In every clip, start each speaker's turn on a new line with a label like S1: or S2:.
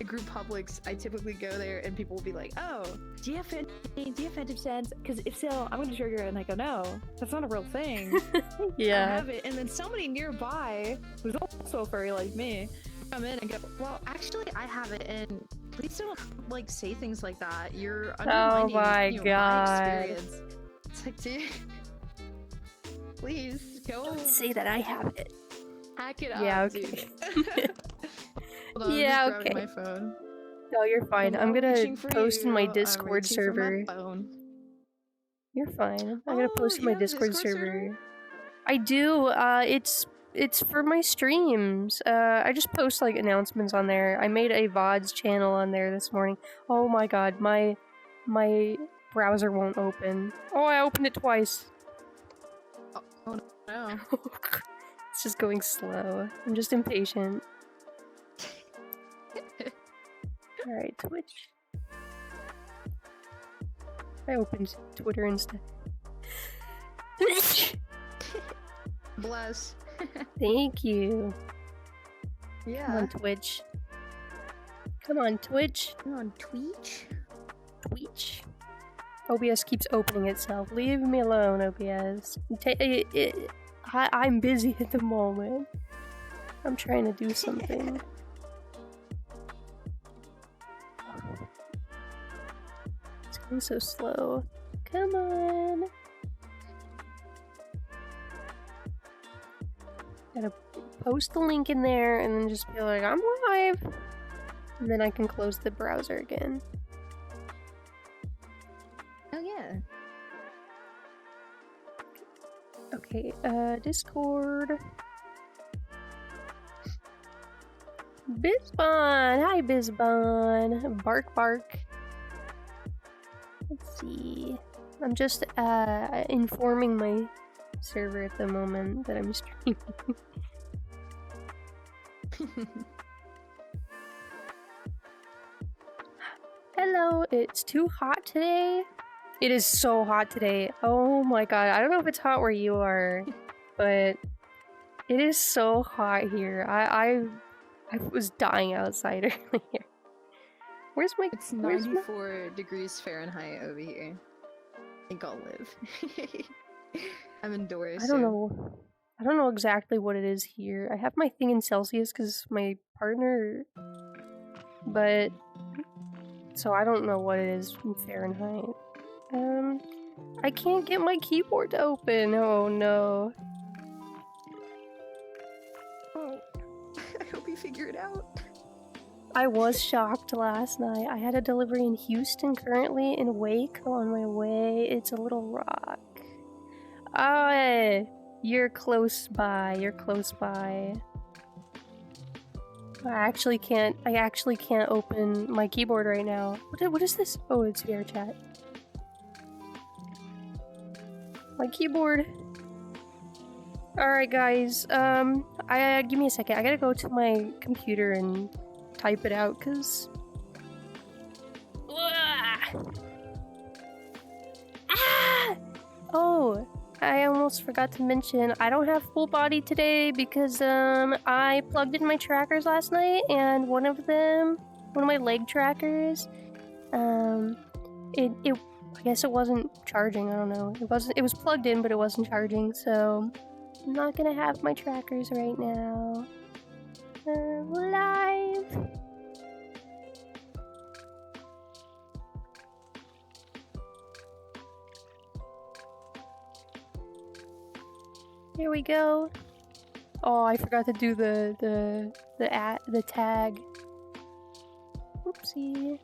S1: the group publics, I typically go there and people will be like, "Oh, do you have Phantom Sense? Because if so, I'm gonna trigger it." And I go, "No, that's not a real thing."
S2: Yeah.
S1: I have it, and then somebody nearby who's also a furry like me come in and go, "Well, actually, I have it, and please don't like say things like that. You're undermining
S2: my
S1: my
S2: God.
S1: experience." It's like, dude, please go.
S2: Don't say that I have it.
S1: Hack it
S2: Yeah,
S1: up,
S2: okay.
S1: dude. Hold on,
S2: Yeah,
S1: I'm just grabbing
S2: okay.
S1: my phone.
S2: No, you're fine. I'm
S1: not
S2: gonna
S1: reaching for
S2: post in my
S1: you, I'm
S2: Discord
S1: reaching for my
S2: server.
S1: phone.
S2: You're fine. I'm gonna post in
S1: you
S2: my
S1: have a
S2: Discord
S1: Discord
S2: server. I do. It's for my streams. I just post like announcements on there. I made a VODs channel on there this morning. Oh my god, my browser won't open. Oh, I opened it twice.
S1: Oh no.
S2: It's just going slow. I'm just impatient. Alright, Twitch. I opened Twitter instead.
S1: Bless.
S2: Thank you.
S1: Yeah.
S2: Come on, Twitch. Come on, Twitch.
S1: Come on, Twitch.
S2: Twitch. OBS keeps opening itself. Leave me alone, OBS. I'm busy at the moment. I'm trying to do something. It's going so slow. Come on. Gotta post the link in there and then just be like, I'm live! And then I can close the browser again.
S1: Oh yeah.
S2: Okay, Discord. Bizbon! Hi, Bizbon! Bark, bark. Let's see. I'm just, informing my server at the moment that I'm streaming. Hello, it's too hot today. It is so hot today. Oh my god, I don't know if it's hot where you are, but it is so hot here. I was dying outside earlier. Where's my...
S1: It's 94 degrees Fahrenheit over here. I think I'll live. I'm indoors.
S2: I don't know. I don't know exactly what it is here. I have my thing in Celsius because my partner... But... So I don't know what it is in Fahrenheit. I can't get my keyboard to open. Oh no.
S1: Oh, I hope you figure it out.
S2: I was shocked last night. I had a delivery in Houston currently in Waco on my way. It's a Little Rock. Oh, you're close by. You're close by. I actually can't open my keyboard right now. What is this? Oh, it's Vrchat. My keyboard. Alright guys, give me a second. I gotta go to my computer and type it out, cause... Oh, I almost forgot to mention, I don't have full body today because, I plugged in my trackers last night, and one of my leg trackers, I guess it wasn't charging, I don't know. It was plugged in, but it wasn't charging, so I'm not gonna have my trackers right now. Live! Here we go. Oh, I forgot to do the tag. Oopsie.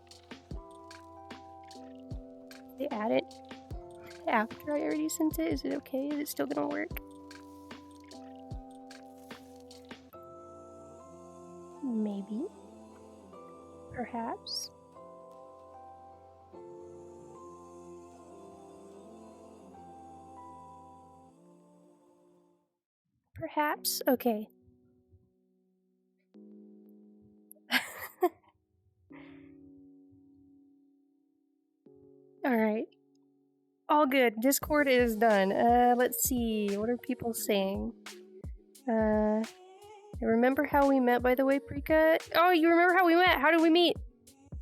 S2: They add it after I already sent it? Is it okay? Is it still gonna work? Maybe. Perhaps. Perhaps? Okay. Alright. All good. Discord is done. Let's see. What are people saying? I remember how we met, by the way, Prika. Oh, you remember how we met? How did we meet?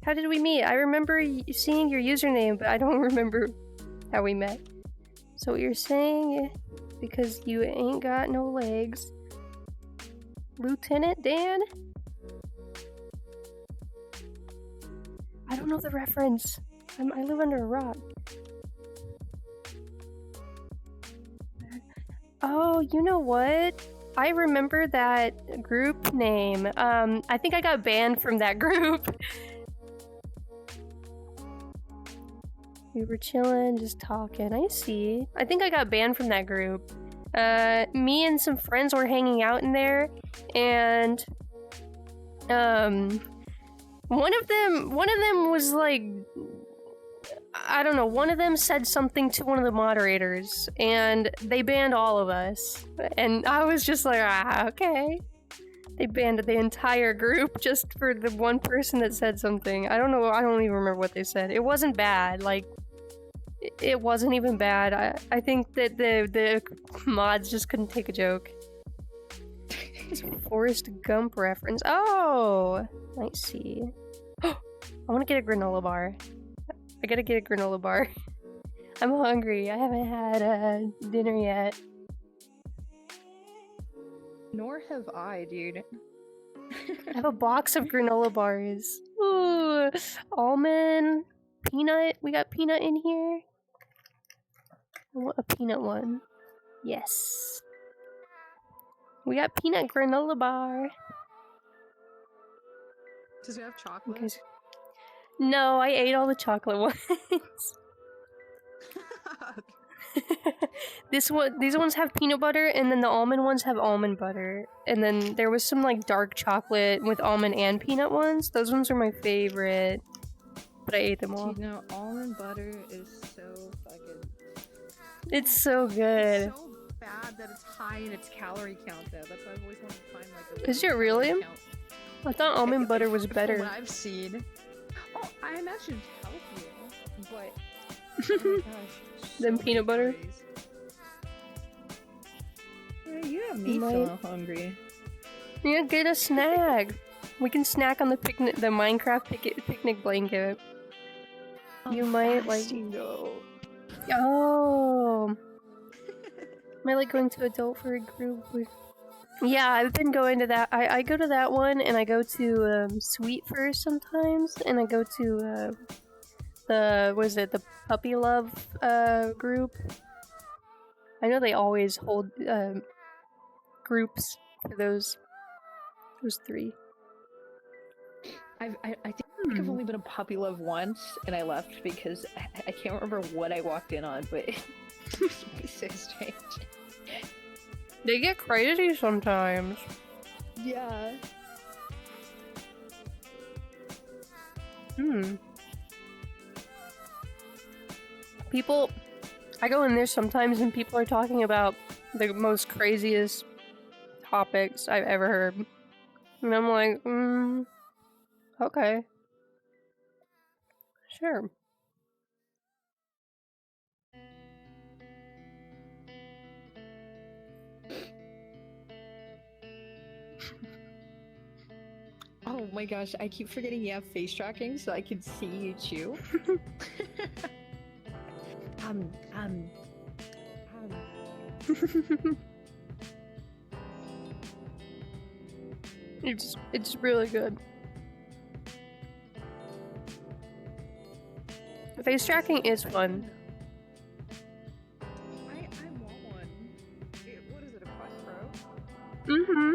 S2: How did we meet? I remember seeing your username, but I don't remember how we met. So what you're saying, because you ain't got no legs. Lieutenant Dan? I don't know the reference. I live under a rock. Oh, you know what? I remember that group name. I think I got banned from that group. We were chilling, just talking. I see. I think I got banned from that group. Me and some friends were hanging out in there, and one of them was like, I don't know, one of them said something to one of the moderators, and they banned all of us. And I was just like, okay. They banned the entire group just for the one person that said something. I don't know, I don't even remember what they said. It wasn't bad, like, it wasn't even bad. I think that the mods just couldn't take a joke. It's a Forrest Gump reference. Oh! I see. I want to get a granola bar. I gotta get a granola bar. I'm hungry. I haven't had dinner yet.
S1: Nor have I, dude.
S2: I have a box of granola bars. Ooh, almond, peanut. We got peanut in here. I want a peanut one. Yes. We got peanut granola bar.
S1: Does it have chocolate?
S2: Okay. No, I ate all the chocolate ones. These ones have peanut butter, and then the almond ones have almond butter. And then there was some like dark chocolate with almond and peanut ones. Those ones are my favorite. But I ate them all.
S1: You know, almond butter is so fucking...
S2: It's so good.
S1: It's so bad that it's high in its calorie count, though. That's why I've always wanted to find like a...
S2: Is it really?
S1: Count.
S2: I thought almond butter was better.
S1: From what I've seen. Oh, I imagine it's healthier, but... Oh my gosh.
S2: Than
S1: So
S2: peanut butter?
S1: calories. Yeah, you have me
S2: Might-
S1: feeling hungry.
S2: Yeah, get a snack. We can snack on the Minecraft picnic blanket. You might like.
S1: Go.
S2: Oh. Might like going to adult for a group. Yeah, I've been going to that. I go to that one, and I go to Sweet First sometimes, and I go to the Puppy Love group. I know they always hold groups for those three.
S1: I think I've only been a Puppy Love once, and I left because I can't remember what I walked in on, but it was so strange.
S2: They get crazy sometimes.
S1: Yeah.
S2: People, I go in there sometimes and people are talking about the most craziest topics I've ever heard. And I'm like, okay. Sure.
S1: Oh my gosh, I keep forgetting you have face tracking so I can see you chew.
S2: It's really good. Face tracking is fun.
S1: I want one. What is it, a Quest Pro?
S2: Mm-hmm.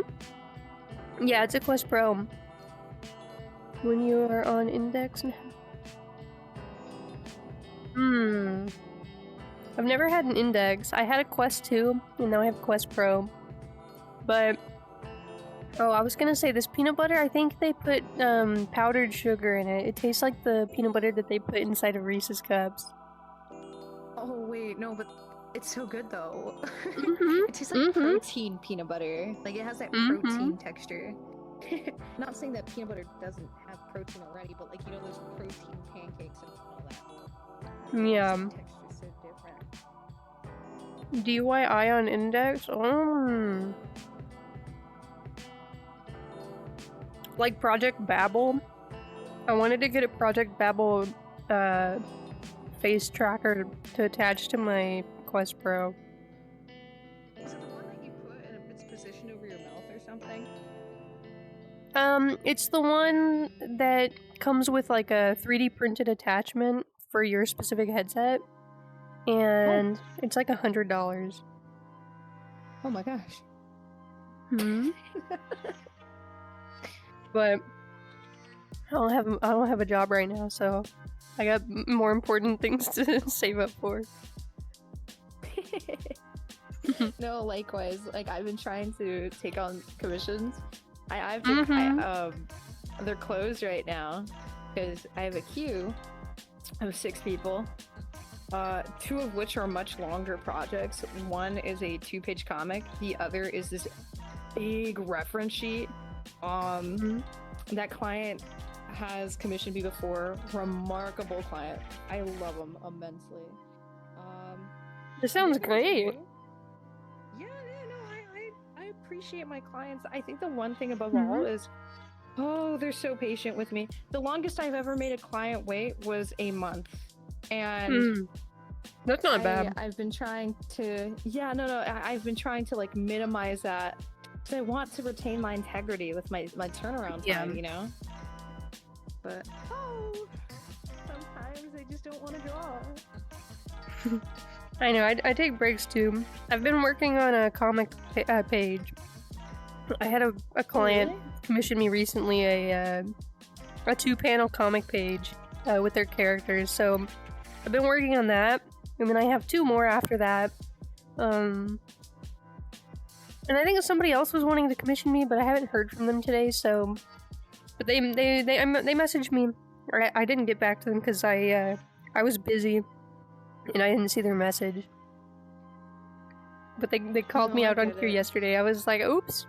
S2: Yeah, it's a Quest Pro. When you are on index and... I've never had an index. I had a Quest 2, and now I have Quest Pro. But... Oh, I was gonna say, this peanut butter, I think they put powdered sugar in it. It tastes like the peanut butter that they put inside of Reese's Cups.
S1: Oh wait, no, but it's so good though.
S2: Mm-hmm.
S1: It tastes like protein peanut butter. Like it has that protein texture. Not saying that peanut butter doesn't have protein already, but like, you know, those protein pancakes and all that.
S2: Yeah.
S1: The texture's so different.
S2: DYI on index? Oh. like Project Babel. I wanted to get a Project Babel face tracker to attach to my Quest Pro.
S1: Is it the one that you put in its position over your mouth or something?
S2: It's the one that comes with like a 3D printed attachment for your specific headset, and it's like $100.
S1: Oh my gosh.
S2: Hmm. But I don't have a job right now, so I got more important things to save up for.
S1: No, likewise. Like I've been trying to take on commissions. They're closed right now because I have a queue of 6 people. 2 of which are much longer projects. One is a 2-page comic. The other is this big reference sheet. That client has commissioned me before. Remarkable client. I love him immensely.
S2: This sounds great.
S1: Yeah, no, I appreciate my clients. I think the one thing above all is, they're so patient with me. The longest I've ever made a client wait was a month. And
S2: that's not bad.
S1: I've been trying to, I've been trying to like minimize that because I want to retain my integrity with my turnaround time, you know? But, sometimes I just don't want to draw.
S2: I know, I take breaks too. I've been working on a comic page. I had a client commission me recently a 2-panel comic page with their characters, so I've been working on that, and then I have 2 more after that. And I think somebody else was wanting to commission me, but I haven't heard from them today, so... But they messaged me, or I didn't get back to them because I was busy, and I didn't see their message. But they called me out on here yesterday. I was like, oops.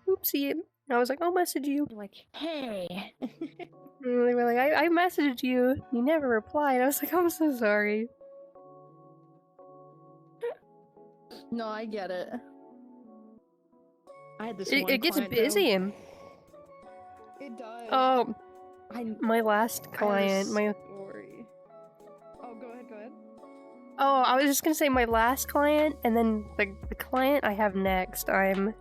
S2: Oopsie. I was like, I'll message you.
S1: Like, hey.
S2: And they were like, I messaged you. You never replied. I was like, I'm so sorry.
S1: No, I get it. I had this
S2: It gets busy.
S1: Though. It does.
S2: Oh, my last client.
S1: Story. Oh, go ahead.
S2: Oh, I was just gonna say my last client, and then the client I have next. I'm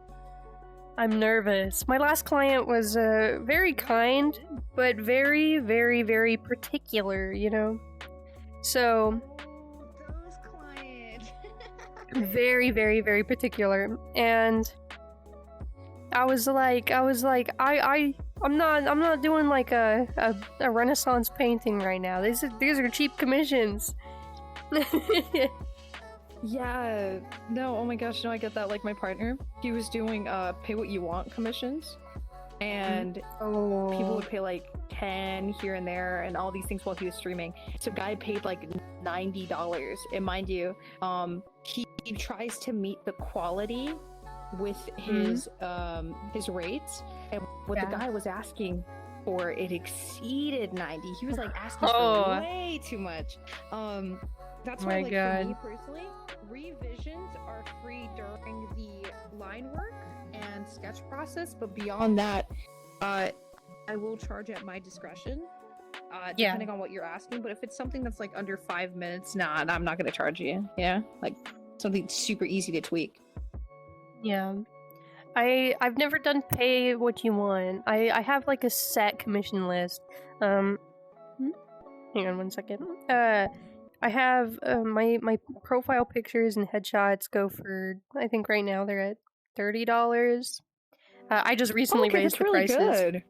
S2: nervous. My last client was very kind, but very, very, very particular, you know? So...
S1: Those clients.
S2: Very, very, very particular. And I was like, I'm not doing like a Renaissance painting right now. These are cheap commissions.
S1: Yeah, no, oh my gosh, no, I get that. Like my partner, he was doing pay what you want commissions, and people would pay like 10 here and there and all these things while he was streaming. So guy paid like $90, and mind you, he tries to meet the quality with his rates, and what the guy was asking for, it exceeded 90. He was like asking for way too much. That's why, like, for me personally, revisions are free during the line work and sketch process, but beyond that, I will charge at my discretion, depending on what you're asking. But if it's something that's like under 5 minutes, nah, I'm not gonna charge you. Yeah, like something super easy to tweak.
S2: Yeah, I've never done pay what you want. I have like a set commission list. Hang on one second. I have my profile pictures and headshots go for, I think right now they're at $30. I just recently raised the prices. Good.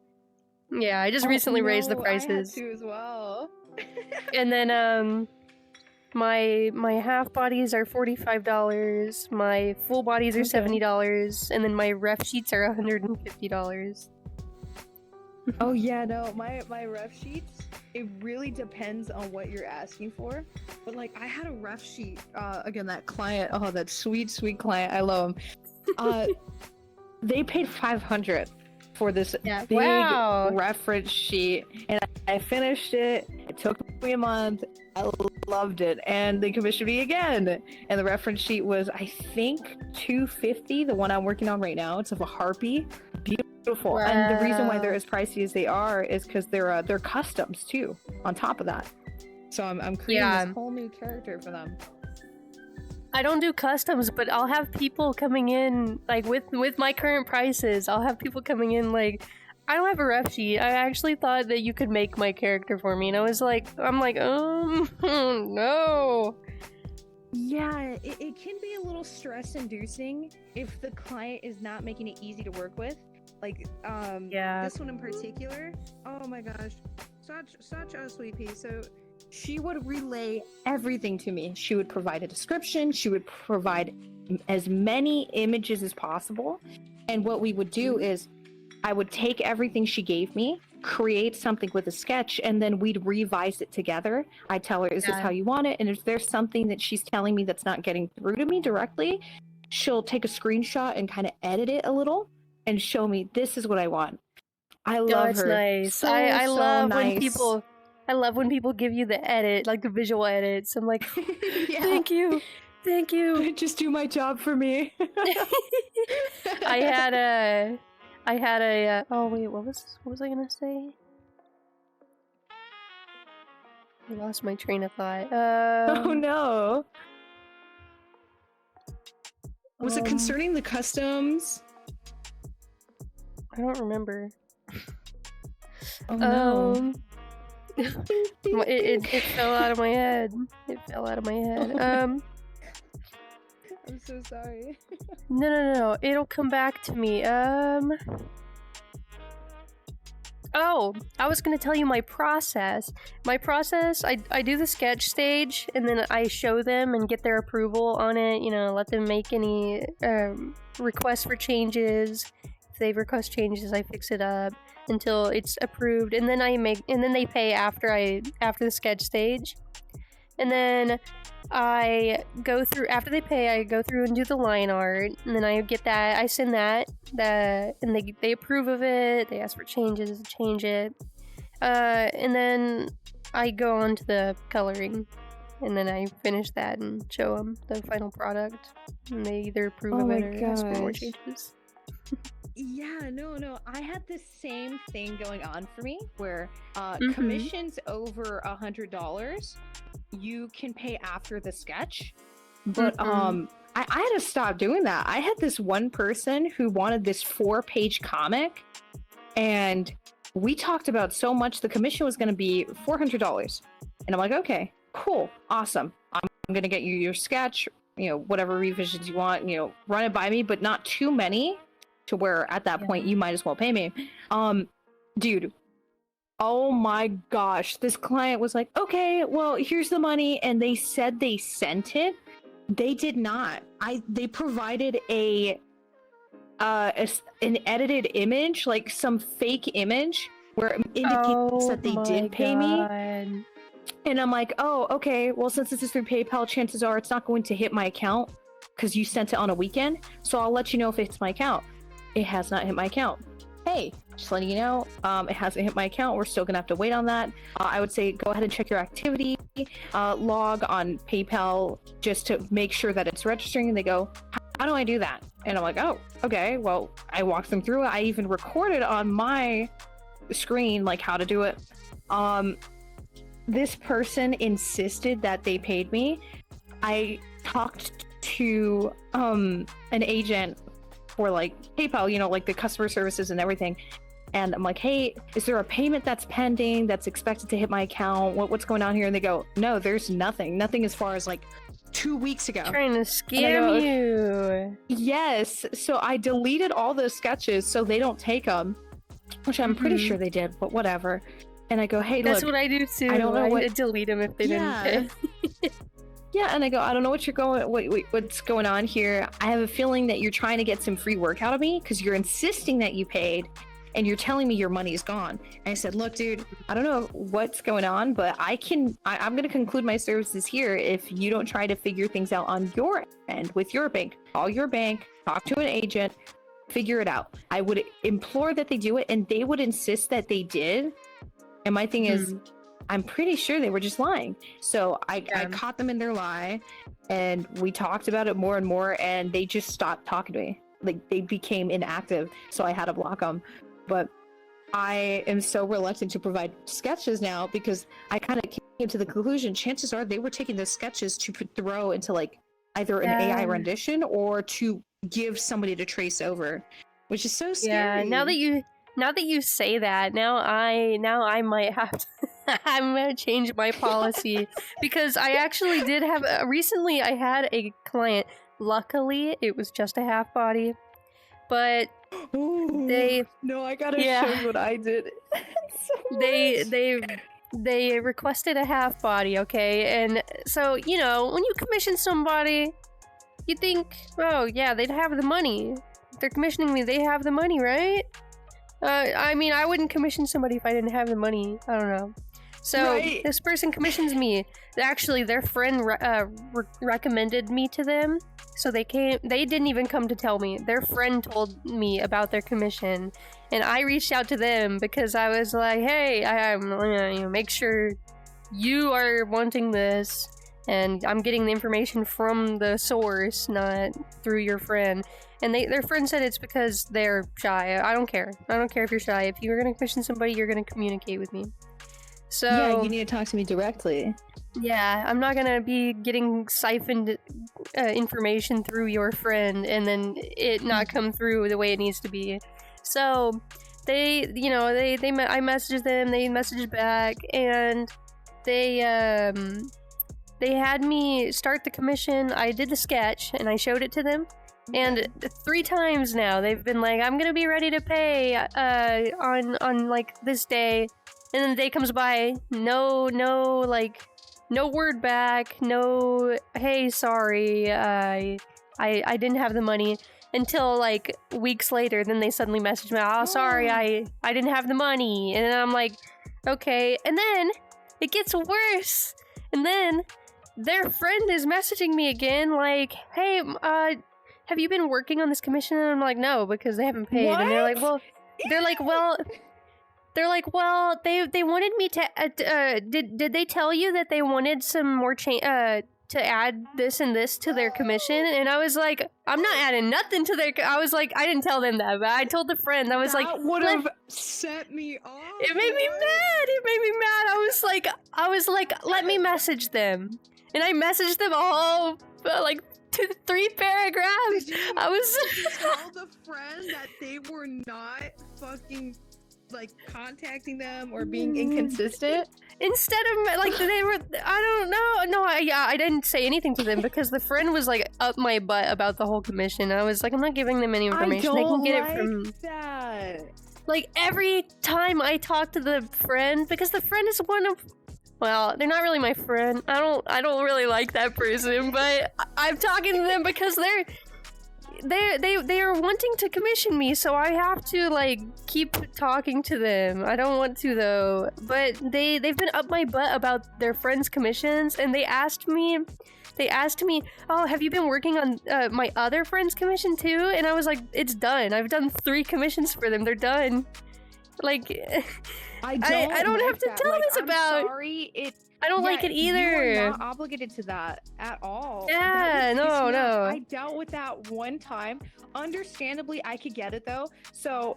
S2: Yeah, I just recently raised the prices.
S1: I had to as well.
S2: And then my half bodies are $45, my full bodies are $70, and then my ref sheets are $150.
S1: Oh yeah, no, my ref sheets, it really depends on what you're asking for. But like, I had a ref sheet, again, that client, that sweet client, I love him. They paid $500 for this big reference sheet, and I finished it. It took me a month. I loved it, and they commissioned me again. And the reference sheet was, I think, $250. The one I'm working on right now, it's of a harpy. Beautiful beautiful.
S2: Wow.
S1: And the reason why they're as pricey as they are is because they're customs too. On top of that, so I'm creating this whole new character for them.
S2: I don't do customs, but I'll have people coming in like with my current prices. I'll have people coming in like, I don't have a ref sheet. I actually thought that you could make my character for me, and I'm like, no.
S1: Yeah, it can be a little stress-inducing if the client is not making it easy to work with. Like, this one in particular. Oh my gosh, such a sweet pea. So she would relay everything to me. She would provide a description. She would provide as many images as possible. And what we would do is, I would take everything she gave me, create something with a sketch, and then we'd revise it together. I'd tell her, is this how you want it? And if there's something that she's telling me that's not getting through to me directly, she'll take a screenshot and kind of edit it a little and show me, this is what I want. I love her.
S2: Nice. I love when people give you the edit, like the visual edits. I'm like, thank you.
S1: Just do my job for me.
S2: I had a oh wait, what was I gonna say? I lost my train of thought.
S1: Oh no. Was it concerning the customs?
S2: I don't remember.
S1: Oh no.
S2: It fell out of my head. I'm so sorry. No. It'll come back to me. Oh, I was gonna tell you my process. I do the sketch stage, and then I show them and get their approval on it. You know, let them make any requests for changes. If they request changes, I fix it up until it's approved, and then they pay after the sketch stage. And then I go through, after they pay, I go through and do the line art, and then I get that, I send that, and they approve of it, they ask for changes, change it, and then I go on to the coloring, and then I finish that and show them the final product, and they either approve of it or ask for more changes.
S1: Yeah, no. I had the same thing going on for me where commissions over $100, you can pay after the sketch. But I had to stop doing that. I had this one person who wanted this 4-page comic, and we talked about so much the commission was going to be $400. And I'm like, okay, cool, awesome. I'm going to get you your sketch, whatever revisions you want, run it by me, but not too many. To where at that point you might as well pay me. Dude, oh my gosh, this client was like, okay, well, here's the money, and they said they sent it. They did not. They provided an edited image, like some fake image where it indicates that they did pay me. And I'm like, oh, okay, well, since this is through PayPal, chances are it's not going to hit my account because you sent it on a weekend, so I'll let you know if it hits my account. It has not hit my account. Hey, just letting you know, it hasn't hit my account. We're still gonna have to wait on that. I would say go ahead and check your activity log on PayPal just to make sure that it's registering. And they go, how do I do that? And I'm like, oh, okay. Well, I walked them through it. I even recorded on my screen like how to do it. This person insisted that they paid me. I talked to an agent for like PayPal, like the customer services and everything. And I'm like, hey, is there a payment that's pending that's expected to hit my account? What's going on here? And they go, no, there's nothing as far as like 2 weeks ago.
S2: Trying to scam you.
S1: Yes. So I deleted all those sketches so they don't take them, which I'm pretty sure they did, but whatever. And I go, hey,
S2: that's
S1: look,
S2: what I do too.
S1: I don't know
S2: I delete them if they didn't pay.
S1: Yeah, and I go, I don't know what's going on here. I have a feeling that you're trying to get some free work out of me because you're insisting that you paid and you're telling me your money is gone. And I said, look, dude, I don't know what's going on, but I'm going to conclude my services here if you don't try to figure things out on your end with your bank. Call your bank, talk to an agent, figure it out. I would implore that they do it, and they would insist that they did. And my thing is, I'm pretty sure they were just lying. So I caught them in their lie, and we talked about it more and more, and they just stopped talking to me. like they became inactive, so I had to block them. But I am so reluctant to provide sketches now because I kind of came to the conclusion chances are they were taking those sketches to throw into like either an AI rendition or to give somebody to trace over, which is so scary.
S2: Yeah, now that you say that, now I might have to I'm gonna change my policy because I actually did have recently I had a client. Luckily, it was just a half body, but they
S1: no, I gotta show you what I did.
S2: They requested a half body, okay, and so you know when you commission somebody, you think, oh yeah, they'd have the money. They're commissioning me, they have the money, right? I mean, I wouldn't commission somebody if I didn't have the money. I don't know. So this person commissions me. Actually, their friend recommended me to them. So they came. They didn't even come to tell me. Their friend told me about their commission, and I reached out to them because I was like, "Hey, make sure you are wanting this, and I'm getting the information from the source, not through your friend." And their friend said it's because they're shy. I don't care. I don't care if you're shy. If you're gonna commission somebody, you're gonna communicate with me. So
S1: yeah, you need to talk to me directly.
S2: Yeah, I'm not gonna be getting siphoned information through your friend and then it not come through the way it needs to be. So I messaged them. They messaged back, and they had me start the commission. I did the sketch and I showed it to them. And 3 times now they've been like, I'm gonna be ready to pay on like this day, and then the day comes by, no word back, no hey sorry, I didn't have the money, until like weeks later. Then they suddenly message me, oh sorry, I didn't have the money, and then I'm like, okay. And then it gets worse, and then their friend is messaging me again like, hey, have you been working on this commission? And I'm like, no, because they haven't paid. What? And they're like, well, they wanted me to, did they tell you that they wanted some more to add this and this to their commission? And I was like, I'm not adding nothing to their, I was like, I didn't tell them that, but I told the friend, I was like,
S1: that would have set me off.
S2: It made me mad. I was like, let me message them. And I messaged them all, like, 3 paragraphs.
S3: Did you tell the friend that they were not fucking like contacting them or being inconsistent?
S2: Instead of like they were, I don't know. No, I didn't say anything to them because the friend was like up my butt about the whole commission. I was like, I'm not giving them any information. They can get it from
S1: that.
S2: Like every time I talk to the friend, because the friend is one of, well, they're not really my friend. I don't really like that person, but I'm talking to them because they are wanting to commission me, so I have to like keep talking to them. I don't want to though, but they've been up my butt about their friends' commissions, and they asked me, oh, have you been working on my other friend's commission too? And I was like, it's done. I've done 3 commissions for them. They're done. Like, I don't have to tell this about.
S1: Sorry,
S2: I don't like it either.
S1: You're not obligated to that at all.
S2: Yeah, no.
S1: I dealt with that one time. Understandably, I could get it though. So,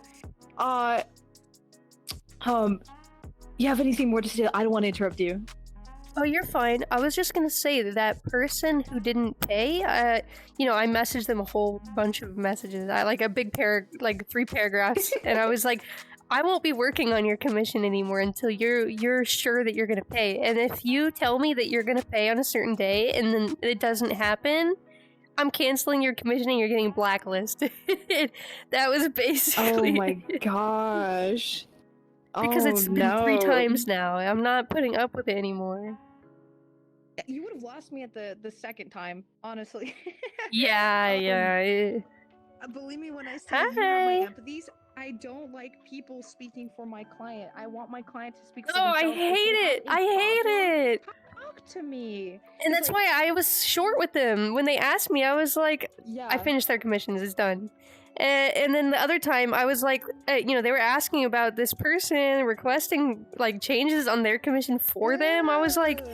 S1: you have anything more to say? I don't want to interrupt you.
S2: Oh, you're fine. I was just gonna say that person who didn't pay, I messaged them a whole bunch of messages. I like a big 3 paragraphs, and I was like, I won't be working on your commission anymore until you're sure that you're gonna pay. And if you tell me that you're gonna pay on a certain day and then it doesn't happen, I'm canceling your commission and you're getting blacklisted. That was basically.
S1: Oh my gosh.
S2: Because it's been 3 times now. I'm not putting up with it anymore.
S1: You would have lost me at the second time, honestly.
S2: Yeah.
S3: Believe me when I say you have my empathies. I don't like people speaking for my client. I want my client to speak for themselves.
S2: I hate it.
S1: Talk to me.
S2: And that's why I was short with them. When they asked me, I was like,
S1: yeah.
S2: I finished their commissions, it's done. And then the other time, I was like, they were asking about this person requesting like changes on their commission for them. I was like,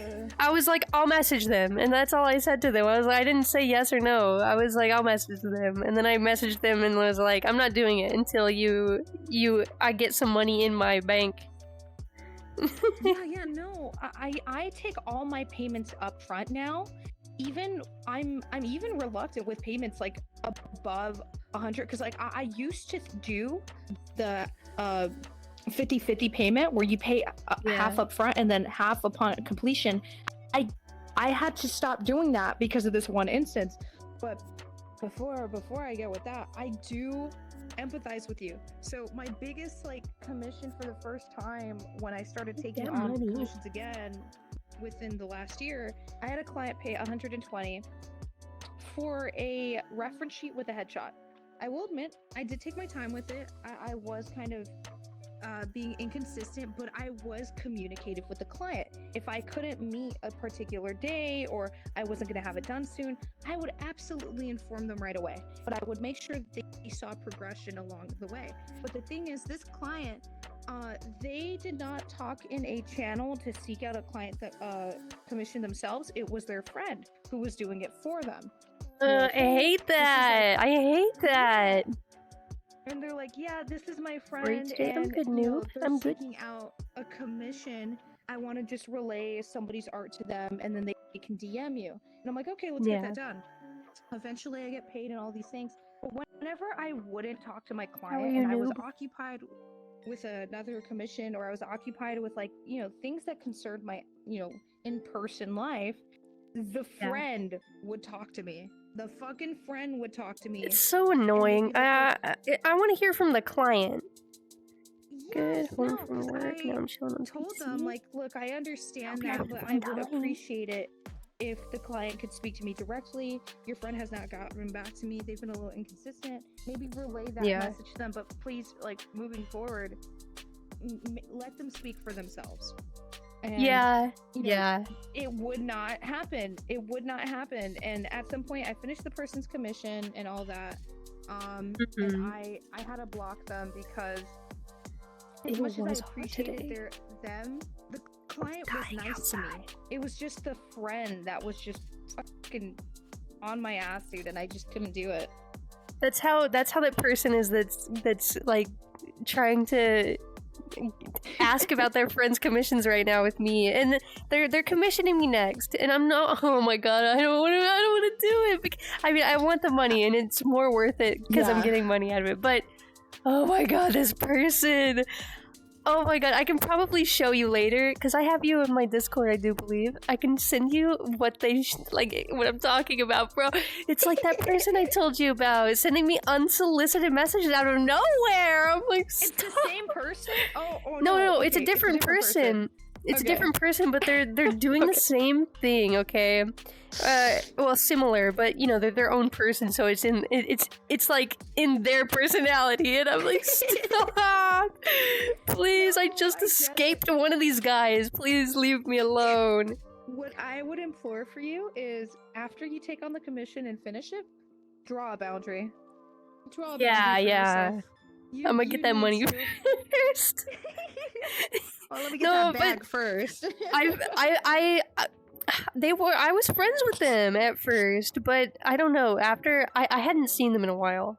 S2: I'll message them, and that's all I said to them. I was like, I didn't say yes or no. I was like, I'll message them, and then I messaged them and was like, I'm not doing it until I get some money in my bank.
S1: No. I take all my payments up front now. Even I'm even reluctant with payments like above 100, because like I used to do the 50-50 payment where you pay half up front and then half upon completion. I had to stop doing that because of this one instance. But before I get with that, I do empathize with you. So my biggest like commission for the first time when I started taking on commissions again within the last year, I had a client pay $120 for a reference sheet with a headshot. I will admit, I did take my time with it. I was kind of being inconsistent, but I was communicative with the client. If I couldn't meet a particular day or I wasn't going to have it done soon, I would absolutely inform them right away. But I would make sure they saw progression along the way. But the thing is, this client, they did not talk in a channel to seek out a client that commissioned themselves. It was their friend who was doing it for them.
S2: I hate that. I hate that.
S1: And they're like, yeah, this is my friend,
S2: and I'm good, I'm
S1: seeking out a commission. I want to just relay somebody's art to them, and then they can DM you. And I'm like, okay, let's get that done. Eventually, I get paid and all these things. But whenever I wouldn't talk to my client, and I was occupied with another commission, or I was occupied with like, things that concerned my, in-person life, the friend would talk to me. The fucking friend would talk to me.
S2: It's so annoying. I want to hear from the client. Good. Home from work. Now I'm chilling on
S1: told
S2: PC.
S1: them, like, look, I understand that, but I would appreciate it if the client could speak to me directly. Your friend has not gotten back to me. They've been a little inconsistent. Maybe relay that message to them, but please, like, moving forward, let them speak for themselves. And, it would not happen. It would not happen. And at some point, I finished the person's commission and all that. And I had to block them because as much as I appreciated them, the client was nice to me. It was just the friend that was just fucking on my ass, dude, and I just couldn't do it.
S2: That's how that person is. That's like trying to ask about their friends' commissions right now with me, and they're commissioning me next, and I'm not. Oh my god, I don't want to do it. I mean, I want the money, and it's more worth it because I'm getting money out of it. But oh my god, this person. Oh my god, I can probably show you later because I have you in my Discord, I do believe. I can send you what what I'm talking about, bro. It's like that person I told you about sending me unsolicited messages out of nowhere. I'm like, stop.
S1: It's the same person?
S2: No,
S1: okay,
S2: it's a different person. It's a different person, but they're doing the same thing, okay? Well, similar, but they're their own person, so it's like in their personality, and I'm like, stop! Please, I just escaped one of these guys. Please leave me alone.
S1: What I would implore for you is, after you take on the commission and finish it, draw a boundary. Draw a boundary for yourself.
S2: I'm gonna get that money first.
S1: Well, let me get that bag first.
S2: I was friends with them at first, but I don't know. After I hadn't seen them in a while,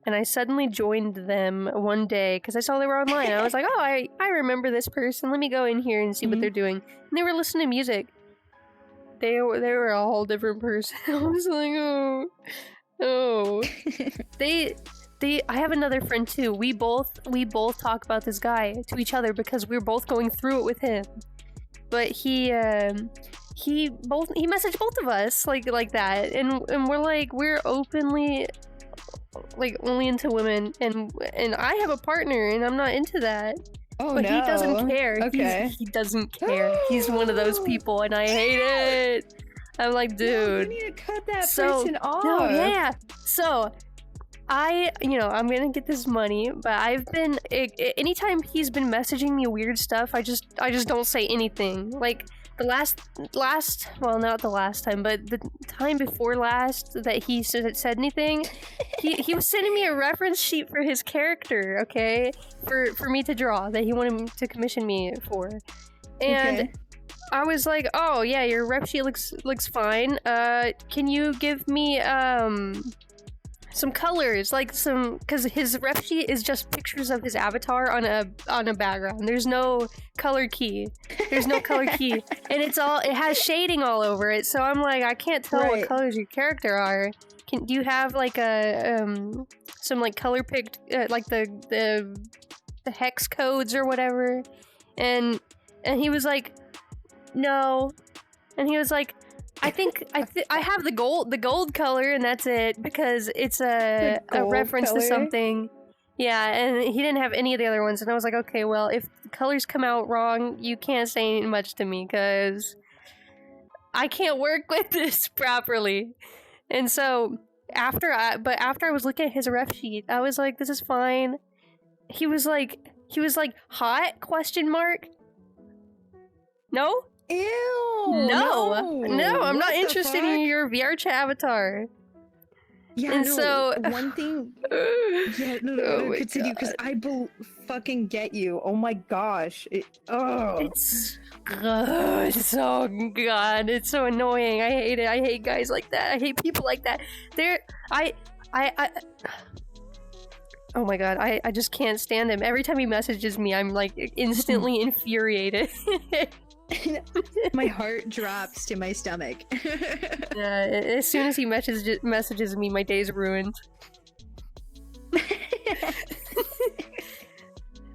S2: and I suddenly joined them one day because I saw they were online. I was like, oh, I remember this person. Let me go in here and see what they're doing. And they were listening to music. They were a whole different person. I was like, oh. I have another friend too. We both talk about this guy to each other because we're both going through it with him. But he messaged both of us like that, and we're openly like only into women, and I have a partner and I'm not into that.
S1: Oh,
S2: but
S1: no.
S2: He doesn't care.
S1: Okay.
S2: He doesn't care. He's one of those people, and I hate it. I'm like, dude.
S1: No, you need to cut that person off.
S2: No, yeah. So I'm gonna get this money, but I've been anytime he's been messaging me weird stuff, I just don't say anything. Like the last, well, not the last time, but the time before last that he said anything, he was sending me a reference sheet for his character, okay, for me to draw that he wanted to commission me for, and.
S3: Okay.
S2: I was like, oh yeah, your rep sheet looks fine. Can you give me some colors, like because his rep sheet is just pictures of his avatar on a background. There's no color key. There's no color key, and it has shading all over it. So I'm like, I can't tell what colors your character are. Do you have like some like color picked like the hex codes or whatever? And he was like, no, and he was like, I have the gold color, and that's it, because it's a reference to something. Yeah, and he didn't have any of the other ones, and I was like, okay, well, if the colors come out wrong, you can't say much to me, because I can't work with this properly. And so after I was looking at his ref sheet, I was like, this is fine. He was like, hot? Question mark? No?
S3: Ew!
S2: No, I'm not
S3: What the
S2: interested
S3: fuck?
S2: in your VR chat avatar.
S3: Yeah,
S2: And
S3: no,
S2: so
S3: one thing. Yeah, no,
S2: Oh my
S3: continue, because I fucking get you. Oh my gosh.
S2: It's good. So god, it's so annoying. I hate it. I hate guys like that. I hate people like that. Oh my god, I just can't stand him. Every time he messages me, I'm like instantly infuriated.
S3: My heart drops to my stomach.
S2: Yeah, as soon as he messages me, my day's ruined.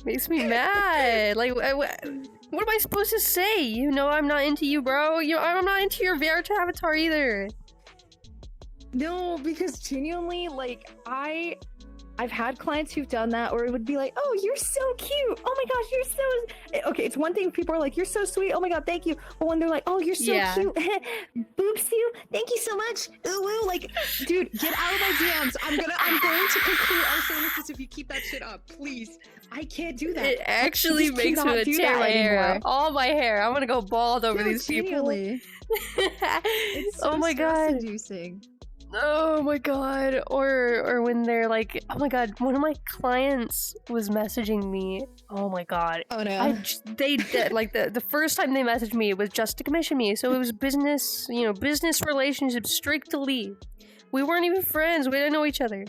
S2: Makes me mad. Like, what am I supposed to say? You know I'm not into you, bro. I'm not into your VR avatar either.
S1: No, because genuinely, like, I've had clients who've done that, or it would be like, oh, you're so cute. Oh my gosh, you're so... Okay, it's one thing if people are like, you're so sweet. Oh my god, thank you. But when they're like, oh, you're so cute. Boobs you. Thank you so much. Ooh, ooh. Like,
S3: Dude, get out of my DMs. I'm going to conclude our services if you keep that shit up. Please. I can't do that.
S2: It actually
S1: just
S2: makes me
S1: cannot do
S2: tear
S1: that
S2: my hair
S1: anymore.
S2: out. All my hair. I'm gonna go bald over
S3: No,
S2: these people.
S3: genuinely. It's so
S2: Oh my god.
S3: stress-inducing.
S2: Oh my god. Or when they're like, oh my god, one of my clients was messaging me. Oh my god.
S3: Oh no.
S2: They did, like the first time they messaged me, it was just to commission me. So it was business, business relationship strictly. We weren't even friends. We didn't know each other.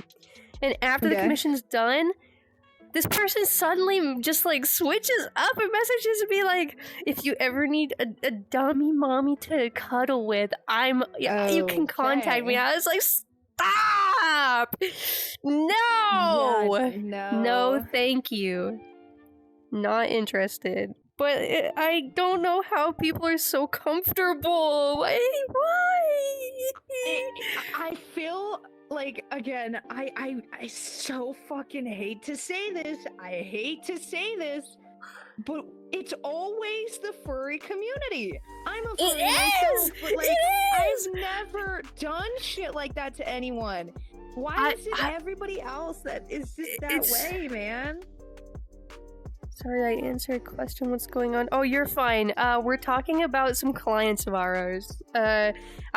S2: And after the commission's done, this person suddenly just like switches up and messages me like, if you ever need a dummy mommy to cuddle with, you can contact me. I was like, stop! No!
S1: Yeah,
S2: No, thank you. Not interested. But I don't know how people are so comfortable. Why?
S1: I feel like, again, I so fucking hate to say this. I hate to say this, but it's always the furry community. I'm a furry myself, but like, I've never done shit like that to anyone. Why is it everybody else that is just that way, man?
S2: Sorry, I answered a question. What's going on? Oh, you're fine. We're talking about some clients of ours. I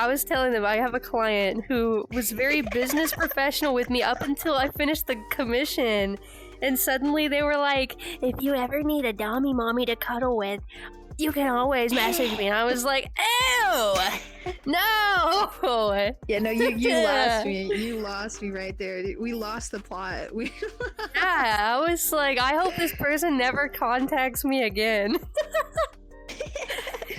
S2: was telling them I have a client who was very business professional with me up until I finished the commission. And suddenly they were like, if you ever need a dummy mommy to cuddle with, you can always message me. And I was like, ew! No!
S3: Yeah, no, you lost me. You lost me right there. We lost the plot.
S2: Yeah, I was like, I hope this person never contacts me again.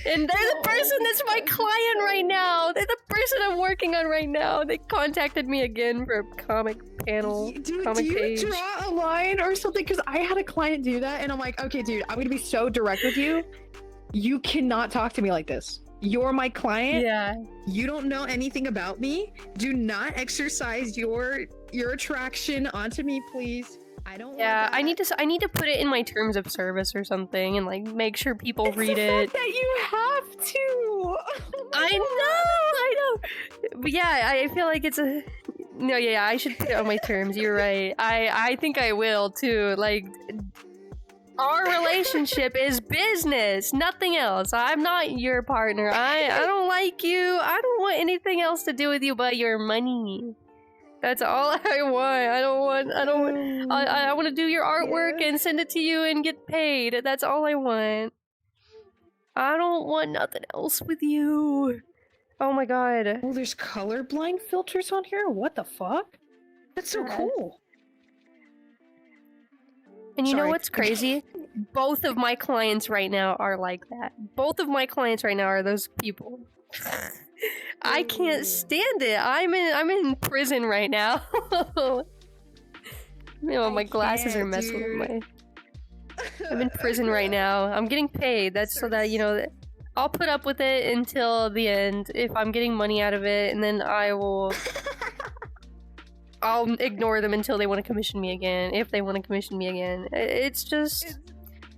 S2: And they're the person that's my client right now. They're the person I'm working on right now. They contacted me again for a comic panel, comic page.
S1: Do you draw a line or something? Because I had a client do that, and I'm like, okay, dude, I'm gonna be so direct with you. You cannot talk to me like this. You're my client.
S2: Yeah.
S3: You don't know anything about me. Do not exercise your attraction onto me, please. I don't.
S2: Yeah,
S3: want that.
S2: I need to put it in my terms of service or something, and like make sure people read it.
S1: That you have to.
S2: I know. But yeah, I feel like it's a. No, yeah, I should put it on my terms. You're right. I think I will too. Like, Our relationship is business, nothing else. I'm not your partner. I don't like you. I don't want anything else to do with you but your money. That's all I want. I want to do your artwork and send it to you and get paid. That's all I want. I don't want nothing else with you. Oh my god.
S1: Oh, there's colorblind filters on here? What the fuck? That's so cool.
S2: And you know what's crazy? Both of my clients right now are like that. Both of my clients right now are those people. I can't stand it. I'm in prison right now. My glasses are messing with my... I'm in prison right now. I'm getting paid. That's so that, I'll put up with it until the end if I'm getting money out of it, and then I'll ignore them until they want to commission me again, if they want to commission me again. It's just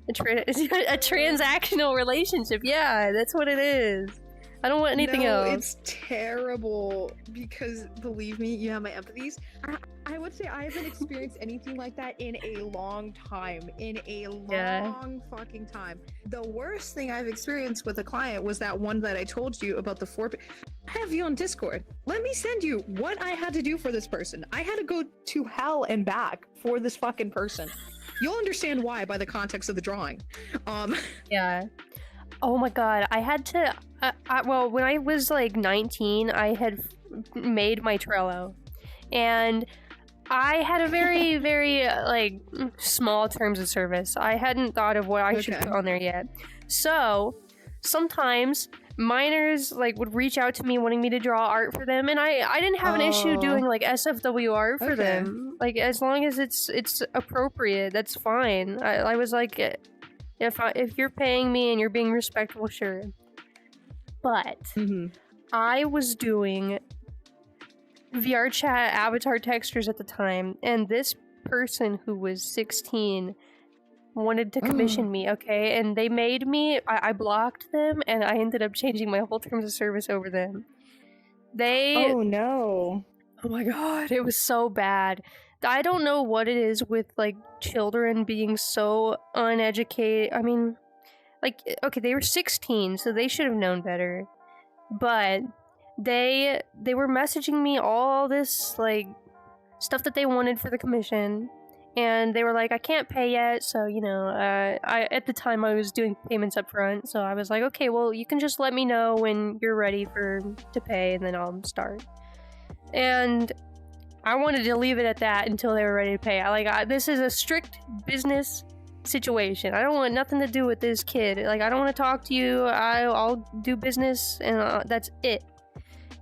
S2: a transactional relationship. Yeah, that's what it is. I don't want anything else.
S3: It's terrible because, believe me, you have my empathies. I would say I haven't experienced anything like that in a long time. Fucking time. The worst thing I've experienced with a client was that one that I told you about the 4. I have you on Discord. Let me send you what I had to do for this person. I had to go to hell and back for this fucking person. You'll understand why by the context of the drawing.
S2: Yeah. Oh my god, I had to... well, when I was like 19, I had made my Trello. And I had a very, very, small terms of service. I hadn't thought of what I should put on there yet. So, sometimes minors, would reach out to me wanting me to draw art for them, and I didn't have an issue doing, SFW art for them. As long as it's appropriate, that's fine. I was like, if you're paying me and you're being respectful, sure. But, I was doing VRChat avatar textures at the time, and this person who was 16 wanted to commission me, okay? And they made me, I blocked them, and I ended up changing my whole terms of service over them.
S1: Oh no.
S2: Oh my god, it was so bad. I don't know what it is with, children being so uneducated. I mean, okay, they were 16, so they should have known better. But they were messaging me all this, stuff that they wanted for the commission. And they were like, I can't pay yet, so, at the time I was doing payments up front, so I was like, okay, well, you can just let me know when you're ready to pay, and then I'll start. And I wanted to leave it at that until they were ready to pay. This is a strict business situation. I don't want nothing to do with this kid. I don't want to talk to you. I'll do business, and that's it.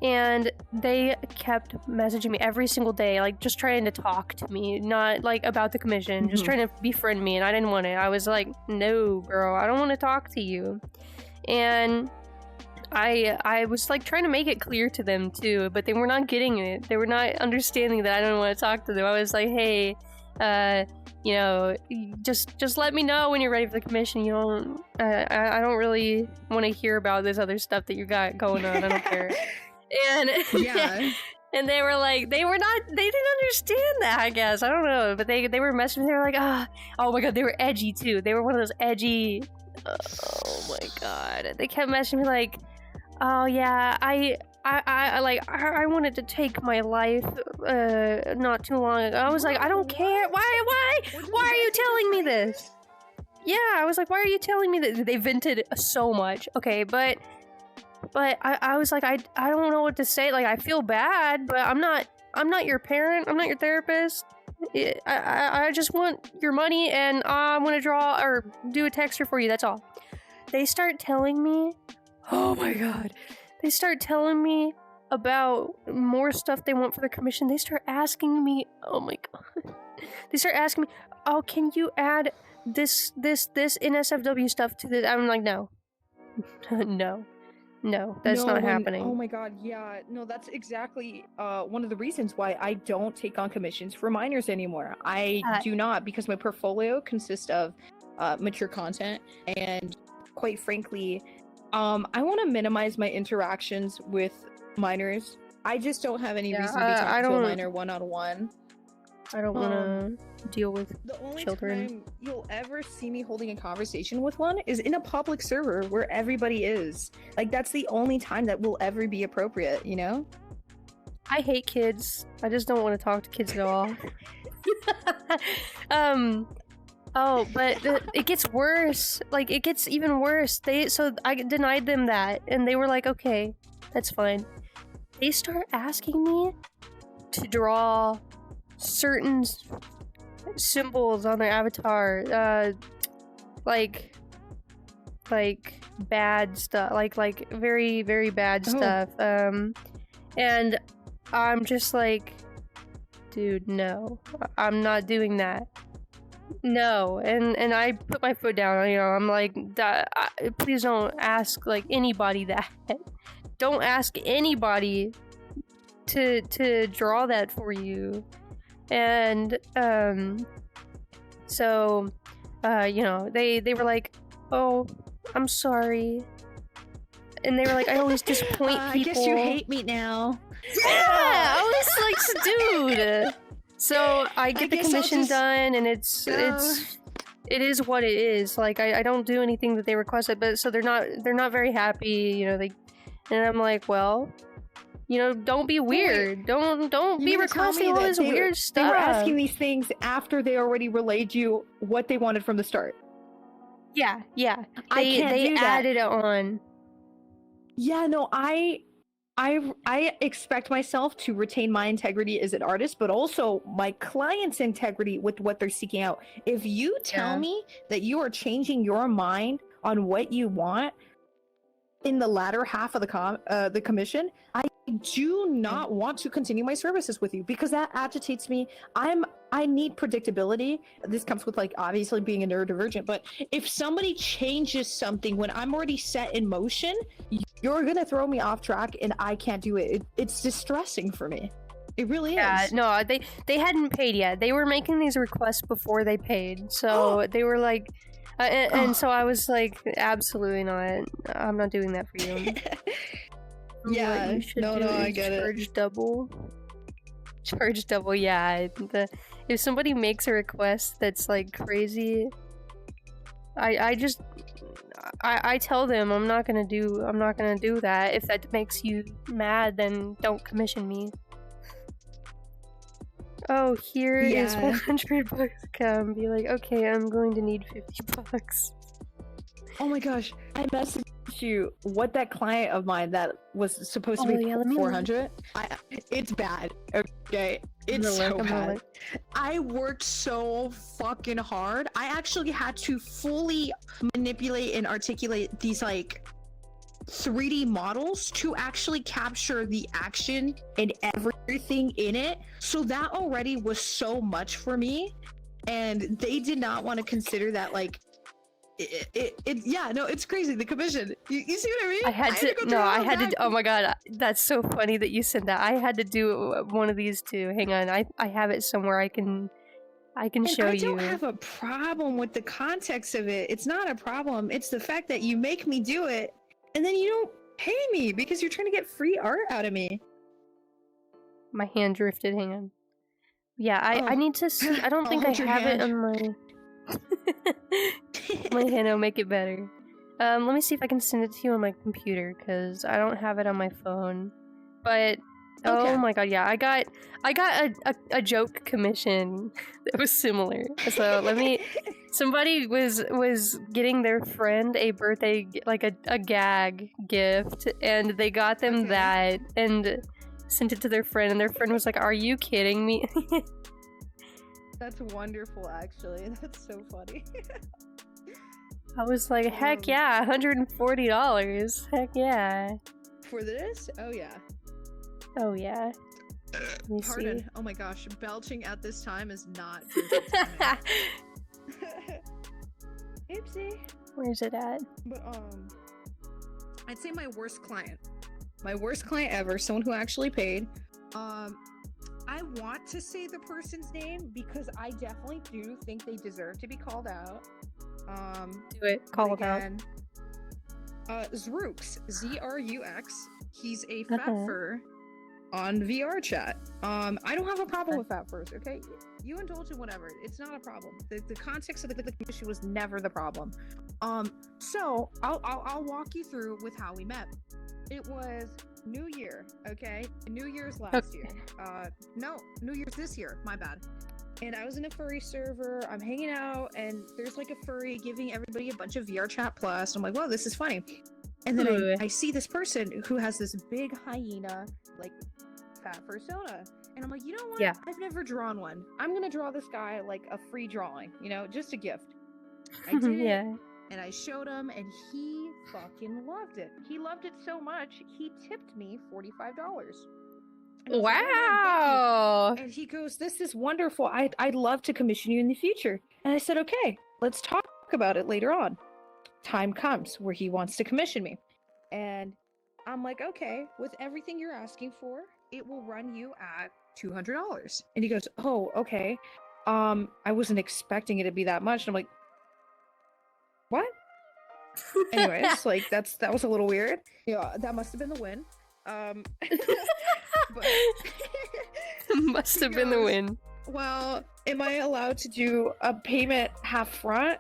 S2: And they kept messaging me every single day, just trying to talk to me, not about the commission, just trying to befriend me, and I didn't want it. I was like, no, girl, I don't want to talk to you. And I was trying to make it clear to them too, but they were not getting it. They were not understanding that I didn't want to talk to them. I was like, hey, just let me know when you're ready for the commission. I don't really want to hear about this other stuff that you got going on. I don't care. And and they were like, they didn't understand that, I guess. I don't know, but they were messaging. They were like, oh my god, they were edgy too. They were one of those edgy. Oh my god, they kept messaging me like, oh yeah, I wanted to take my life not too long ago. I was like, I don't care. Why are you telling me this? Yeah, I was like, why are you telling me that? They vented so much. Okay, but I was like, I don't know what to say. I feel bad, but I'm not your parent. I'm not your therapist. I just want your money, and I want to draw or do a texture for you. That's all. They start telling me, oh my god. They start telling me about more stuff they want for the commission. They start asking me, oh my god. They start asking me, oh, can you add this NSFW stuff to this? I'm like, no. No, that's not happening.
S1: Oh my god, yeah. No, that's exactly one of the reasons why I don't take on commissions for minors anymore. I do not, because my portfolio consists of mature content, and quite frankly, I want to minimize my interactions with minors. I just don't have any reason to be talking to a minor one-on-one.
S2: I don't want to deal with
S3: The only
S2: children.
S3: time you'll ever see me holding a conversation with one is in a public server where everybody is. Like, that's the only time that will ever be appropriate, you know?
S2: I hate kids. I just don't want to talk to kids at all. Oh, but it gets worse. Like, it gets even worse. So I denied them that, and they were like, okay, that's fine. They start asking me to draw certain symbols on their avatar, like bad stuff, like very, very bad stuff. And I'm just like, dude, no, I'm not doing that. No, and I put my foot down. You know, I'm like, please don't ask like anybody that. Don't ask anybody to draw that for you. And so you know, they were like, oh, I'm sorry. And they were like, I always disappoint people.
S3: I guess you hate me now.
S2: Yeah, I was like, dude. So I get the commission done, and it is what it is. Like, I don't do anything that they requested, but so they're not very happy, you know. And I'm like, well, you know, don't be weird. Don't be requesting all this weird stuff.
S3: They were asking these things after they already relayed you what they wanted from the start.
S2: Yeah.
S3: They
S2: added it on.
S3: Yeah, no, I expect myself to retain my integrity as an artist, but also my client's integrity with what they're seeking out. If you tell me that you are changing your mind on what you want in the latter half of the commission, I do not want to continue my services with you because that agitates me. I need predictability. This comes with, like, obviously being a neurodivergent, but if somebody changes something when I'm already set in motion, you're gonna throw me off track and I can't do it. It's distressing for me. It really is.
S2: Yeah, no, they hadn't paid yet. They were making these requests before they paid. So they were like, and so I was like, absolutely not. I'm not doing that for you.
S3: Yeah, no, I get it.
S2: Charge double, yeah. If somebody makes a request that's like crazy, I tell them I'm not gonna do that. If that makes you mad, then don't commission me. Oh, here is $100. Come, be like, okay, I'm going to need $50.
S3: Oh my gosh, I messaged you what that client of mine that was supposed to be 400. It's bad. Okay, it's so bad. I worked so fucking hard. I actually had to fully manipulate and articulate these like 3D models to actually capture the action and everything in it. So that already was so much for me, and they did not want to consider that like. It's crazy. The commission. You see what I mean?
S2: I had to. Oh my god, that's so funny that you said that. I had to do one of these too. Hang on, I have it somewhere. I can show you. I don't
S3: have a problem with the context of it. It's not a problem. It's the fact that you make me do it, and then you don't pay me because you're trying to get free art out of me.
S2: My hand drifted. Hang on. Yeah, I need to see. I don't think I have it on my. My hand will make it better. Let me see if I can send it to you on my computer because I don't have it on my phone. But oh my god, yeah, I got a joke commission that was similar. So let me. Somebody was getting their friend a birthday, like a gag gift, and they got them that and sent it to their friend, and their friend was like, "Are you kidding me?"
S3: That's wonderful, actually. That's so funny.
S2: I was like, heck yeah, $140. Heck yeah.
S3: For this? Oh yeah.
S2: Oh yeah.
S3: Pardon. See. Oh my gosh, belching at this time is not. Oopsie.
S2: Where's it at?
S3: But I'd say my worst client ever, someone who actually paid. I want to say the person's name because I definitely do think they deserve to be called out.
S2: Do it. Call it out.
S3: Zrux, Z-R-U-X. He's a fat fur on VR chat. I don't have a problem with fat furs, okay? You indulge in whatever. It's not a problem. The context of the commission was never the problem. So I'll walk you through with how we met. It was New Year, okay? New Year's last year. No, New Year's this year. My bad. And I was in a furry server. I'm hanging out, and there's like a furry giving everybody a bunch of VRChat plus. I'm like, whoa, this is funny. And then I see this person who has this big hyena, like fat persona. And I'm like, you know what?
S2: Yeah.
S3: I've never drawn one. I'm gonna draw this guy like a free drawing, you know, just a gift. I did
S2: Yeah.
S3: it, and I showed him, and he fucking loved it. He loved it so much, he tipped me $45. And I was like, "Oh, man,
S2: Wow.
S3: thank you." And he goes, "This is wonderful. I'd love to commission you in the future." And I said, "Okay, let's talk about it later on." Time comes where he wants to commission me. And I'm like, "Okay, with everything you're asking for, it will run you at $200. And he goes, "Oh, okay. I wasn't expecting it to be that much." And I'm like, "What?" Anyways, like that was a little weird. Yeah, that must have been the win. But
S2: Must have been the
S3: goes,
S2: win.
S3: "Well, am I allowed to do a payment up front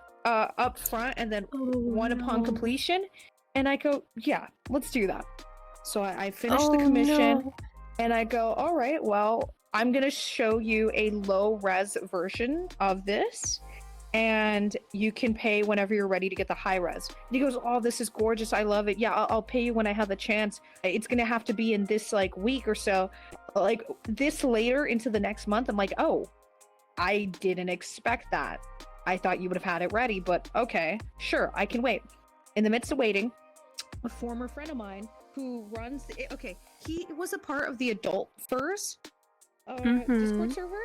S3: and then one upon completion?" And I go, "Yeah, let's do that." So I finished the commission, and I go, "All right, well, I'm gonna show you a low res version of this, and you can pay whenever you're ready to get the high res." And he goes, "Oh, this is gorgeous. I love it. Yeah, I'll pay you when I have the chance. It's gonna have to be in this like week or so, like this later into the next month." I'm like, "Oh, I didn't expect that. I thought you would have had it ready, but okay, sure, I can wait." In the midst of waiting, a former friend of mine who runs he was a part of the adult furs Discord server.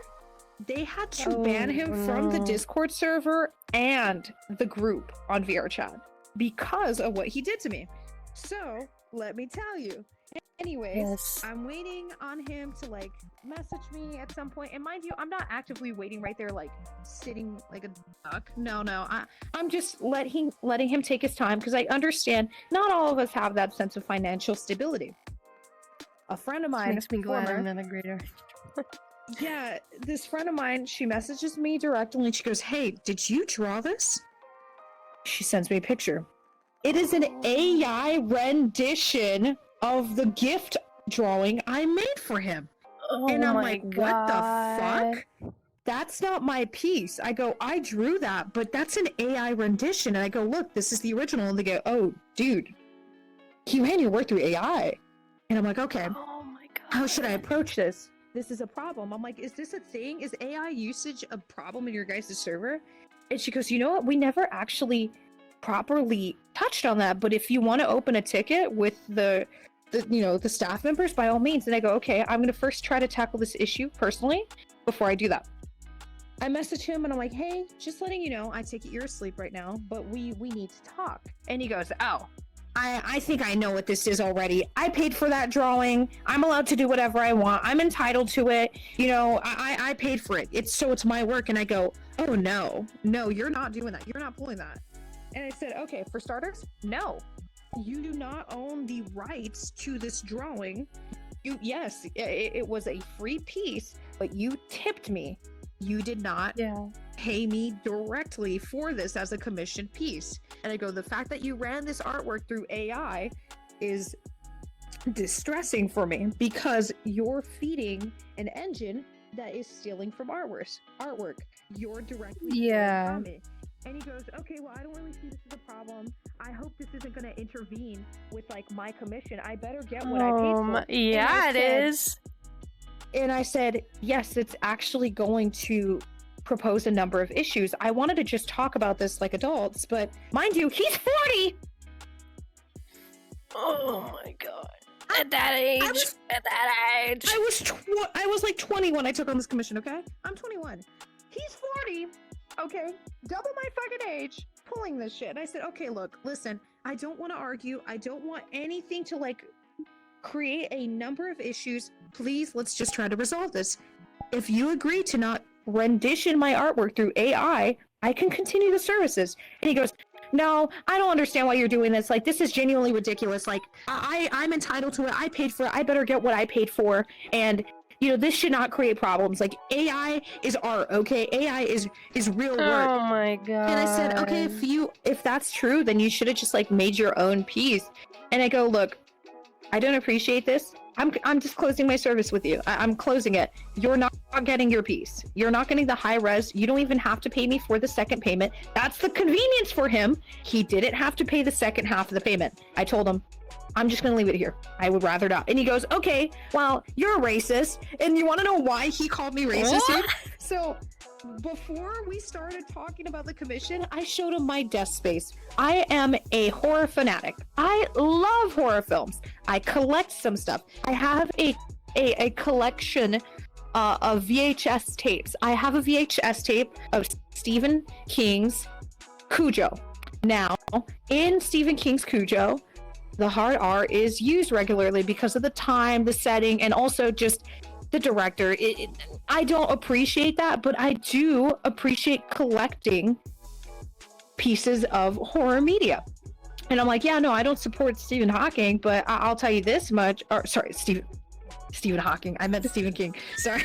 S3: They had to ban him from the Discord server and the group on VRChat because of what he did to me. So let me tell you. Anyways, I'm waiting on him to like message me at some point. And mind you, I'm not actively waiting right there, like sitting like a duck. No, I'm just letting him take his time because I understand not all of us have that sense of financial stability. A friend of mine,
S2: Makes me glad I'm not a grader.
S3: yeah, this friend of mine, she messages me directly and she goes, "Hey, did you draw this?" She sends me a picture. It is an AI rendition of the gift drawing I made for him. And I'm like, "What the fuck? That's not my piece." I go, "I drew that, but that's an AI rendition." And I go, "Look, this is the original." And they go, "Oh, dude, you ran your work through AI." And I'm like, "Okay,
S2: Oh my god.
S3: how should I approach this? This is a problem." I'm like, "Is this a thing? Is AI usage a problem in your guys' server?" And she goes, "You know what? We never actually properly touched on that, but if you want to open a ticket with the staff members, by all means." And I go, "Okay, I'm going to first try to tackle this issue personally before I do that." I message him and I'm like, "Hey, just letting you know, I take it you're asleep right now, but we need to talk." And he goes, "Oh, I think I know what this is already. I paid for that drawing. I'm allowed to do whatever I want. I'm entitled to it. You know, I paid for it. It's my work." And I go, "Oh no, you're not doing that. You're not pulling that." And I said, "Okay, for starters, no. You do not own the rights to this drawing. Yes, it was a free piece, but you tipped me. You did not pay me directly for this as a commissioned piece." And I go, "The fact that you ran this artwork through AI is distressing for me because you're feeding an engine that is stealing from artwork. You're directly stealing from it." And he goes, "Okay, well, I don't really see this as a problem. I hope this isn't going to intervene with like my commission. I better get what I paid for."
S2: Yeah, it is.
S3: And I said, "Yes, it's actually going to propose a number of issues. I wanted to just talk about this like adults, but mind you, he's 40.
S2: Oh my god. At that age.
S3: I was like 20 when I took on this commission, okay? I'm 21. He's 40. Okay, double my fucking age, pulling this shit." And I said, "Okay, look, listen, I don't want to argue. I don't want anything to like create a number of issues. Please, let's just try to resolve this. If you agree to not rendition my artwork through AI, I can continue the services." And he goes, "No, I don't understand why you're doing this. Like, this is genuinely ridiculous. Like, I'm entitled to it. I paid for it. I better get what I paid for. And this should not create problems. Like, AI is art, okay? AI is real work.
S2: Oh my god.
S3: And I said, okay, if that's true, then you should have just like made your own piece. And I go, look, I don't appreciate this. I'm just closing my service with you. I'm closing it. You're not getting your piece. You're not getting the high res. You don't even have to pay me for the second payment. That's the convenience for him. He didn't have to pay the second half of the payment. I told him, I'm just gonna leave it here. I would rather not. And he goes, okay, well, you're a racist. And you want to know why he called me racist? Dude? So before we started talking about the commission, I showed him my desk space. I am a horror fanatic. I love horror films. I collect some stuff. I have a collection of VHS tapes. I have a VHS tape of Stephen King's Cujo. Now, in Stephen King's Cujo, the hard R is used regularly because of the time, the setting, and also just the director. I don't appreciate that, but I do appreciate collecting pieces of horror media. And I'm like, yeah, no, I don't support Stephen Hawking, but I'll tell you this much. Or sorry, Stephen Hawking. I meant Stephen King. Sorry.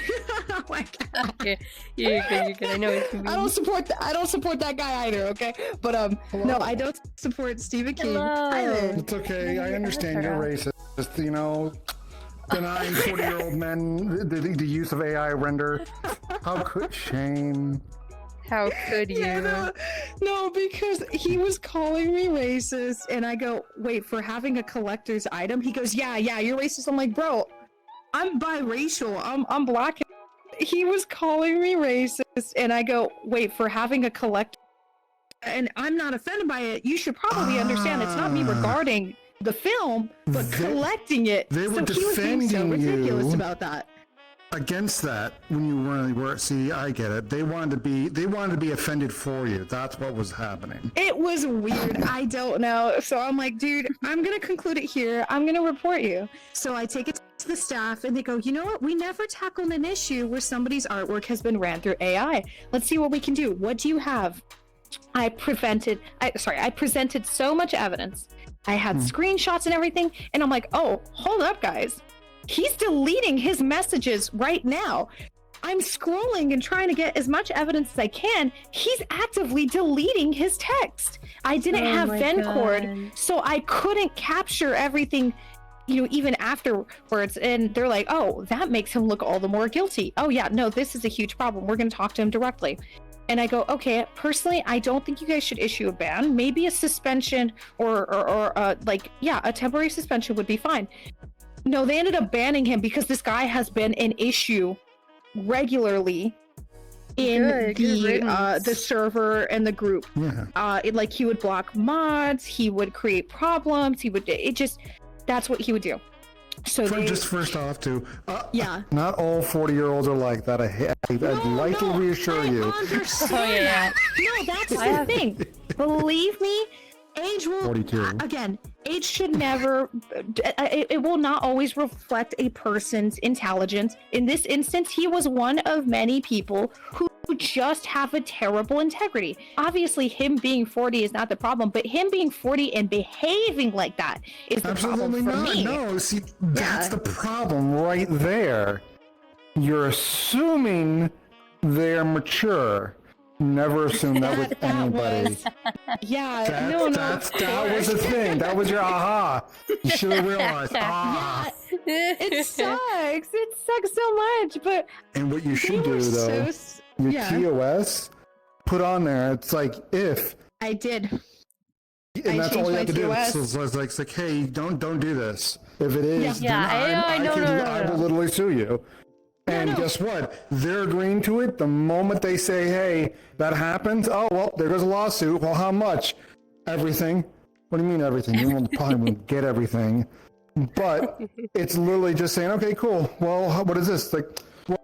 S3: Oh my god.
S2: Okay. You're good. I know what you mean.
S3: I don't support that guy either. Okay, but no, I don't support Stephen King either.
S4: It's okay. I understand you're racist. Denying 40-year-old men the use of AI render. How could shame?
S2: How could you?
S3: Yeah, no, because he was calling me racist, and I go, wait, for having a collector's item? He goes, yeah, you're racist. I'm like, bro, I'm biracial. I'm black. He was calling me racist, and I go, wait, for having a collector, and I'm not offended by it. You should probably understand it's not me regarding the film, but collecting it.
S4: They were
S3: so he was being so ridiculous
S4: you
S3: about that.
S4: Against that, when you really were, see, I get it. They wanted to be offended for you. That's what was happening.
S3: It was weird. I don't know. So I'm like, dude, I'm gonna conclude it here. I'm gonna report you. So I take it to the staff, and they go, you know what? We never tackled an issue where somebody's artwork has been ran through AI. Let's see what we can do. What do you have? I presented so much evidence. I had screenshots and everything, and I'm like, oh, hold up, guys. He's deleting his messages right now. I'm scrolling and trying to get as much evidence as I can. He's actively deleting his text. I didn't have Vencord, so I couldn't capture everything, even afterwards. And they're like, oh, that makes him look all the more guilty. Oh yeah, no, this is a huge problem. We're going to talk to him directly. And I go, okay, personally, I don't think you guys should issue a ban. Maybe a suspension or a temporary suspension would be fine. No, they ended up banning him because this guy has been an issue regularly in the server and the group.
S4: Yeah.
S3: He would block mods, he would create problems, that's what he would do. So
S4: just first off,
S3: yeah.
S4: Not all 40-year-olds are like that. I'd like to reassure you.
S3: Understand. No, that's the thing. Believe me, age will
S4: 42.
S3: Again, age should never, it will not always reflect a person's intelligence. In this instance, he was one of many people who just have a terrible integrity. Obviously, him being 40 is not the problem, but him being 40 and behaving like that is the problem for me.
S4: No, see, that's the problem right there. You're assuming they're mature. Never assume that with anybody. That was the thing. That was your aha. You should have realized.
S3: It sucks. It sucks so much. But
S4: and what you should do though, your TOS, put on there. It's like if
S3: I did.
S4: And that's all you have to do. So it's like, hey, don't do this. If it is, I will literally sue you. And guess what? They're agreeing to it. The moment they say, hey, that happens, oh, well, there goes a lawsuit. Well, how much? Everything. What do you mean everything? You probably won't get everything. But it's literally just saying, okay, cool. Well, what is this? Like, well,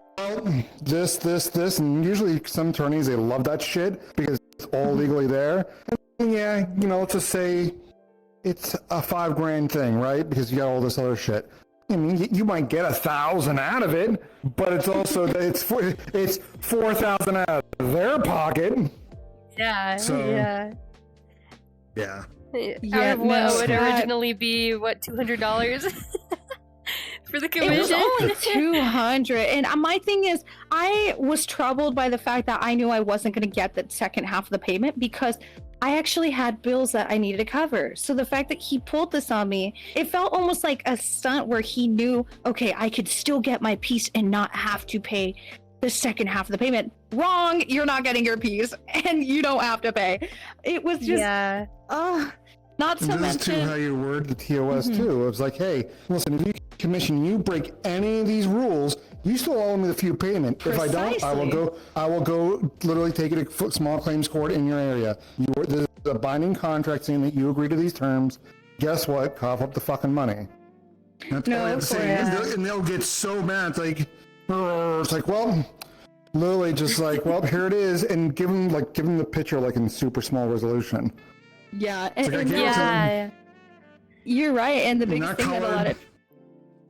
S4: this. And usually some attorneys, they love that shit because it's all legally there. And yeah, let's just say it's a $5,000 thing, right? Because you got all this other shit. I mean, you might get 1,000 out of it, but it's also it's 4,000 out of their pocket.
S2: Yeah.
S4: So,
S2: yeah.
S4: Yeah.
S2: Out of what would originally be $200 for the
S1: It
S2: commission.
S1: was only 200, and my thing is, I was troubled by the fact that I knew I wasn't going to get the second half of the payment because I actually had bills that I needed to cover. So the fact that he pulled this on me, it felt almost like a stunt where he knew, okay, I could still get my piece and not have to pay the second half of the payment. Wrong, you're not getting your piece, and you don't have to pay. It was just, not to
S4: mention. This is too how you word the TOS too. It was like, hey, listen, if you commission, you break any of these rules, you still owe me the fee payment.
S1: Precisely.
S4: If I don't, I will go literally take it to small claims court in your area. This is a binding contract saying that you agree to these terms. Guess what? Cough up the fucking money. That's all I have to say. And they'll get so mad. It's like, well, literally just like, well, here it is, and give them the picture like in super small resolution.
S1: Yeah, you're right. And the biggest thing that a lot of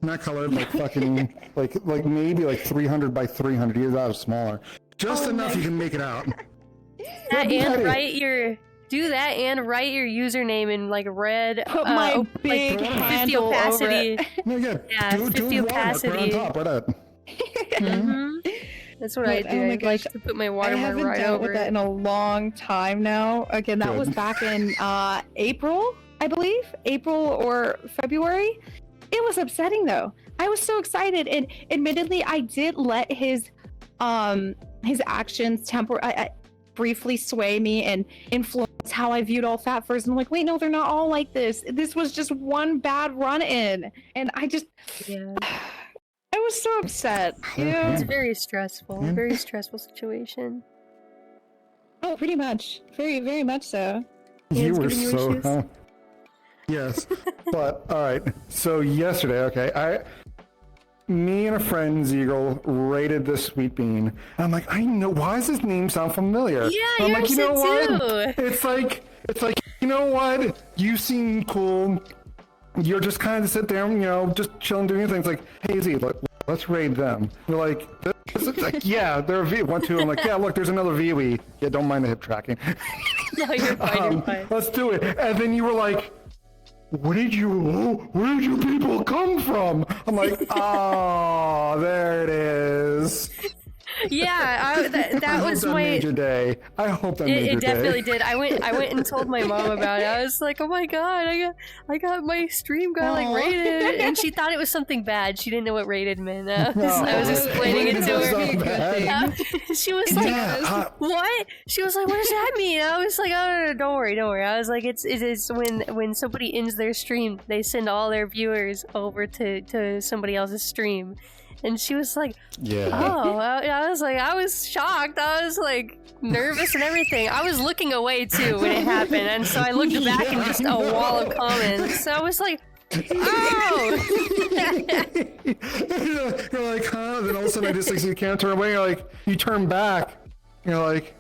S4: not colored, like fucking like maybe like 300 by 300. Either that or smaller, just enough you can make it out.
S2: Do that and write your username in like red.
S1: Put my big handle 50 opacity.
S2: Over it.
S4: No, yeah, do
S2: 50 opacity.
S4: Right on top, right up.
S2: That's what I do.
S1: Oh my
S2: I'd
S1: gosh.
S2: like to put my watermark
S1: I haven't
S2: right
S1: dealt
S2: over
S1: with that
S2: it.
S1: in a long time now. Again, that was back in April, I believe, April or February. It was upsetting though. I was so excited, and admittedly, I did let his actions briefly sway me and influence how I viewed all fat furs. And I'm like, wait, no, they're not all like this. This was just one bad run-in, and I just. I was so upset. Yeah.
S2: It's very stressful. Very stressful situation.
S1: Oh, pretty much. Very, very much so.
S4: You were so... Yes. But, alright. So, yesterday, me and a friend, Ziegel, rated this sweet bean. And I'm like, I know, why does this name sound familiar?
S2: Yeah,
S4: I'm
S2: yours
S4: like, you know what?
S2: too.
S4: It's like, you know what? You seem cool. You're just kind of sit there, just chilling, doing your things. Like, hey, Z, look, let's raid them. You're like, this is like, yeah, they're a V. 1, 2. I'm like, yeah, look, there's another VOE. Yeah, don't mind the hip tracking.
S2: No, you're fine. You're fine.
S4: Let's do it. And then you were like, where did you people come from? I'm like, oh, there it is.
S2: Yeah, that was my
S4: major day. I hope that made your day.
S2: It definitely did. I went and told my mom about it. I was like, oh my god, I got my stream got like raided, and she thought it was something bad. She didn't know what raided meant. I was explaining it to her. She was like, what? She was like, what does that mean? I was like, oh no, don't worry. I was like, it is when somebody ends their stream, they send all their viewers over to somebody else's stream. And she was like, I was shocked. I was like nervous and everything. I was looking away too when it happened. And so I looked back and just a wall of comments. So I was like, oh.
S4: You're like, huh? Then all of a sudden I just like, you can't turn away. You're like, you turn back. You're like,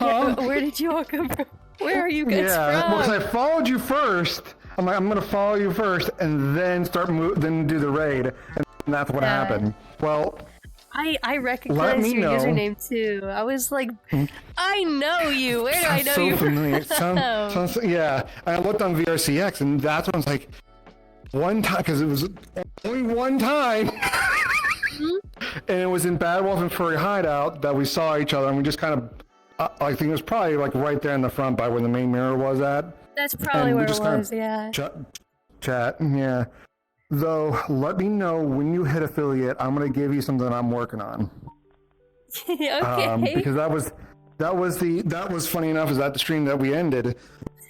S4: huh?
S2: Yeah, where did you all come from? Where are you guys from?
S4: Because I followed you first. I'm like, I'm gonna follow you first, and then then do the raid, and that's what happened. Well,
S2: I recognized your username too. I was like, I know you. Where do I know you from?
S4: Sounds, yeah. I looked on VRCX, and that's when I was like, one time, because it was only one time, and it was in Bad Wolf and Furry Hideout that we saw each other, and we just kind of, I think it was probably like right there in the front by where the main mirror was at.
S2: That's probably where it was, yeah.
S4: Chat, yeah. Though, let me know when you hit affiliate. I'm gonna give you something I'm working on.
S2: Okay.
S4: Because that was funny enough. Is that the stream that we ended?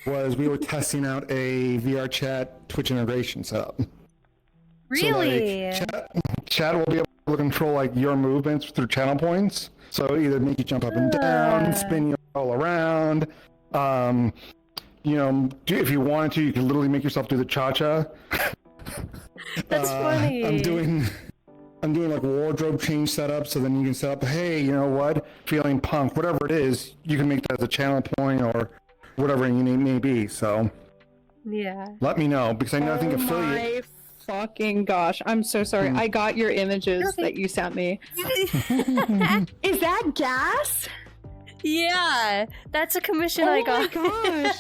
S4: Was we were testing out a VR chat Twitch integration setup.
S2: Really?
S4: So, chat will be able to control like your movements through channel points. So either make you jump up and down, spin you all around. If you wanted to, you could literally make yourself do the cha-cha.
S2: That's funny.
S4: I'm doing like wardrobe change setup, so then you can set up, hey, you know what, feeling punk, whatever it is, you can make that as a channel point or whatever your name may be. So
S2: yeah,
S4: let me know, because I know I think affiliate.
S1: My fucking gosh, I'm so sorry. I got your images that you sent me. Is that gas?
S2: Yeah, that's a commission I got.
S1: Oh my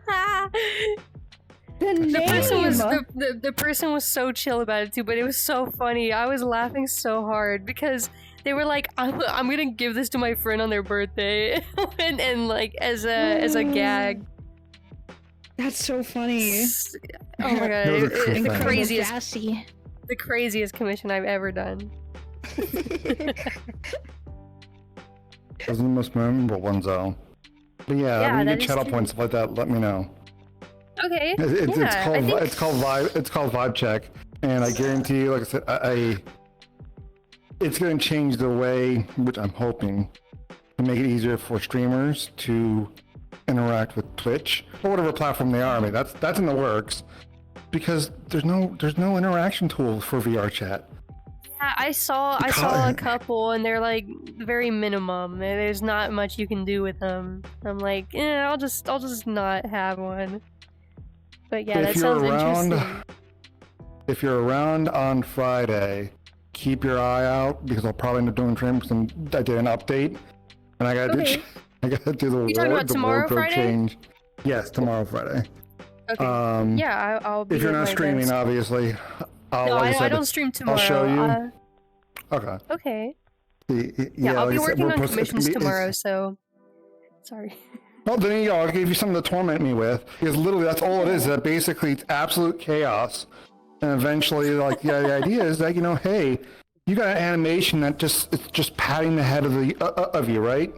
S1: gosh.
S2: The person was so chill about it too, but it was so funny. I was laughing so hard because they were like, I'm gonna give this to my friend on their birthday and like as a gag.
S3: That's so funny.
S2: Oh my god,
S3: it's
S2: the craziest commission I've ever done.
S4: Those are the most memorable ones, though. But yeah, when you get channel points like that, let me know.
S2: Okay.
S4: It's called vibe check, and I guarantee you, like I said, it's going to change the way, which I'm hoping, to make it easier for streamers to interact with Twitch or whatever platform they are. I mean, that's in the works because there's no interaction tool for VR chat.
S2: Yeah, I saw a couple, and they're like very minimum. There's not much you can do with them. I'm like, I'll just not have one. But yeah, that sounds interesting.
S4: If you're around on Friday, keep your eye out because I'll probably end up doing trims, and I did an update, and I gotta do the wardrobe change. Yes, tomorrow Friday.
S2: Okay. I'll be.
S4: If you're not streaming, obviously.
S2: I don't stream tomorrow.
S4: I'll show you.
S2: Okay. Okay.
S4: Yeah,
S2: I'll be working on commissions tomorrow, so... Sorry.
S4: Well, there you go. I'll give you something to torment me with. Because literally, that's all it is. That basically, it's absolute chaos. And eventually, like, the idea is that, hey, you got an animation that it's just patting the head of you, right?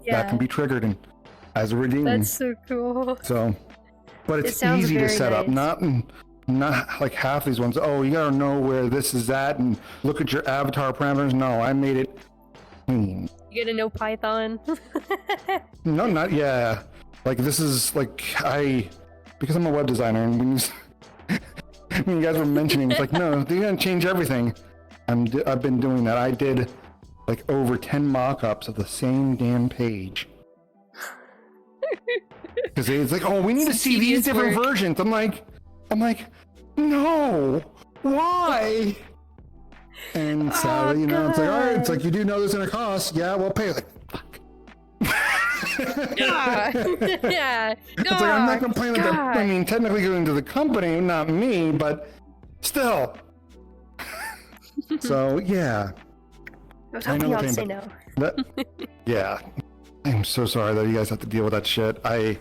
S2: Yeah.
S4: That can be triggered as a redeem.
S2: That's so cool.
S4: So, but it's easy to set up. Not like half these ones. Oh, you gotta know where this is at and look at your avatar parameters. No, I made it clean.
S2: You gotta know Python.
S4: No, not yeah. Like this is like because I'm a web designer, and when you guys were mentioning, it's like no, they're gonna change everything. I've been doing that. I did like over 10 mock-ups of the same damn page. Because it's like, oh, we need to see these different versions. I'm like, no, why? And sadly, it's like, all right, it's like, you do know this is gonna cost. Yeah, we'll pay. Like, fuck.
S2: Yeah.
S4: It's like, I'm not complaining that, I mean, technically going to the company, not me, but still. So, yeah.
S2: I know the pain,
S4: but yeah. I'm so sorry that you guys have to deal with that shit. I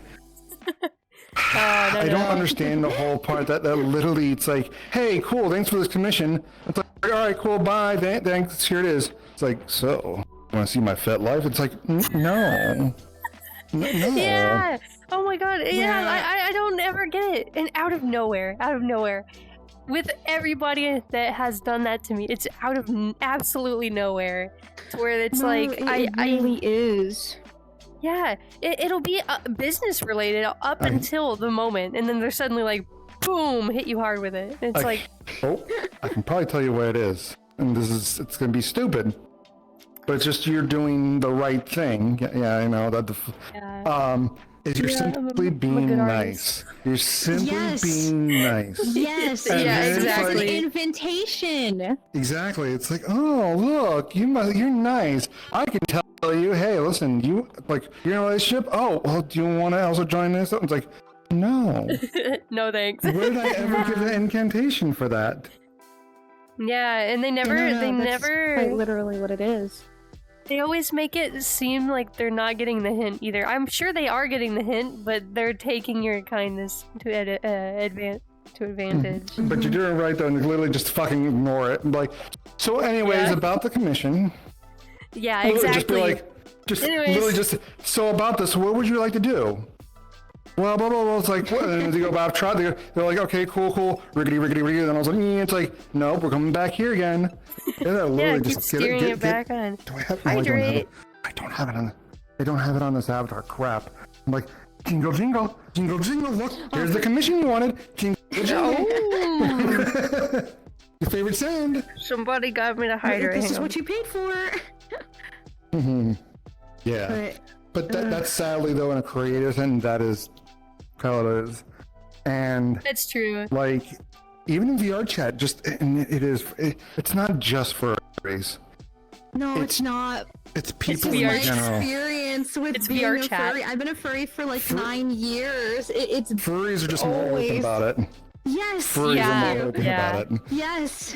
S4: don't understand the whole part that literally it's like, hey, cool, thanks for this commission. It's like, all right, cool, bye, thanks, here it is. It's like, so, you want to see my fet life? It's like, no. No.
S2: Yeah. Oh my god. Yeah. I don't ever get it. And out of nowhere, with everybody that has done that to me, it's out of absolutely nowhere. To where it's like,
S3: it really is.
S2: Yeah, it'll be business related up until the moment, and then they're suddenly like, boom, hit you hard with it. It's like,
S4: oh, I can probably tell you what it is, and it's gonna be stupid, but it's just you're doing the right thing. Yeah, I know that. You're simply being nice. You're simply being nice.
S3: Yes.
S2: Exactly.
S3: It's an invitation.
S4: Exactly. It's like, oh, look, you're nice. I can tell you, hey, listen, you're in a relationship. Oh, well, do you want to also join this? It's like, no.
S2: No, thanks.
S4: Where did I ever give the incantation for that?
S2: Yeah, and they never.
S1: Quite literally what it is.
S2: They always make it seem like they're not getting the hint either. I'm sure they are getting the hint, but they're taking your kindness to advantage.
S4: But you're doing it right though, and you literally just fucking ignore it. Like, so anyways, about the commission.
S2: Yeah, exactly.
S4: Literally just, so about this, what would you like to do? Well, blah, blah, blah. It's like, what? And they go back, they're like, okay, cool, riggedy. Then I was like, it's like, nope, we're coming back here again.
S2: Yeah, keep steering it back on. Hydrate.
S4: I don't have it on this avatar. Crap. I'm like, jingle, look, here's the commission you wanted. Jingle. Your favorite sound.
S2: Somebody got me to hydrate.
S3: This is what you paid for.
S4: Yeah. But that's sadly, though, in a creative thing, that is how it is. And
S2: it's true.
S4: Like, even in VR chat, it's not just for race.
S3: No, it's not.
S4: It's people
S3: It's
S4: in
S3: my
S4: general.
S3: experience with
S2: It's
S3: being
S2: VR
S3: a
S2: chat.
S3: furry. I've been a furry for like 9 years. It's
S4: Furries are just more open
S3: always-
S4: about it.
S3: yes.
S4: Furries
S2: Yeah,
S4: are more open
S2: yeah.
S4: about it.
S3: Yes.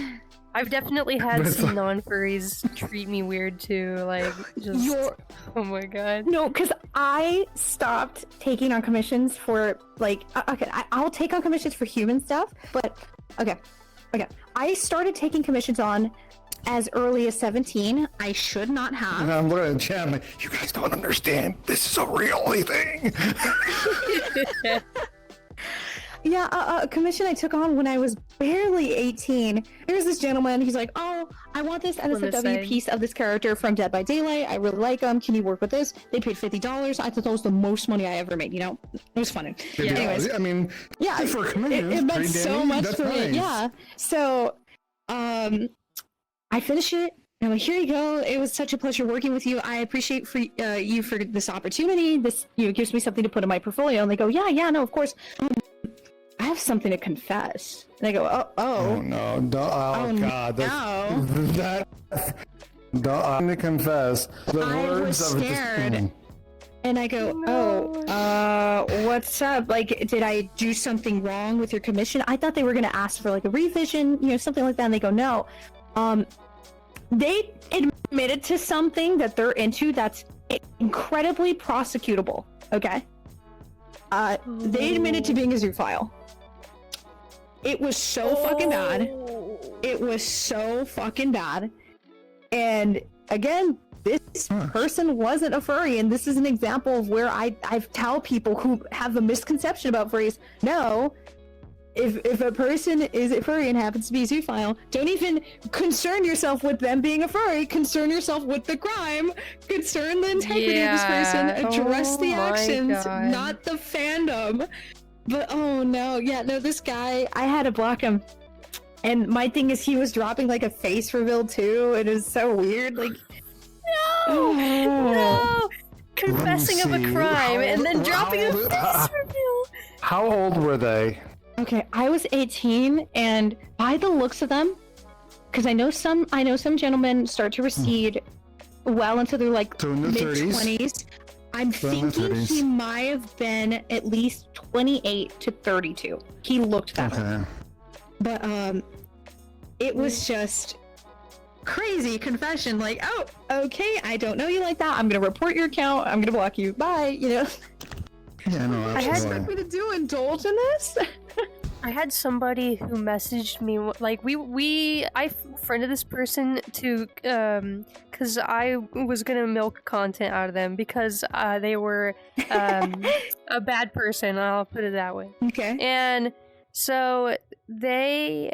S2: I've definitely had
S4: But-
S2: some non-furries treat me weird too, like just.
S1: You're
S2: Oh my god.
S1: no, because I stopped taking on commissions for like okay, I'll take on commissions for human stuff, but okay, I started taking commissions on as early as 17. I should not
S4: And
S1: have.
S4: I'm looking at the chat, I'm like, you guys don't understand. This is a real thing.
S1: Yeah, a commission I took on when I was barely 18. There's this gentleman. He's like, "Oh, I want this
S2: On the
S1: NSFW
S2: side.
S1: piece of this character from Dead by Daylight. I really like him. Can you work with this?" They paid $50. I thought that was the most money I ever made. You know, it was fun.
S2: Yeah.
S1: Anyways,
S4: I mean,
S1: yeah,
S4: for a commission,
S1: it
S4: it's
S1: meant
S4: pretty
S1: so
S4: damn-
S1: much
S4: that's
S1: for me.
S4: nice.
S1: Yeah. So, I finished it. And I'm like, here you go. It was such a pleasure working with you. I appreciate for you for this opportunity. This gives me something to put in my portfolio. And they go, yeah, no, of course. I have something to confess. And I go,
S4: Oh no! God!
S1: no.
S4: That. I'm to confess the
S1: I
S4: words
S1: was
S4: of
S1: scared.
S4: Just,
S1: And I go, what's up? Like, did I do something wrong with your commission? I thought they were gonna ask for like a revision, something like that. And they go, no. They admitted to something that they're into that's incredibly prosecutable. Okay. They admitted to being a zoophile. It was so fucking bad. It was so fucking bad. And again, this person wasn't a furry, and this is an example of where I tell people who have a misconception about furries, no, if a person is a furry and happens to be a zoophile, don't even concern yourself with them being a furry. Concern yourself with the crime. Concern the integrity of this person. Address the
S2: my
S1: actions,
S2: God.
S1: not the fandom. But oh no, this guy, I had to block him. And my thing is, he was dropping like a face reveal too. It is so weird. Like,
S2: No! Confessing of a
S4: see.
S2: crime and then dropping a face reveal.
S4: How old were they?
S1: okay, I was 18, and by the looks of them, because I know some gentlemen start to recede well into their like
S4: So in the
S1: mid
S4: 30s?
S1: 20s. I'm
S4: So in the
S1: thinking
S4: 30s.
S1: he might have been at least 28 to 32. He looked that way.
S4: Okay.
S1: But it was just crazy confession. Like, oh, okay, I don't know you like that. I'm gonna report your account. I'm gonna block you. Bye.
S4: Yeah, no,
S1: I had
S4: absolutely.
S1: me to do indulge in this.
S2: I had somebody who messaged me like I friended this person to because I was gonna milk content out of them because they were a bad person. I'll put it that way.
S1: Okay.
S2: And so they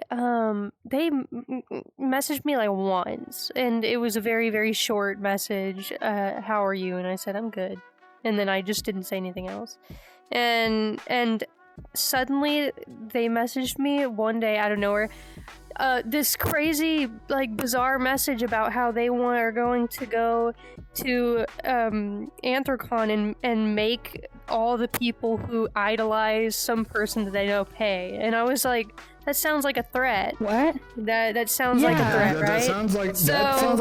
S2: messaged me like once, and it was a very, very short message. How are you? And I said I'm good, and then I just didn't say anything else. And suddenly they messaged me one day out of nowhere, this crazy like bizarre message about how they are going to go to Anthrocon and make all the people who idolize some person that they know pay. And I was like, that sounds like a threat.
S1: What?
S2: That sounds like a threat,
S4: that,
S2: right?
S4: that sounds like
S2: So-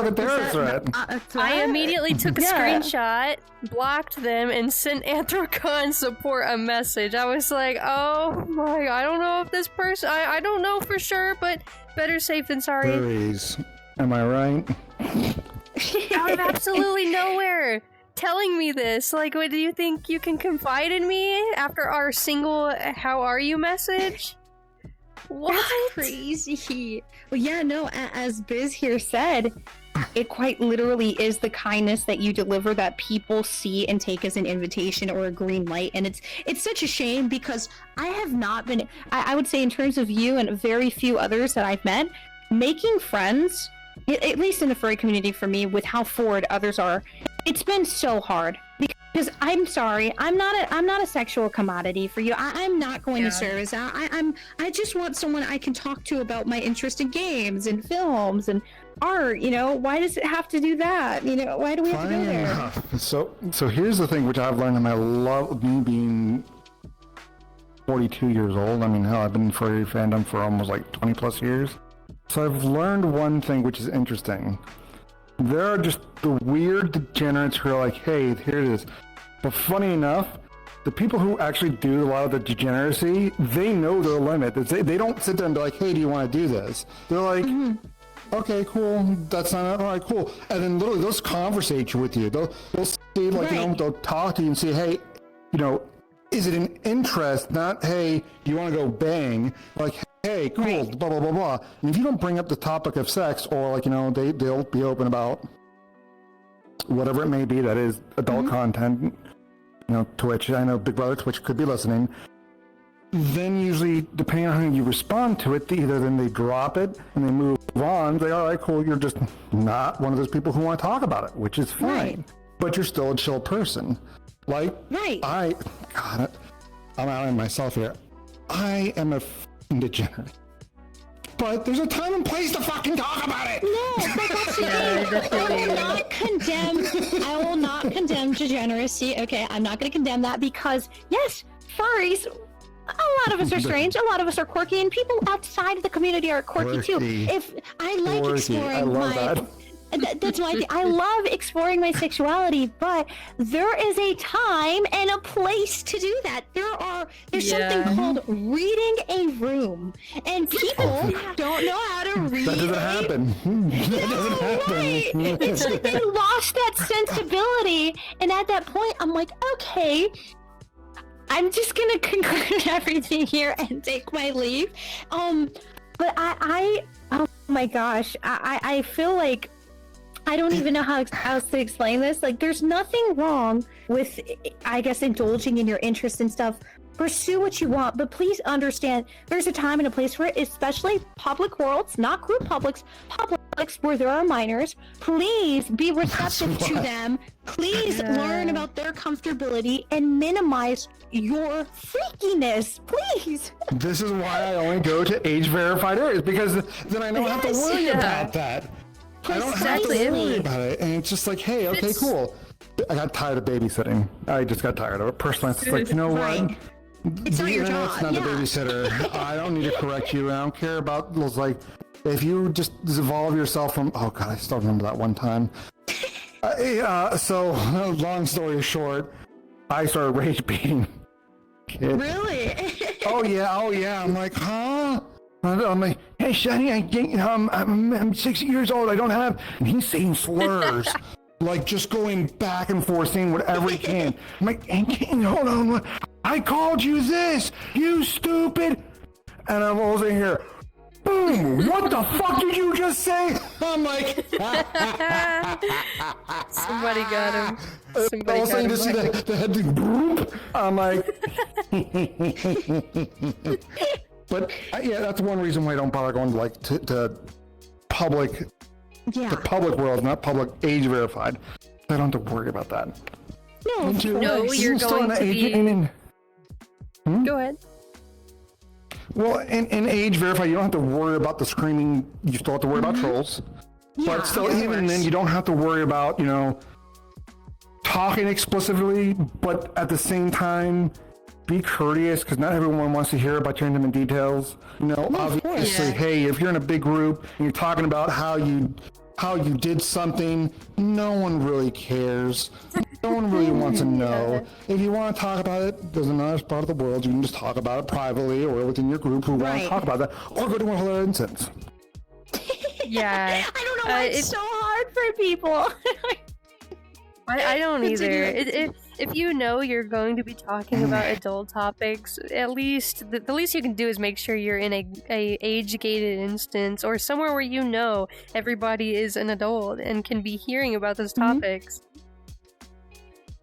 S4: a terror threat.
S2: I immediately took a
S1: Yeah.
S2: screenshot, blocked them, and sent Anthrocon support a message. I was like, oh my, I don't know if this person, I don't know for sure, but better safe than sorry.
S4: Furries. Am I right?
S2: Out of absolutely nowhere telling me this. Like, what, do you think you can confide in me after our single how are you message? What?
S1: That's crazy. Well, yeah, no, as Biz here said, it quite literally is the kindness that you deliver that people see and take as an invitation or a green light. And it's such a shame because I have not been, I would say in terms of you and very few others that I've met, making friends, at least in the furry community for me, with how forward others are, it's been so hard. Because I'm sorry, I'm not a sexual commodity for you. I'm not going to serve as that. I just want someone I can talk to about my interest in games and films and art. Why does it have to do that? Why do we have to go there?
S4: Enough. So here's the thing which I've learned, and I love me being 42 years old. I mean, hell, I've been in furry fandom for almost like 20 plus years. So I've learned one thing which is interesting. There are just the weird degenerates who are like, hey, here it is. But funny enough, the people who actually do a lot of the degeneracy, they know their limit. They don't sit there and be like, hey, do you want to do this? They're like, okay, cool. That's not all right, cool. And then literally they'll conversate with you. They'll see, like, they'll talk to you and say, hey, is it an interest? Not, hey, do you want to go bang? Like, hey, cool, blah, blah, blah, blah. And if you don't bring up the topic of sex or, like, they'll be open about whatever it may be that is adult content, Twitch, I know Big Brother Twitch could be listening, then usually, depending on how you respond to it, either then they drop it and they move on, say, all right, cool, you're just not one of those people who want to talk about it, which is fine, but you're still a chill person. Like, I'm outing myself here. I am a degenerate. But there's a time and place to fucking talk about it.
S5: No, but that's the thing. I will not condemn degeneracy. Okay, I'm not going to condemn that because, yes, furries, a lot of us are strange, a lot of us are quirky, and people outside of the community are quirky too. If I like exploring that's my thing. I love exploring my sexuality, but there is a time and a place to do that. There's something called reading a room, and people don't know how to read.
S4: That doesn't happen. That doesn't happen.
S5: It's like they lost that sensibility, and at that point, I'm like, okay, I'm just gonna conclude everything here and take my leave. But I oh my gosh, I feel like I don't even know how else to explain this. Like, there's nothing wrong with, I guess, indulging in your interests and stuff. Pursue what you want, but please understand there's a time and a place for it, especially public worlds, not group publics where there are minors. Please be receptive to them. Please learn about their comfortability and minimize your freakiness, please.
S4: This is why I only go to age-verified areas, because then I don't have to worry about that. I don't have to worry about it, and it's just like, hey, okay, cool. I got tired of babysitting. I just got tired of it. Personally, it's like, you know what?
S5: It's not your job.
S4: It's not the babysitter. I don't need to correct you. I don't care about those, like, if you just evolve yourself from, oh God, I still remember that one time. So, long story short, I started rage beating kids.
S5: Really?
S4: Oh yeah. I'm like, huh? I'm like, hey, Sonny, I'm 6 years old. I don't have. And he's saying slurs, like just going back and forth, saying whatever he can. I'm like, hey, hold on. I called you this, you stupid. And I'm also here, boom, what the fuck did you just say? I'm like,
S2: somebody got him. Somebody
S4: all of a sudden, just see the head thing, boom. I'm like, but yeah, that's one reason why I don't bother going to public, the public world, not public age verified. I don't have to worry about that.
S5: No,
S2: you're going to be. Go ahead.
S4: Well, in age verified, you don't have to worry about the screaming. You still have to worry about trolls, but still, even then, you don't have to worry about talking explicitly. But at the same time, be courteous, because not everyone wants to hear about your intimate details. Obviously, hey, if you're in a big group and you're talking about how you did something, no one really cares. No one really wants to know. If you want to talk about it, doesn't matter which part of the world, you can just talk about it privately or within your group who want to talk about that, or go to one of their instance.
S2: Yeah.
S5: I don't know why it's so hard for people.
S2: I don't either. If you know you're going to be talking about adult topics, at least the least you can do is make sure you're in a age-gated instance or somewhere where everybody is an adult and can be hearing about those topics.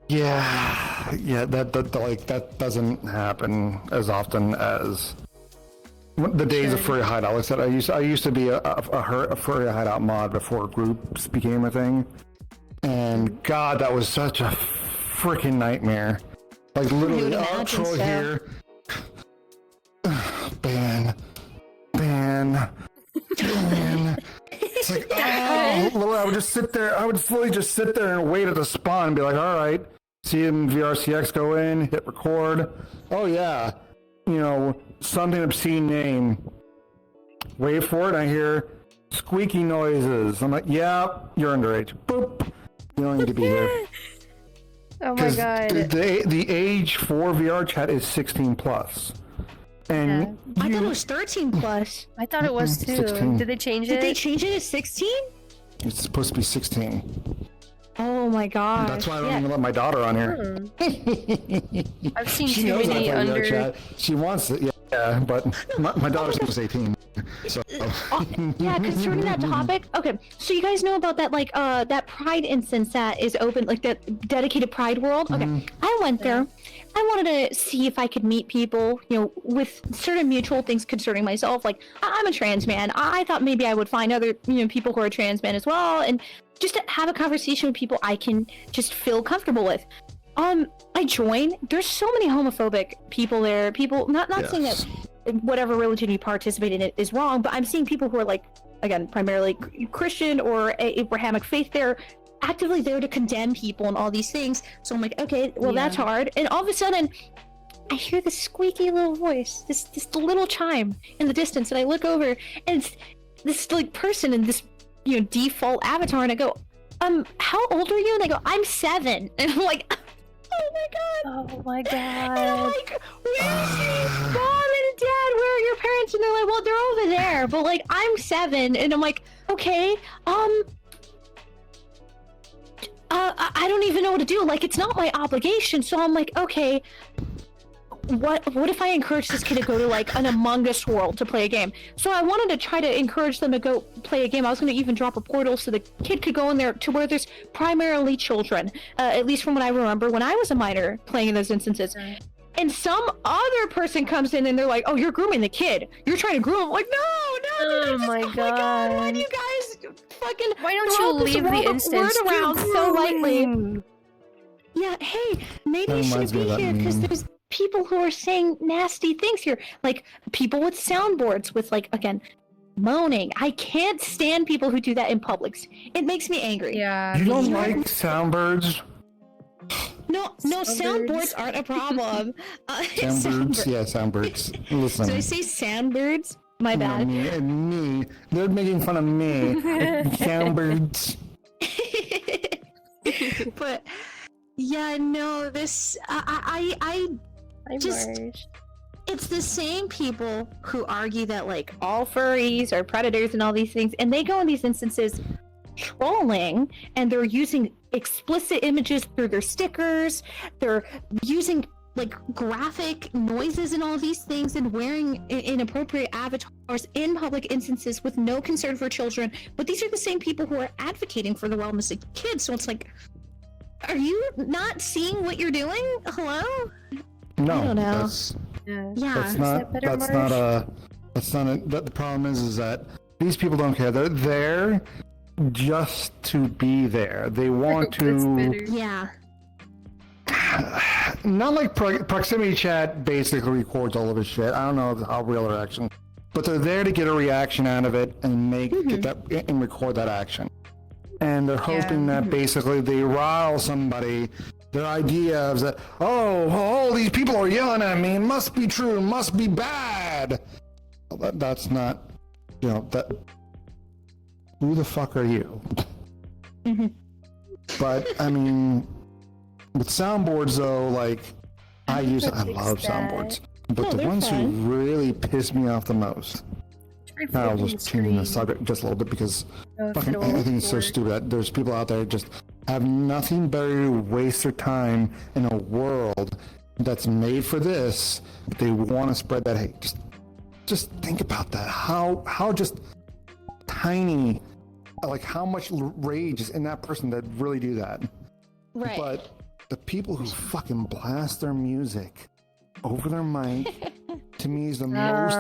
S4: Yeah, that doesn't happen as often as the days of furry hideout. Like I said, I used to be a furry hideout mod before groups became a thing. And God, that was such a freaking nightmare. Like literally, our troll here. Ban. It's like, literally, I would just sit there. I would slowly just sit there and wait at the spawn and be like, all right, see him VRCX go in, hit record. Oh yeah, something obscene name. Wait for it. I hear squeaky noises. I'm like, yeah, you're underage. Boop. You don't need to be here.
S2: Oh my god.
S4: The age for VR chat is 16 plus. And
S5: I thought it was 13 plus.
S2: I thought it was too.
S4: 16.
S2: Did they change it?
S5: Did they change it to 16?
S4: It's supposed to be 16.
S5: Oh my god.
S4: That's why I don't even let my daughter on here.
S2: I've seen
S4: She
S2: too
S4: knows
S2: many
S4: I play VR
S2: under.
S4: chat. She wants it, yeah, but my daughter's almost 18. So.
S5: Yeah, concerning that topic. Okay, so you guys know about that, like, that Pride instance that is open, like that dedicated Pride world. Okay, I went there. I wanted to see if I could meet people, you know, with certain mutual things concerning myself. Like, I'm a trans man. I thought maybe I would find other, you know, people who are trans men as well, and just to have a conversation with people I can just feel comfortable with. I join. There's so many homophobic people there. People not saying that whatever religion you participate in it is wrong, but I'm seeing people who are, like, again, primarily Christian or Abrahamic faith. They're actively there to condemn people and all these things. So I'm like, okay, well, that's hard. And all of a sudden, I hear this squeaky little voice, this little chime in the distance, and I look over, and it's this, like, person in this, you know, default avatar, and I go, how old are you? And they go, I'm 7. And I'm like, oh my god.
S2: Oh my god.
S5: And I'm like, where's your mom and dad? Where are your parents? And they're like, well, they're over there. But, like, I'm 7. And I'm like, okay, I don't even know what to do. Like, it's not my obligation. So I'm like, okay, what if I encourage this kid to go to, like, an Among Us world to play a game? So I wanted to try to encourage them to go play a game. I was going to even drop a portal so the kid could go in there to where there's primarily children, at least from what I remember when I was a minor playing in those instances. And some other person comes in and they're like, oh, you're grooming the kid. You're trying to groom him. I'm like, no.
S2: Oh my god.
S5: Why do you guys fucking
S2: Why don't you leave the instance?
S5: word around so lightly? Yeah, hey, maybe you shouldn't be here because there's people who are saying nasty things here, like people with soundboards with, like, again, moaning. I can't stand people who do that in Publix. It makes me angry.
S2: Yeah.
S4: You don't like soundbirds?
S5: No, soundboards aren't a problem.
S4: Soundbirds? Yeah, soundbirds. Listen.
S5: Did I say soundbirds? My bad.
S4: No, me. They're making fun of me. Soundbirds.
S5: But yeah, no, this I just, it's the same people who argue that, like, all furries are predators and all these things, and they go in these instances trolling, and they're using explicit images through their stickers. They're using, like, graphic noises and all these things, and wearing inappropriate avatars in public instances with no concern for children. But these are the same people who are advocating for the wellness of kids. So it's like, are you not seeing what you're doing? Hello?
S4: No,
S5: I don't know.
S4: That's not the problem is that these people don't care. They're there just to be there. They want to.
S5: Yeah.
S4: Not like proximity chat basically records all of his shit. I don't know how real their action, but they're there to get a reaction out of it and get that and record that action. And they're hoping that basically they rile somebody. Their idea is that, all these people are yelling at me. It must be true. It must be bad. Well, that's not, that. Who the fuck are you? But I mean, with soundboards though, like I love soundboards, but the ones who really piss me off the most. I'll just change the subject just a little bit because fucking I think it's so stupid that there's people out there just have nothing better to waste their time in a world that's made for this. They want to spread that hate. Just think about that. How just tiny, like how much rage is in that person that really do that.
S5: Right.
S4: But the people who fucking blast their music over their mic, to me, is the most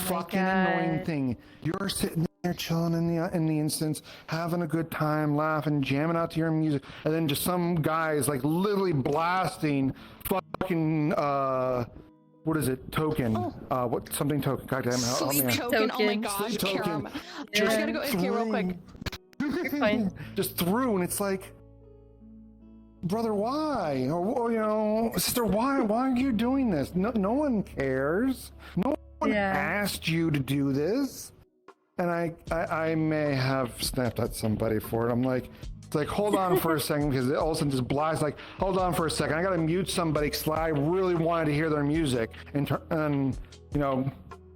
S4: fucking annoying thing. You're sitting there chilling in the instance, having a good time, laughing, jamming out to your music, and then just some guy is like literally blasting fucking what is it? Token. What something token? Goddamn, help me out.
S3: Token. Oh my gosh,
S4: Sleep token.
S3: I gotta go AFK real quick.
S2: You're fine.
S4: Just through, and it's like, brother, why? Or sister, why are you doing this? No one cares. No one asked you to do this. and I may have snapped at somebody for it. I'm like, it's like, hold on for a second, because it all of a sudden just blasts like, hold on for a second, I gotta mute somebody because I really wanted to hear their music, and you know,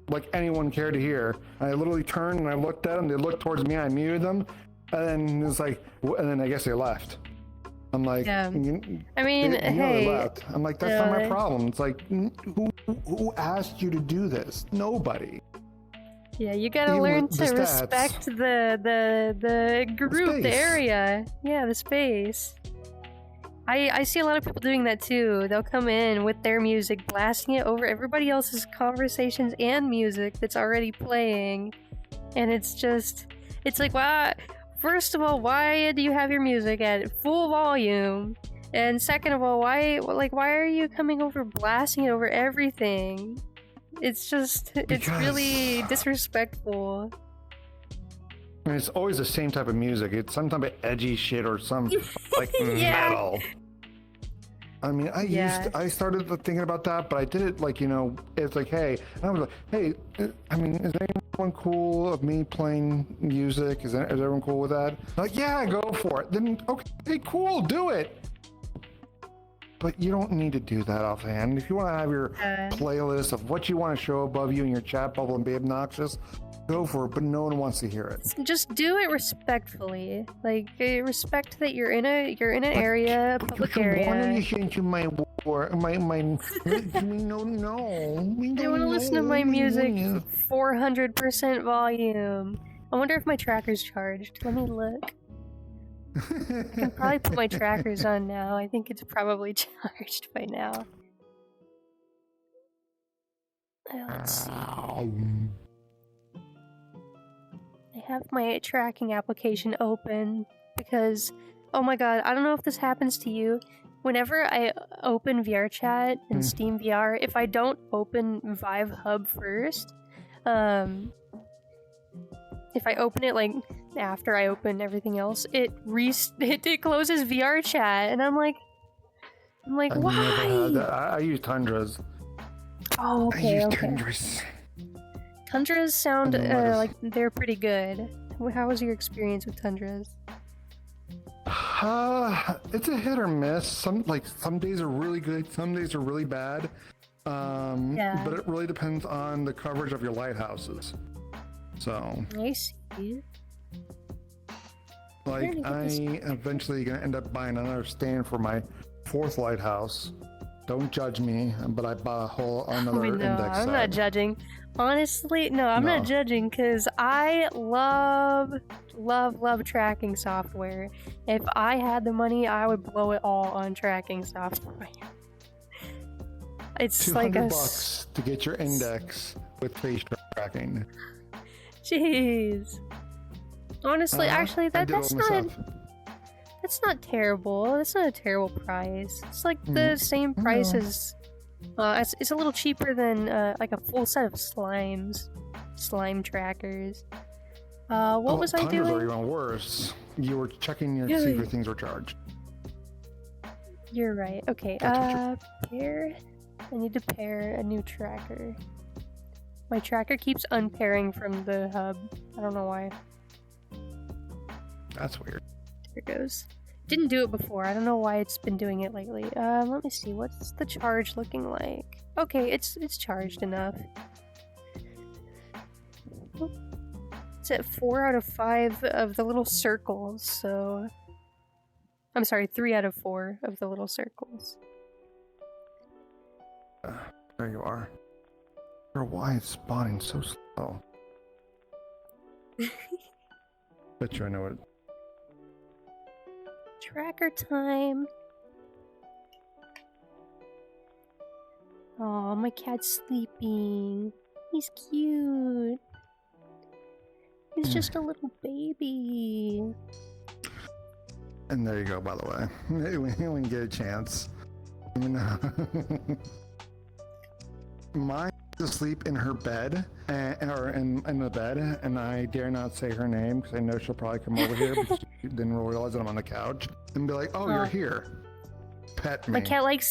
S4: like anyone cared to hear. And I literally turned and I looked at them, they looked towards me, I muted them, and then it's like, and then I guess they left. I'm like,
S2: yeah. I mean,
S4: they left. I'm like, that's not my problem. It's like, who asked you to do this? Nobody.
S2: Yeah, you gotta learn to respect the group, the area. Yeah, the space. I see a lot of people doing that too. They'll come in with their music, blasting it over everybody else's conversations and music that's already playing. And it's just, it's like, wow, first of all, why do you have your music at full volume? And second of all, why are you coming over blasting it over everything? It's just, it's really disrespectful.
S4: I mean, it's always the same type of music. It's some type of edgy shit or some like metal. I mean, I started thinking about that, but I did it like, you know, it's like, hey, and I was like, hey, I mean, is anyone cool of me playing music? Is everyone cool with that? Like, yeah, go for it. Then, okay, cool, do it. But you don't need to do that offhand. If you want to have your playlist of what you want to show above you in your chat bubble and be obnoxious, go for it, but no one wants to hear it.
S2: Just do it respectfully. Like, respect that you're in an area, a public area.
S4: Why don't you listen to my no.
S2: I want to listen to my music 400% volume. I wonder if my tracker's charged. Let me look. I can probably put my trackers on now. I think it's probably charged by now. Let's see. I have my tracking application open because, oh my god, I don't know if this happens to you. Whenever I open VRChat and Steam VR, if I don't open Vive Hub first, if I open it like after I open everything else, it closes VRChat, and I'm like, why?
S4: I use Tundras.
S2: Oh, okay.
S4: I use Tundras.
S2: Tundras sound like they're pretty good. How was your experience with Tundras?
S4: It's a hit or miss. Some days are really good, some days are really bad. But it really depends on the coverage of your lighthouses. So
S2: I see.
S4: Like, I eventually gonna end up buying another stand for my 4th lighthouse. Don't judge me, but I bought another index set.
S2: I'm not judging. Honestly, no, I'm not judging, because I love tracking software. If I had the money, I would blow it all on tracking software. It's like
S4: $200 to get your index with face tracking.
S2: Jeez. Honestly, actually, that's not terrible. That's not a terrible price. It's like the same price as. It's a little cheaper than like a full set of slime trackers. What was I doing?
S4: Are even worse. You were checking your see if things were charged.
S2: You're right. Okay. Pair. I need to pair a new tracker. My tracker keeps unpairing from the hub. I don't know why.
S4: That's weird.
S2: There it goes. Didn't do it before. I don't know why it's been doing it lately. Let me see. What's the charge looking like? Okay, it's charged enough. It's at 4 out of 5 of the little circles, so... I'm sorry, 3 out of 4 of the little circles.
S4: There you are. I wonder why it's spawning so slow. Bet you I know it.
S2: Tracker time. Oh, my cat's sleeping. He's cute. He's just a little baby.
S4: And there you go, by the way. When you get a chance. I mean, mine's asleep in her bed, or in the bed, and I dare not say her name because I know she'll probably come over here because she didn't realize that I'm on the couch and be like, "Oh, you're here. Pet me."
S2: My cat likes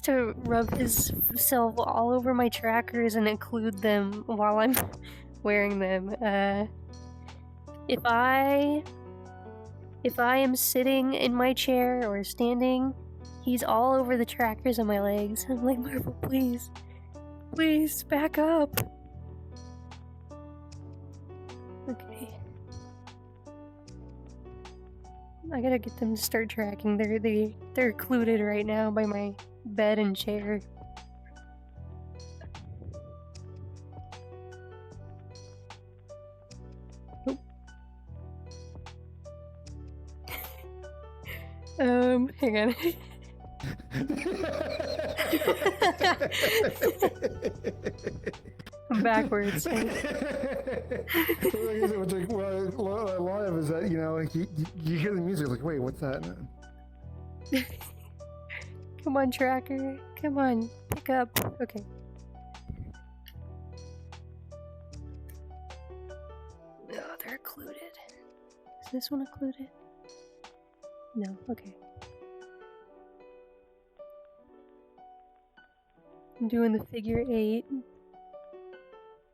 S2: to rub himself all over my trackers and include them while wearing them. If I am sitting in my chair or standing, he's all over the trackers on my legs. I'm like, Marvel, please, please back up. Okay. I gotta get them to start tracking. They're occluded right now by my bed and chair. Hang on. I'm backwards.
S4: What I love is that, you know, you hear the music, like, wait, what's that?
S2: Come on, tracker. Come on, pick up. Okay. Oh, they're occluded. Is this one occluded? No, okay. I'm doing the figure 8.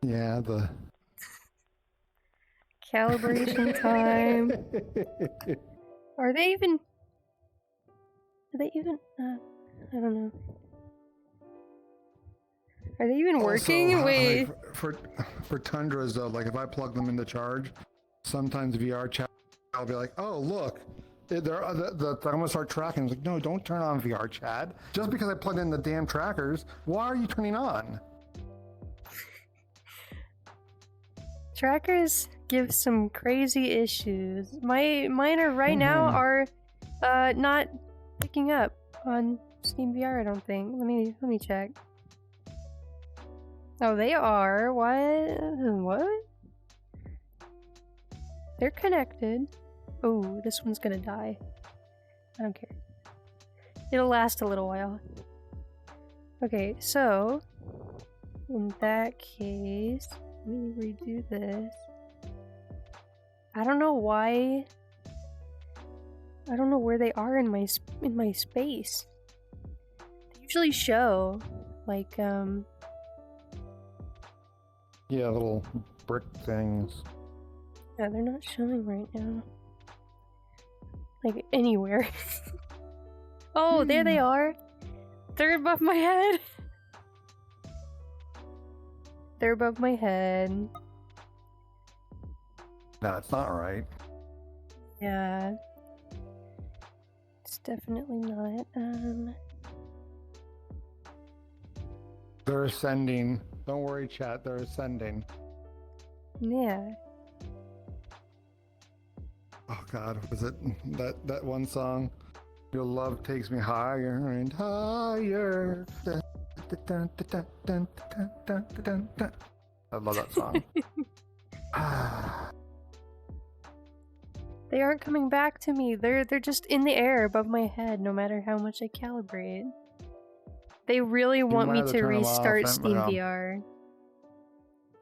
S4: Yeah, the
S2: calibration time. Are they even? I don't know. Are they even working?
S4: Also,
S2: Wait.
S4: For Tundras though, like if I plug them into charge, sometimes VR chat I'll be like, oh look, I'm gonna start tracking. It's like, no, don't turn on VR chat. Just because I plugged in the damn trackers, why are you turning on?
S2: Trackers give some crazy issues. Mine are right now are not picking up on Steam VR, I don't think. Let me check. Oh, they are. What? They're connected. Oh, this one's gonna die. I don't care. It'll last a little while. Okay, so in that case, let me redo this. I don't know why. I don't know where they are in my space. They usually show like
S4: yeah, little brick things.
S2: Yeah, they're not showing right now. Like anywhere. Oh, there they are. They're above my head. They're above my head.
S4: That's not right.
S2: Yeah. It's definitely not.
S4: They're ascending. Don't worry, chat. They're ascending.
S2: Yeah.
S4: Oh God, was it that one song? Your love takes me higher and higher. I love that song.
S2: They aren't coming back to me. They're just in the air above my head no matter how much I calibrate. They really want me to restart Steam VR.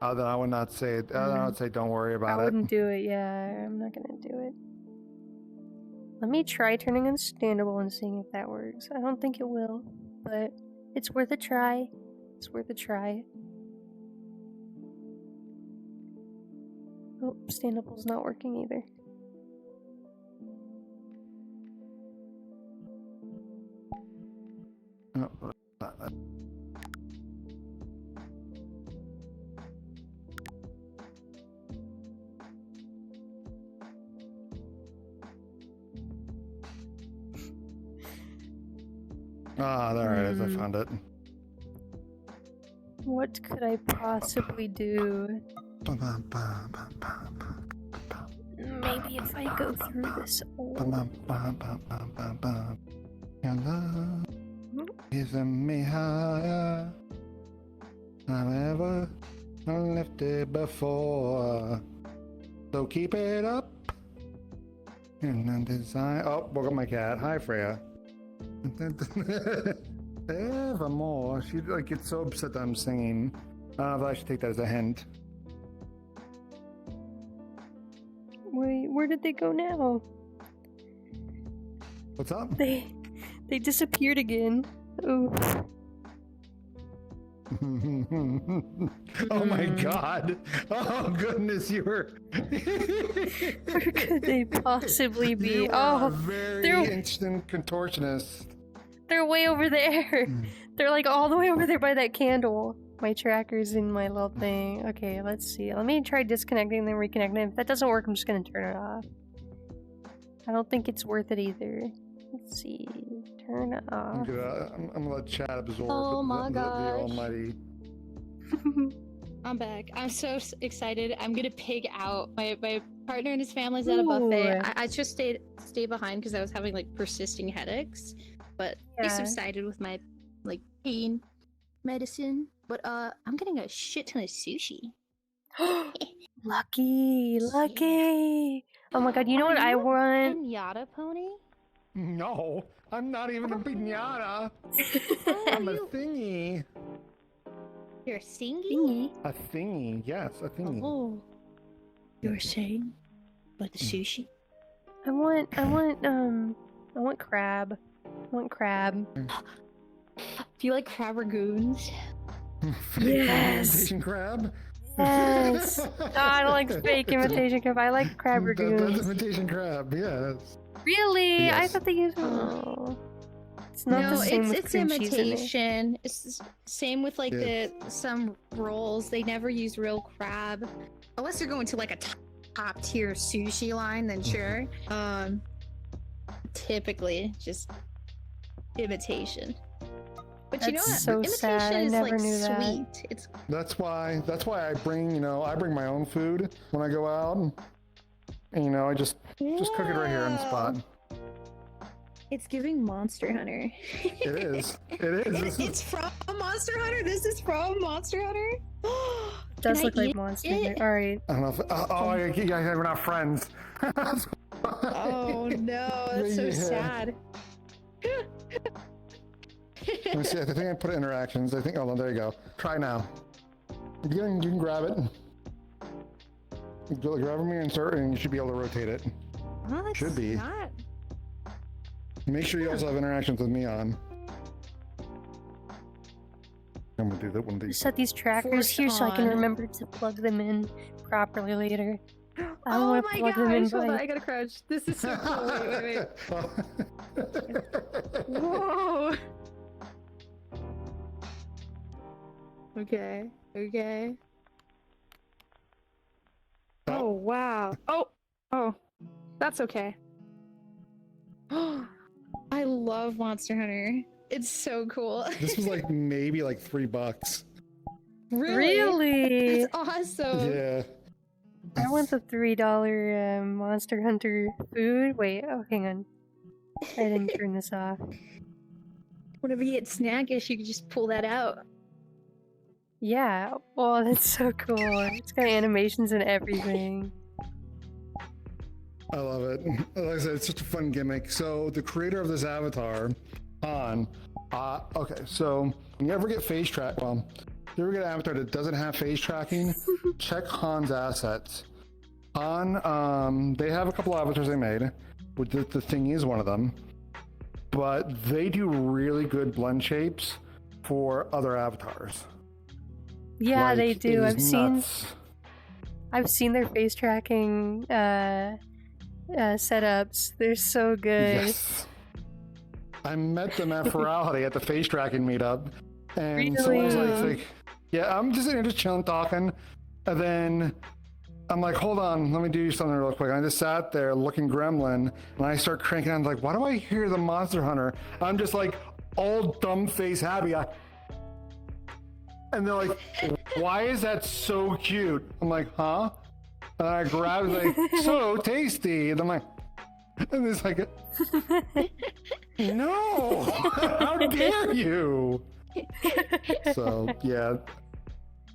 S4: Then I would not say it. I would say don't worry about it.
S2: I wouldn't do it, yeah. I'm not gonna do it. Let me try turning unstandable and seeing if that works. I don't think it will, but it's worth a try. It's worth a try. Oh, standable's not working either.
S4: Oh, there it is. I found it.
S2: What could I possibly do? Maybe if I go through this.
S4: Isn't me higher than ever lifted before. So keep it up. And then design. Oh, woke up my cat. Hi, Freya. Evermore. She like gets so upset that I'm singing. But I should take that as a hint.
S2: Wait, where did they go now?
S4: What's up?
S2: They disappeared again. Oh.
S4: Oh my god. Oh goodness, you were.
S2: Where could they possibly be?
S4: You are a very
S2: they're
S4: instant contortionist.
S2: they're way over there. They're like all the way over there by that candle. My tracker's in my little thing. Okay, let's see. Let me try disconnecting and then reconnecting. If that doesn't work, I'm just gonna turn it off. I don't think it's worth it either. Let's see. Turn it off.
S4: I'm gonna let chat absorb
S5: Oh my
S4: the
S5: gosh.
S4: almighty.
S5: I'm back. I'm so excited. I'm gonna pig out. My partner and his family's at a buffet.
S2: Ooh.
S5: I just stay behind because I was having like persisting headaches, but they
S2: Yeah.
S5: subsided with my like pain medicine. But I'm getting a shit ton of sushi.
S2: Lucky, lucky. Oh my god, you know what I want?
S5: Pinata pony?
S4: No, I'm not even a pinata. I'm a thingy.
S5: You're singing?
S4: A thingy, yes, a thingy.
S5: Oh, you're saying, but the sushi?
S2: I want crab. I want crab.
S5: Do you like crab ragoons?
S2: Yes.
S4: Imitation crab?
S2: Yes. No, I don't like fake imitation crab. I like crab
S4: That's
S2: ragoons.
S4: imitation crab, yes.
S2: Really? I
S4: Yes.
S2: thought they used. Oh. It's not
S5: No,
S2: the same with
S5: it's
S2: cream cheese in it.
S5: imitation. It's same with like
S4: Yes.
S5: some rolls. They never use real crab, unless you're going to like a top tier sushi line. Then sure. Typically just imitation. But you know what?
S2: That's so
S5: imitation
S2: sad. I
S5: is
S2: never
S5: like
S2: knew that.
S5: sweet. It's
S4: That's why I bring my own food when I go out. And I just cook it right here on the spot.
S5: It's giving Monster Hunter.
S4: It is. It is.
S5: It's from Monster Hunter. This is from Monster Hunter.
S2: It does
S5: Can I
S2: look like
S5: eat
S2: monster.
S5: it?
S2: All right.
S4: I don't know if you guys are not friends.
S5: Oh no, that's so
S4: Yeah.
S5: sad.
S4: Let me see. I think I put it in interactions. Oh, no, there you go. Try now. You can grab it. Grab me and insert, and you should be able to rotate it.
S5: Oh, that's
S4: Should be.
S5: not.
S4: Make sure you also have interactions with me on. I'm gonna do that one of these.
S2: Set these trackers
S5: Force
S2: here so I can
S5: on.
S2: remember to plug them in properly later. I don't
S1: Oh
S2: want
S1: my
S2: to plug them in
S1: gosh, hold on,
S2: by.
S1: I gotta crouch. This is so cool. Wait. Whoa. Okay. Okay. Oh wow. Oh. That's okay.
S5: I love Monster Hunter. It's so cool.
S4: This was like maybe like $3.
S2: Really?
S5: That's awesome.
S4: Yeah.
S2: I want the $3 Monster Hunter food. Wait, oh, hang on. I didn't turn this off.
S5: Whenever you get snackish, you can just pull that out.
S2: Yeah. Oh, that's so cool. It's got animations and everything.
S4: I love it. Like I said, it's such a fun gimmick. So the creator of this avatar, Han, okay, so when you ever get face track, well, if you ever get an avatar that doesn't have face tracking, check Han's assets. Han, they have a couple avatars they made, which the thingy is one of them, but they do really good blend shapes for other avatars.
S2: Yeah,
S4: Like,
S2: they
S4: it
S2: do.
S4: is nuts.
S2: I've seen their face tracking setups. They're so good.
S4: Yes. I met them at Ferality at the face tracking meetup, and someone was
S2: Really?
S4: like, yeah, I'm just sitting here just chilling, talking, and then I'm like, hold on, let me do something real quick. And I just sat there looking gremlin, and I start cranking on, like, why do I hear the Monster Hunter? I'm just like, all dumb face happy. And they're like, why is that so cute? I'm like, huh? And I grab it, like, so tasty. And I'm like, and it's like, no, how dare you? So, yeah.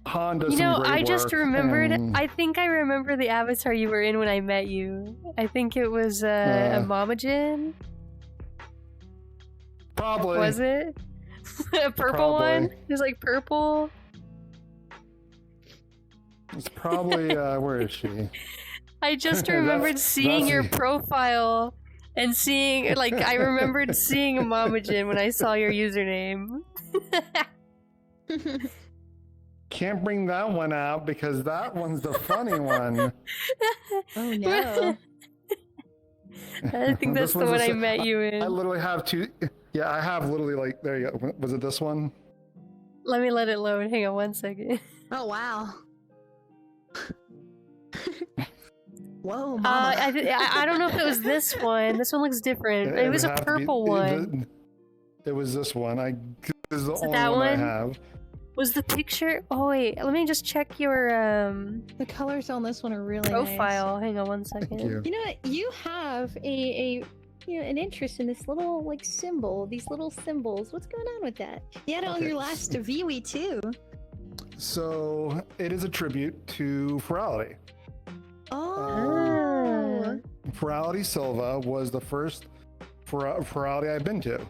S4: Han does some great
S2: I just
S4: work,
S2: remembered.
S4: and-
S2: I think I remember the avatar you were in when I met you. I think it was a Momajin.
S4: Probably.
S2: Was it? A purple
S4: Probably.
S2: one? It was like purple.
S4: It's probably, where is she?
S2: I just
S4: That's-
S2: remembered seeing your
S4: that's-
S2: profile and seeing, like, I remembered seeing a Momajin when I saw your username.
S4: can't bring that one out because that one's the funny one.
S5: Oh no.
S2: I think that's the one I met you in.
S4: I literally have two. Yeah, I have literally like, there you go. Was it this one?
S2: Let me let it load. Hang on 1 second.
S5: Oh wow. Whoa, mama.
S2: I don't know if it was this one. This one looks different. It was a purple one.
S4: It was this one. This is the only
S2: that
S4: one I have.
S2: Was the picture? Oh wait, let me just check your
S5: The colors on this one are really
S2: profile.
S5: nice.
S2: Hang on 1 second.
S4: Thank you.
S5: You know what? You have a an interest in this little like symbol. These little symbols. What's going on with that? You had it on your last Viewee too.
S4: So it is a tribute to Ferality.
S5: Oh.
S4: Ferality Silva was the first Ferality I've been to.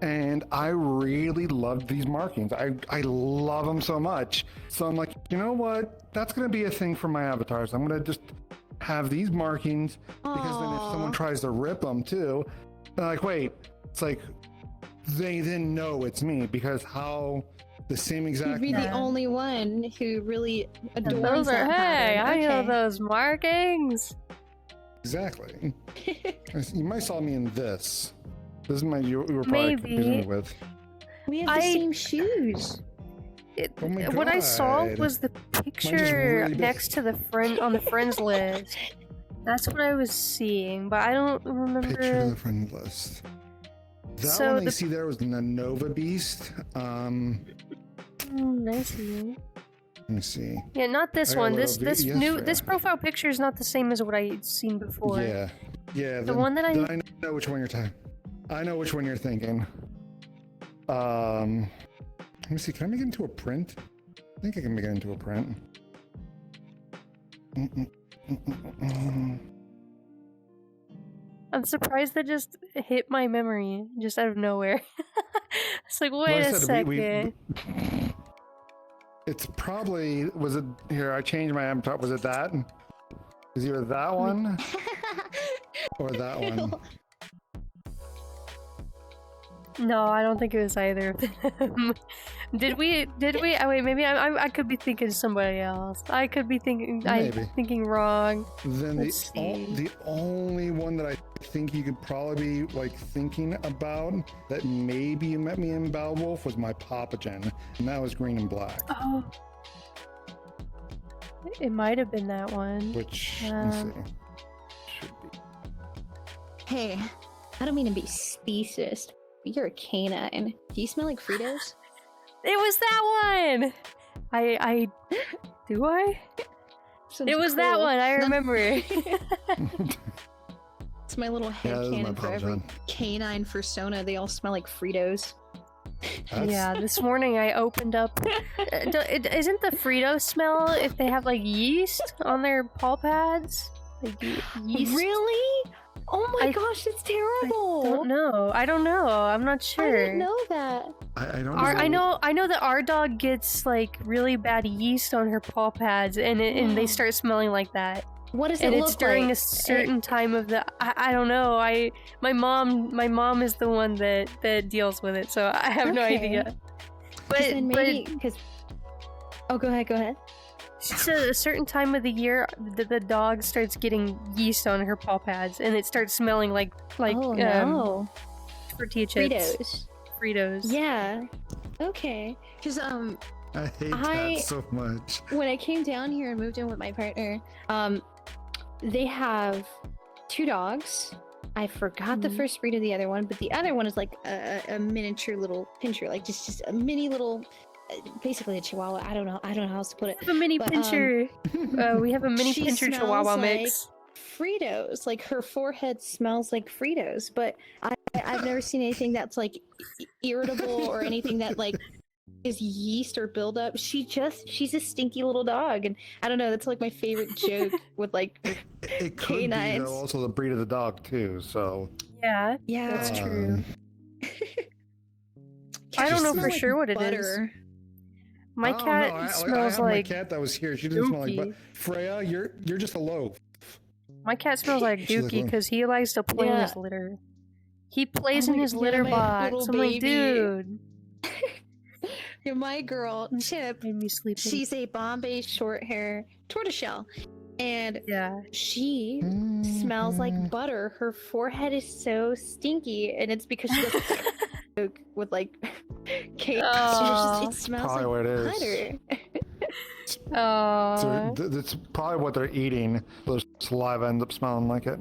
S4: And I really loved these markings. I love them so much. So I'm like, you know what? That's going to be a thing for my avatars. I'm going to just have these markings because then if someone tries to rip them too, they're like, wait, it's like they then know it's me because how the same exact.
S5: You'd be the only one who really adores that
S2: Hey,
S5: pattern.
S2: I know those markings.
S4: Exactly. You might saw me in this. This is my you were probably
S2: Maybe.
S4: confusing me with.
S5: We have the same shoes.
S4: Oh my
S2: What I saw
S4: God.
S2: was the
S4: Mine's
S2: picture
S4: really big.
S2: next to the friend on the friends list. That's what I was seeing, but I don't remember.
S4: Picture of the friend list. That
S2: So
S4: one I
S2: the-
S4: see there was the Nova Beast.
S2: I see.
S4: Let me see.
S2: Yeah, not this
S4: I got
S2: one.
S4: a
S2: This
S4: little bit- yes,
S2: this
S4: Freya.
S2: profile picture is not the same as what I'd seen before.
S4: Yeah, yeah.
S2: The one that I-
S4: then I know which one you're talking. I know which one you're thinking. Let me see. Can I make it into a print? I think I can make it into a print.
S2: I'm surprised that just hit my memory just out of nowhere. It's like, wait
S4: Like I
S2: a
S4: said,
S2: second.
S4: It's probably was it here? I changed my avatar. Was it that? Is either that one or that one?
S2: No, I don't think it was either of them. Did we? Oh, wait, maybe I could be thinking somebody else. I could be thinking.
S4: Maybe.
S2: I'm thinking wrong.
S4: Then
S2: Let's see.
S4: the only one that I think you could probably be like thinking about that maybe you met me in Beowulf was my Papagen, and that was green and black.
S2: Oh, it might have been that one.
S4: Which let's see, should be.
S5: Hey, I don't mean to be speciest, but you're a canine. Do you smell like Fritos?
S2: It was that one. I do I?
S5: Sounds
S2: It was that
S5: cool.
S2: one. I remember.
S5: It's my little
S4: Yeah, this is my
S5: headcanon for every
S4: Papagen.
S5: canine fursona. They all smell like Fritos.
S4: That's-
S2: Yeah, this morning I opened up. Isn't the Frito smell if they have like yeast on their paw pads? Like yeast?
S5: Really? Oh my
S2: I-
S5: gosh, it's
S2: I
S5: terrible.
S2: don't know. I'm not
S5: I
S2: sure.
S5: didn't know that.
S4: I don't
S2: I know that our dog gets like really bad yeast on her paw pads, and they start smelling like that.
S5: What does it
S2: And
S5: look
S2: it's during
S5: like?
S2: a certain time of the. I don't know. My mom is the one that deals with it, so I have no
S5: Okay.
S2: idea.
S5: Then maybe because. Oh, go ahead.
S2: It's a certain time of the year the dog starts getting yeast on her paw pads, and it starts smelling like
S5: Oh no,
S2: tortilla chips. Fritos.
S5: Yeah. Okay. Because
S4: I hate
S5: I-
S4: that so much.
S5: when I came down here and moved in with my partner, they have 2 dogs. I forgot the first breed of the other one, but the other one is like a miniature little pinscher, like just a mini little, basically a Chihuahua. I don't know how else to put it.
S2: We have a mini
S5: But,
S2: pincher. We have a mini
S5: she
S2: pincher
S5: smells
S2: Chihuahua
S5: like
S2: mix.
S5: Fritos, like her forehead smells like Fritos, but I've never seen anything that's like irritable or anything that like is yeast or buildup. She's a stinky little dog, and I don't know. That's like my favorite joke with like
S4: It could be
S5: canines.
S4: though, also the breed of the dog too. So
S2: Yeah,
S5: Yeah,
S2: that's
S4: um,
S2: true. I don't know for sure what it is.
S5: butter.
S2: My
S4: I don't
S2: cat
S4: know. I
S2: smells
S4: have
S2: like
S4: my cat that was here. She doesn't smell like. But
S2: Dookie.
S4: Freya, you're just a loaf.
S2: My cat smells like
S4: She's like,
S2: Dookie
S4: "What?"
S2: because he likes to play in
S5: Yeah.
S2: his litter. He plays
S5: Oh
S2: in
S5: my-
S2: his
S5: yeah,
S2: litter
S5: my
S2: box.
S5: little
S2: I'm like,
S5: baby.
S2: dude.
S5: my girl Chip,
S2: Made me sleep.
S5: she's a Bombay short hair tortoiseshell, and
S2: Yeah.
S5: she smells like butter. Her forehead is so stinky, and it's because she doesn't cook with like cake.
S2: Oh.
S5: It smells
S4: Probably what it
S5: like
S4: is.
S5: butter.
S2: Oh.
S4: So that's probably what they're eating. The saliva ends up smelling like it.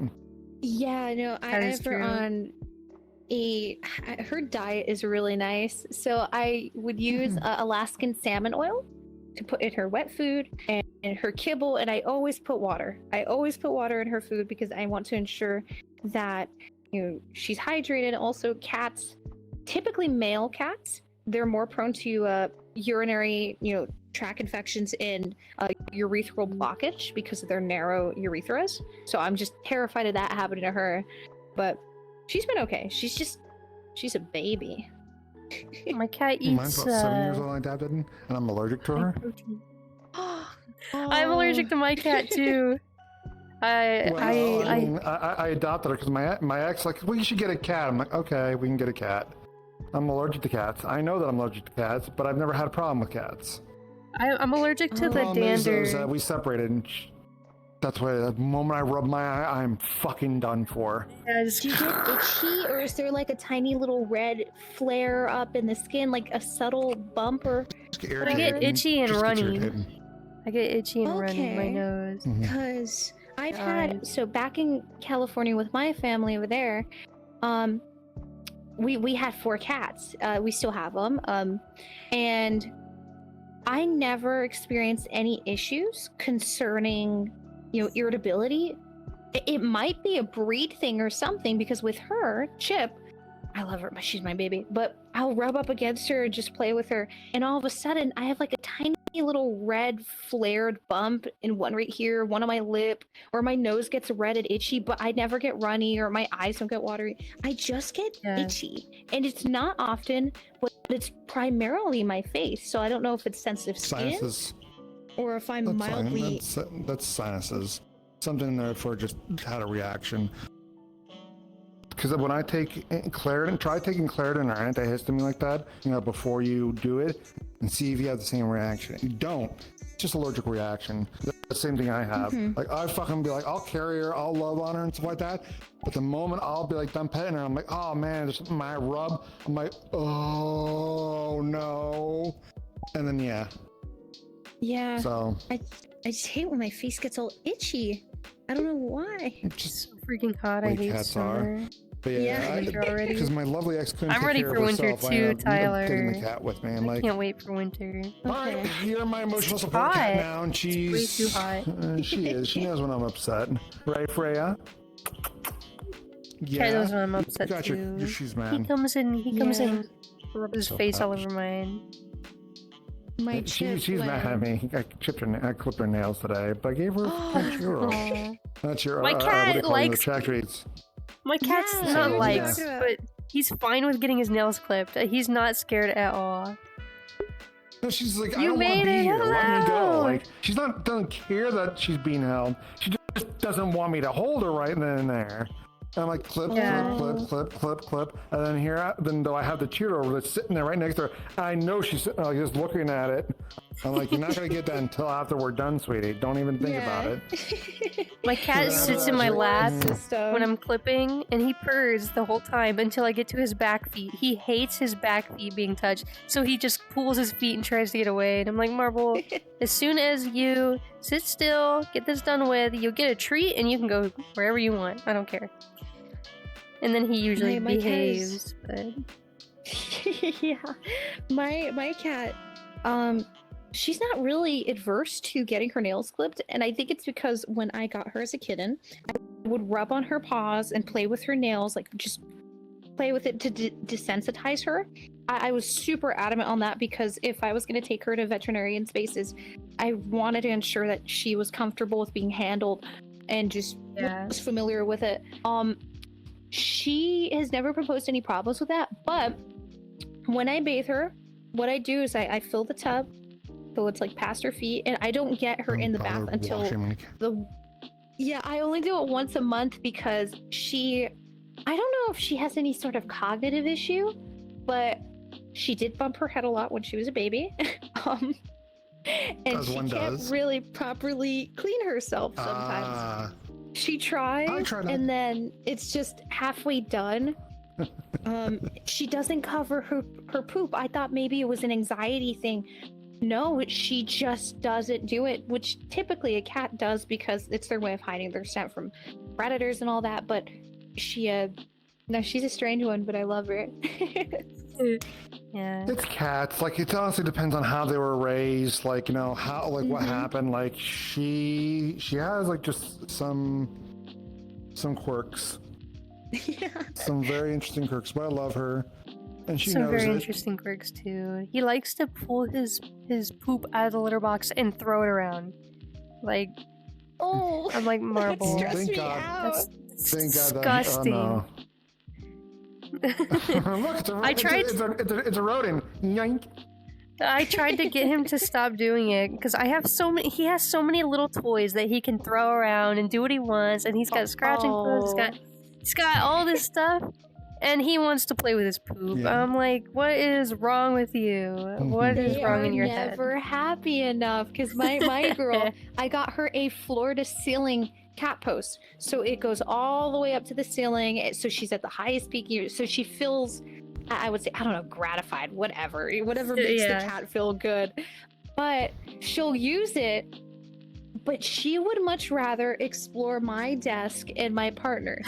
S5: Yeah, no, I
S2: That is
S5: have her
S2: true.
S5: on her diet is really nice. So I would use Alaskan salmon oil to put in her wet food and her kibble, and I always put water. I always put water in her food because I want to ensure that she's hydrated. Also, cats, typically male cats, they're more prone to urinary tract infections and urethral blockage because of their narrow urethras. So I'm just terrified of that happening to her. But she's been okay. She's a baby.
S2: My cat
S4: Mine's
S2: eats
S4: about 7 years old, I adopted, and I'm allergic to her.
S2: protein.
S5: Oh.
S2: I'm allergic to my cat too.
S4: I adopted her because my ex like, well, you should get a cat. I'm like, okay, we can get a cat. I'm allergic to cats. I know that I'm allergic to cats, but I've never had a problem with cats.
S2: I'm allergic to the
S4: Problem is
S2: dander.
S4: that we separated, and that's why the moment I rub my eye, I'm fucking done for.
S2: Yes.
S5: Do you get itchy, or is there like a tiny little red flare up in the skin, like a subtle bump? Or
S2: I get itchy and
S4: Just gets
S2: runny.
S4: irritating.
S2: I get itchy and runny in my
S5: Okay.
S2: nose.
S4: Mhm.
S5: because I've
S2: God.
S5: had, so back in California with my family over there, we had 4 cats. We still have them, and I never experienced any issues concerning irritability. It might be a breed thing or something, because with her, Chip, I love her, she's my baby, but I'll rub up against her and just play with her, and all of a sudden I have like a tiny little red flared bump in one right here, one on my lip, or my nose gets red and itchy, but I never get runny or my eyes don't get watery. I just get itchy, and it's not often, but it's primarily my face. So I don't know if it's sensitive skin
S4: Sinuses.
S5: or if I'm
S4: That's
S5: mildly.
S4: fine. That's sinuses. Something there for just had a reaction. Because when I take Claritin, try taking Claritin or antihistamine like that, before you do it, and see if you have the same reaction. If you don't, it's just allergic reaction. That's the same thing I have. Like, I fucking be like, I'll carry her, I'll love on her and stuff like that. But the moment I'll be like done petting her, I'm like, oh man, just my rub. I'm like, oh no. And then
S5: Yeah.
S4: So
S5: I just hate when my face gets all itchy. I don't know why.
S4: just
S2: So freaking hot. I
S4: way
S2: hate
S4: cats are.
S2: summer.
S4: But
S5: Yeah.
S2: Winter already.
S4: because my lovely ex couldn't
S2: I'm
S4: take
S2: ready
S4: care
S2: for
S4: of
S2: winter
S4: herself, I
S2: too,
S4: ended up taking the
S2: Tyler.
S4: cat with me. I'm
S2: I
S4: like,
S2: can't wait for winter.
S4: fine,
S5: Okay.
S4: you're my emotional support
S2: hot.
S4: cat now, and she's
S2: way too hot.
S4: she is. She knows when I'm upset, right, Freya?
S2: Cat knows when I'm upset
S4: got
S2: too.
S4: your shoes,
S2: He
S4: man.
S2: comes in. He comes
S5: Yeah.
S2: in. Rub his
S4: So
S2: face all
S4: touched.
S2: over mine.
S5: My Chip.
S4: She's mad at me. I clipped her nails today, but I gave her a churro.
S2: Aw.
S4: That's your
S2: My
S4: what do
S2: cat
S4: you call
S2: likes-
S4: it? Track treats.
S2: My cat's
S5: Yeah,
S2: not
S5: what
S4: are you
S2: likes,
S5: talking about?
S2: but he's fine with getting his nails clipped. He's not scared at all.
S4: No, she's like, I
S2: You
S4: don't want to
S2: made
S4: be
S2: it,
S4: here. Let me go.
S2: hello.
S4: Like, she's not doesn't care that she's being held. She just doesn't want me to hold her right then and there. And I'm like, clip,
S2: Yeah.
S4: clip, and then then though I have the Cheeto that's sitting there right next to her, I know she's sitting there, like, just looking at it. I'm like, you're not gonna get that until after we're done, sweetie. Don't even think about it.
S2: My cat
S4: Yeah,
S2: sits in
S4: that's
S2: my
S4: right.
S2: lap
S5: System.
S2: when I'm clipping, and he purrs the whole time until I get to his back feet. He hates his back feet being touched, so he just pulls his feet and tries to get away. And I'm like, Marble, as soon as you sit still, get this done with, you'll get a treat, and you can go wherever you want. I don't care. And then he usually
S5: My cat
S2: behaves, but
S5: Yeah, my cat, she's not really adverse to getting her nails clipped, and I think it's because when I got her as a kitten, I would rub on her paws and play with her nails, like just play with it to desensitize her. I was super adamant on that because if I was going to take her to veterinarian spaces, I wanted to ensure that she was comfortable with being handled and just
S2: yeah.
S5: was familiar with it. She has never proposed any problems with that, but when I bathe her, what I do is I fill the tub so it's like past her feet, and I don't get her in the bath until I only do it once a month because I don't know if she has any sort of cognitive issue, but she did bump her head a lot when she was a baby. And
S4: As
S5: she
S4: one
S5: can't
S4: does.
S5: really properly clean herself sometimes. She tries,
S4: I try not-
S5: and then it's just halfway done. She doesn't cover her poop. I thought maybe it was an anxiety thing. No, she just doesn't do it, which typically a cat does because it's their way of hiding their scent from predators and all that. But no, she's a strange one, but I love her.
S2: Yeah.
S4: It's cats. Like, it honestly depends on how they were raised. Like, you know, how, like, what happened. Like, she has, like, just some quirks.
S3: Yeah.
S4: Some very interesting quirks, but I love her. And she
S2: Some
S4: knows
S2: very
S4: it.
S2: interesting quirks too. He likes to pull his poop out of the litter box and throw it around. Like,
S5: Oh,
S2: I'm like marble.
S5: stressed
S4: Thank
S5: me
S4: God.
S5: out.
S2: That's
S4: Thank God
S2: disgusting.
S4: that Look, it's a rodent. Yoink.
S2: I tried to get him to stop doing it because I have so many. He has so many little toys that he can throw around and do what he wants, and he's got scratching posts. He's got all this stuff, and he wants to play with his poop.
S4: Yeah.
S2: I'm like, what is wrong with you? What is
S5: They
S2: wrong
S5: are
S2: in your head?
S5: never happy enough because my girl, I got her a floor to ceiling cat post, so it goes all the way up to the ceiling. So she's at the highest peak. So she feels, I would say, I don't know, gratified, whatever makes the cat feel good. But she'll use it. But she would much rather explore my desk and my partner's.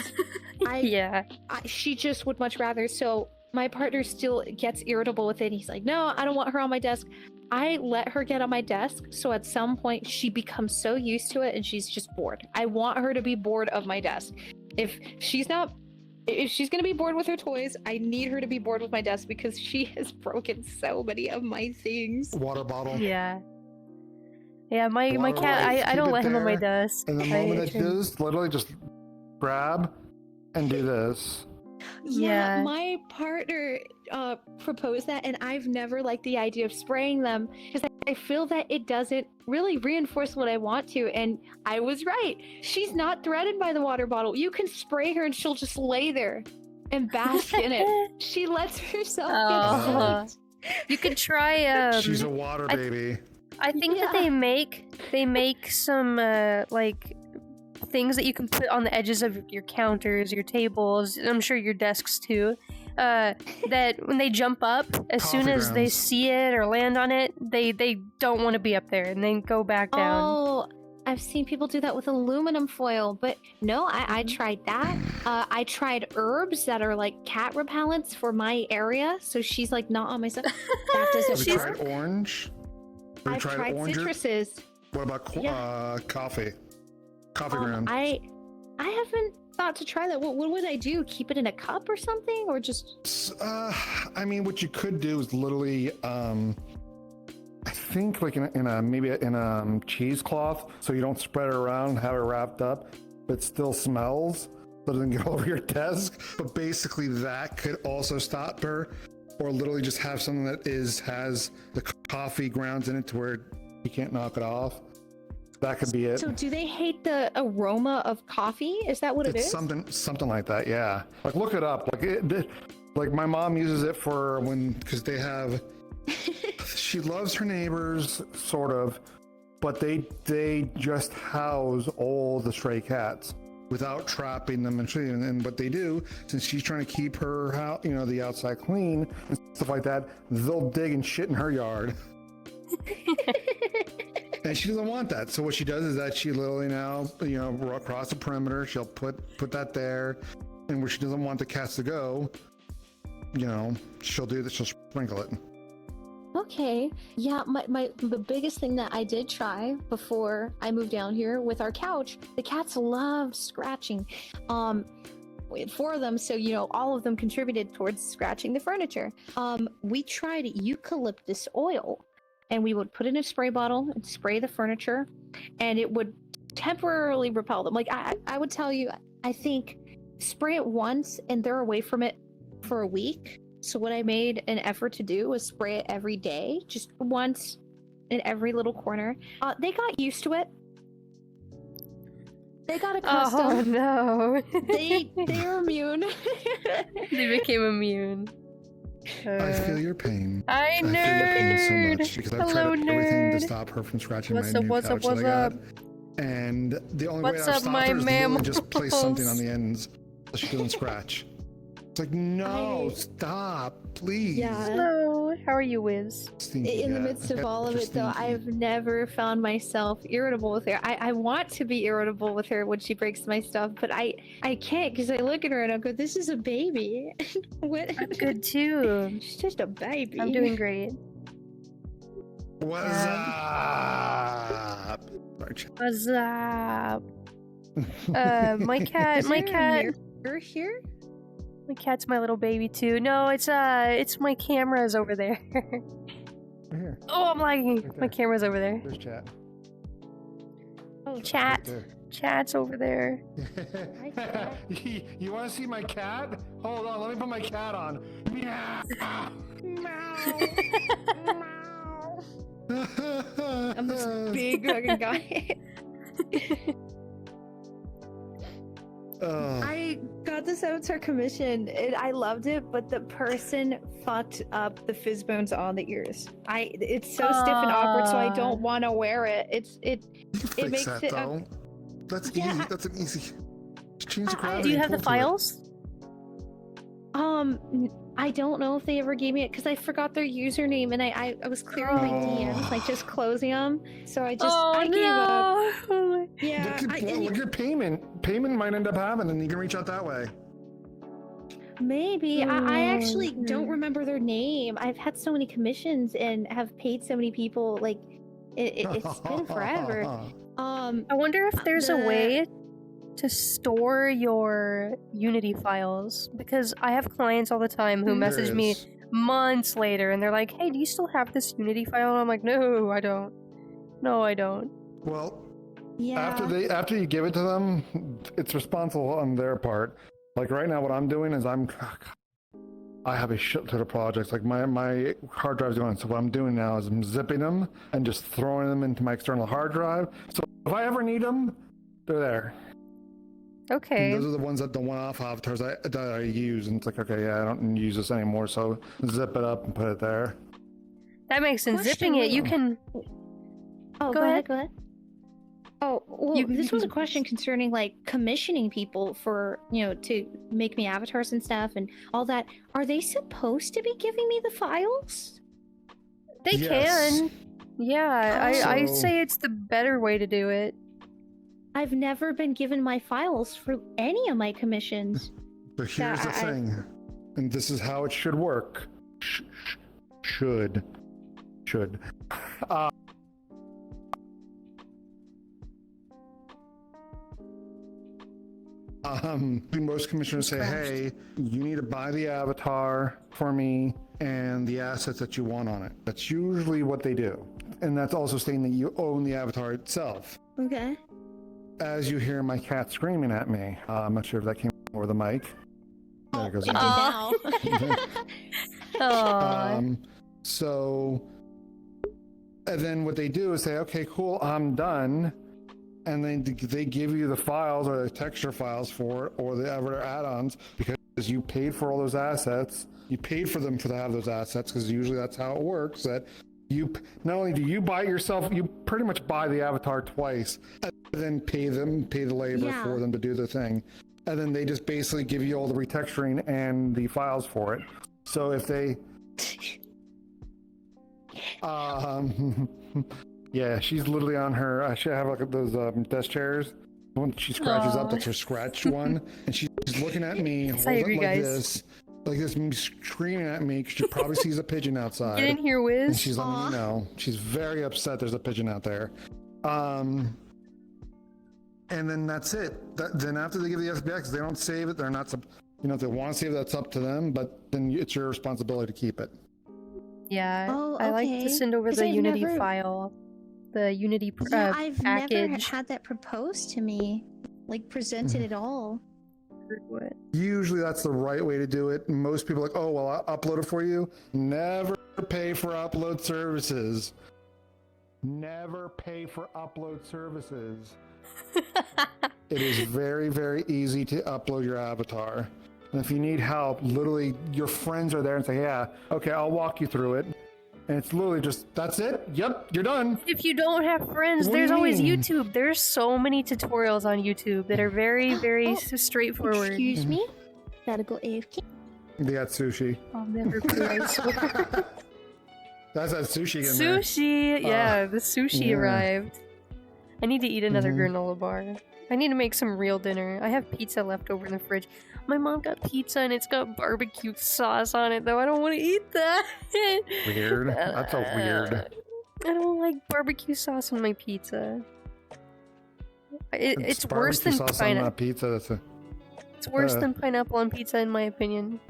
S5: She just would much rather. So my partner still gets irritable with it. He's like, no, I don't want her on my desk. I let her get on my desk. So at some point she becomes so used to it and she's just bored. I want her to be bored of my desk. If she's going to be bored with her toys, I need her to be bored with my desk because she has broken so many of my things.
S4: Water bottle.
S2: Yeah, my cat, I don't
S4: Keep it
S2: let him on my
S4: there,
S2: desk.
S4: And the moment it does, literally just grab and do this.
S5: Yeah, my partner proposed that, and I've never liked the idea of spraying them because I feel that it doesn't really reinforce what I want to. And I was right. She's not threatened by the water bottle. You can spray her and she'll just lay there and bask in it. She lets herself get soaked.
S2: You could try.
S4: She's a water baby.
S2: I think that they make some like things that you can put on the edges of your counters, your tables, I'm sure your desks too. That when they jump up, as soon as they see it or land on it, they don't want to be up there and then go back down.
S5: Oh, I've seen people do that with aluminum foil, but no, I tried that. I tried herbs that are like cat repellents for my area, so she's like not on my stuff. That doesn't
S4: Have you
S5: work.
S4: tried orange? Have you
S5: I've tried
S4: oranges?
S5: citruses.
S4: What about coffee? Coffee grounds.
S5: I haven't thought to try that. What would I do? Keep it in a cup or something, or just?
S4: I mean, what you could do is literally, I think, like maybe in a cheesecloth, so you don't spread it around and have it wrapped up. But it still smells, so it doesn't get over your desk. But basically, that could also stop her, or literally just have something that has the coffee grounds in it to where you can't knock it off. That could be it.
S5: So do they hate the aroma of coffee? Is that what it is?
S4: Something like that, yeah. Like, look it up. Like my mom uses it for because they have. She loves her neighbors, sort of, but they just house all the stray cats without trapping them and treating them. And what they do, since she's trying to keep her house, the outside clean and stuff like that, they'll dig and shit in her yard. And she doesn't want that. So what she does is that she literally now, across the perimeter, she'll put that there, and where she doesn't want the cats to go, she'll do that. She'll sprinkle it.
S5: Okay. Yeah, the biggest thing that I did try before I moved down here with our couch, the cats love scratching. We had 4 of them, so all of them contributed towards scratching the furniture. We tried eucalyptus oil, and we would put it in a spray bottle and spray the furniture, and it would temporarily repel them. Like I would tell you, I think spray it once and they're away from it for a week. So what I made an effort to do was spray it every day, just once in every little corner. They got used to it. They got accustomed.
S2: Oh no!
S5: They're immune.
S2: They became immune.
S4: I feel your pain.
S2: I
S4: feel your pain so
S2: nerd.
S4: much because I've
S2: Hello,
S4: tried everything to
S2: nerd.
S4: stop her from scratching
S2: What's
S4: my
S2: up,
S4: new
S2: what's up,
S4: couch
S2: what's
S4: that I
S2: up?
S4: got. And the only
S2: What's
S4: way I've
S2: up,
S4: stopped
S2: my
S4: her is literally just place something on
S2: mammals?
S4: the ends so she doesn't scratch. It's like, no, stop, please.
S3: Yeah.
S2: Hello. How are you, Wiz?
S4: Stinky
S3: In the
S4: cat.
S3: midst of
S4: Cat
S3: all of
S4: just
S3: it, though,
S4: stinky.
S1: I've never found myself irritable with her. I want to be irritable with her when she breaks my stuff, but I can't because I look at her and I go, "This is a baby." What?
S2: I'm good too.
S1: She's just a baby.
S2: I'm doing great.
S4: What's up?
S2: What's up? My cat,
S1: Is
S2: my
S1: there a
S2: cat,
S1: mirror here?
S2: my cat's my little baby too. No, it's my camera's over there.
S4: Here,
S2: Oh, I'm lagging.
S4: Right
S2: My
S4: there.
S2: camera's over there.
S4: there's chat.
S1: Oh,
S2: Chat.
S4: Right
S2: Chat's over there.
S4: there. You want to see my cat? Hold on, let me put my cat on. Meow.
S1: I'm this big fucking guy. I got this avatar commission and I loved it, but the person fucked up the fizz bones on the ears. It's so stiff and awkward, so I don't want to wear it. It
S4: Fix
S1: makes
S4: that,
S1: it
S4: though. That's
S1: Yeah,
S4: easy. That's an easy. Just change the gravity.
S2: Do you
S4: and
S2: have the
S4: pull to it.
S2: files?
S1: I don't know if they ever gave me it because I forgot their username and I was clearing my DMs, like just closing them. So I gave up.
S2: no.
S1: Yeah,
S4: Look at your payment. Payment might end up having, and you can reach out that way.
S1: maybe. I actually don't
S2: okay.
S1: remember their name. I've had so many commissions and have paid so many people. Like it's been forever.
S2: I wonder if there's a way to store your Unity files, because I have clients all the time who
S1: Mhm.
S2: message
S4: There
S2: me
S4: is.
S2: months later and they're like, "Hey, do you still have this Unity file?" And I'm like, "No, I don't. No, I don't."
S4: Well,
S1: Yeah.
S4: after you give it to them, it's responsible on their part. Like right now, what I'm doing is I have a shit ton of projects. Like my hard drive's going. So what I'm doing now is I'm zipping them and just throwing them into my external hard drive. So if I ever need them, they're there.
S2: Okay.
S4: And those are the ones that the one-off avatars that I use, and it's like, okay, yeah, I don't use this anymore, so zip it up and put it there.
S2: That makes sense.
S1: Question,
S2: Zipping it, you
S1: wait.
S2: can.
S1: Oh,
S2: Go
S1: go
S2: ahead.
S1: ahead. Go ahead. Oh, well,
S2: You-
S1: this was a question concerning like commissioning people for, to make me avatars and stuff and all that. Are they supposed to be giving me the files?
S2: They
S4: Yes.
S2: can. Yeah, I
S4: So-
S2: say it's the better way to do it.
S1: I've never been given my files for any of my commissions.
S4: So here's the thing, and this is how it should work. Should. Most commissioners say, hey, you need to buy the avatar for me and the assets that you want on it. That's usually what they do. And that's also saying that you own the avatar itself.
S1: Okay.
S4: As you hear my cat screaming at me, I'm not sure if that came over the mic. There it goes.
S1: It did
S2: Aw.
S1: now.
S2: Oh,
S4: So, and then what they do is say, okay, cool, I'm done. And then they give you the files or the texture files for it or the avatar add-ons because you paid for all those assets. You paid for them to have those assets because usually that's how it works. That you not only do you buy it yourself, you pretty much buy the avatar twice and then pay the labor
S1: Yeah.
S4: for them to do the thing. And then they just basically give you all the retexturing and the files for it. So if they yeah, she's literally on her. I should have like those desk chairs. When she scratches up, that's her scratched one, and she's looking at me, holding it like this, screaming at me because she probably sees a pigeon outside.
S2: get in here,
S4: And
S2: Wiz.
S4: she's letting me know. She's very upset. There's a pigeon out there. And then that's it. Then after they give the SBX, they don't save it. They're not. If they want to save it, that's up to them. But then it's your responsibility to keep it.
S2: Yeah,
S1: Oh,
S2: I like
S1: okay.
S2: to send over
S1: 'Cause
S2: the
S1: I've
S2: Unity
S1: never-
S2: file, the Unity
S1: Yeah, I've never
S2: package.
S1: had that proposed to me, like presented at all.
S2: What?
S4: Usually that's the right way to do it. Most people are like, oh, well, I'll upload it for you. Never pay for upload services. Never pay for upload services. It is very, very easy to upload your avatar. And if you need help, literally your friends are there and say, yeah, okay, I'll walk you through it. And it's literally just, that's it. Yep, you're done.
S2: If you don't have friends, there's always YouTube. There's so many tutorials on YouTube that are very, very straightforward.
S5: Excuse me? Gotta go AFK.
S4: They got sushi.
S2: I'll never play.
S4: That's that sushi in
S2: Sushi! Yeah, the sushi arrived. I need to eat another granola bar. I need to make some real dinner. I have pizza left over in the fridge. My mom got pizza and it's got barbecue sauce on it, though. I don't want to eat that.
S4: Weird. That's so weird.
S2: I don't like barbecue sauce on my pizza. It's worse than
S4: sauce on my pizza.
S2: It's worse than pineapple on pizza, in my opinion.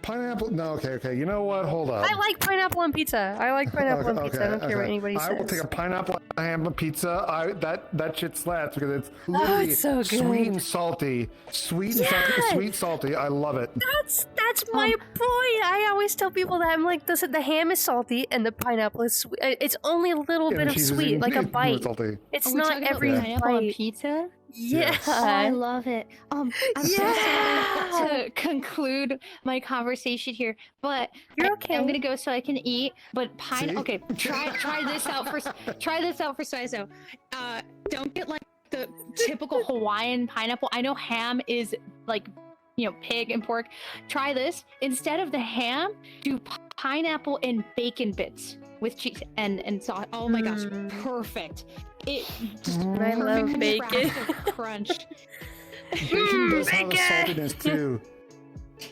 S4: Pineapple? No, okay. You know what? Hold up.
S2: I like pineapple on pizza. I like pineapple on pizza. I don't care what anybody says.
S4: I will take a pineapple on ham on pizza. That shit slaps because it's literally
S2: it's so good.
S4: Sweet and salty. Sweet and salty. Sweet salty. I love it.
S2: That's my point. I always tell people that I'm like, the ham is salty and the pineapple is sweet. It's only a little bit of sweet, like a bite. It's not every
S5: pineapple on
S2: bite.
S5: pizza?
S2: Yeah,
S5: I love it. I'm so sorry to conclude my conversation here, but
S2: you're okay.
S5: I'm gonna go so I can eat. But okay, try this out first. Try this out for Saizo. Don't get like the typical Hawaiian pineapple. I know ham is like, pig and pork. Try this instead of the ham. Do pineapple and bacon bits with cheese and sauce. Oh my gosh, perfect. It just
S2: I love bacon.
S5: Crunch.
S4: Bacon does have a saltiness too.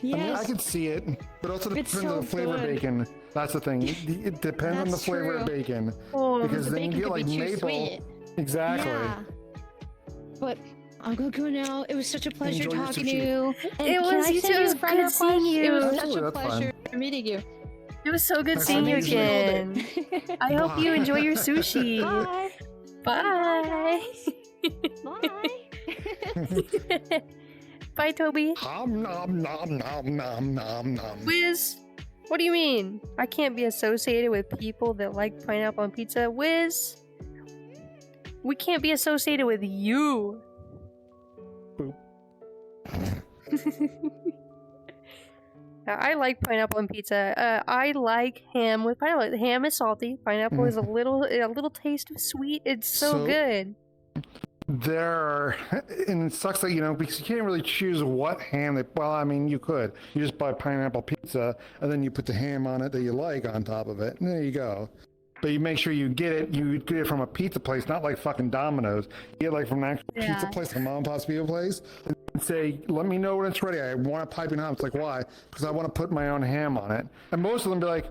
S5: Yes.
S4: I mean, I can see it, but also depends on the flavor of
S5: good.
S4: bacon. That's the thing. It depends on the flavor of bacon. Because then you get like maple.
S5: Sweet.
S4: Exactly.
S5: Yeah. But I'm gonna go now. It was such a pleasure
S4: Enjoy your
S5: talking to
S4: sushi.
S5: you. And
S2: It was you too. It was good seeing you.
S5: It was such
S4: Absolutely,
S5: a
S4: that's
S5: pleasure meeting you.
S2: It was so good
S4: That's
S2: seeing you
S4: amazing.
S2: again. I hope you enjoy your sushi.
S5: Bye.
S2: Bye.
S5: Bye.
S2: Bye, Toby.
S4: Nom nom nom nom nom nom nom.
S2: Wiz, what do you mean? I can't be associated with people that like pineapple on pizza. Wiz, we can't be associated with you.
S4: Boop.
S2: I like pineapple on pizza. I like ham with pineapple. Ham is salty. Pineapple is a little taste of sweet. It's so good.
S4: And it sucks that, because you can't really choose what ham well, I mean, you could. You just buy pineapple pizza, and then you put the ham on it that you like on top of it, and there you go. But you make sure you get it from a pizza place, not like fucking Domino's. You get like from an actual pizza place, like a mom and pop's pizza place, and say, let me know when it's ready. I want a piping hot. It's like, why? Because I want to put my own ham on it. And most of them be like,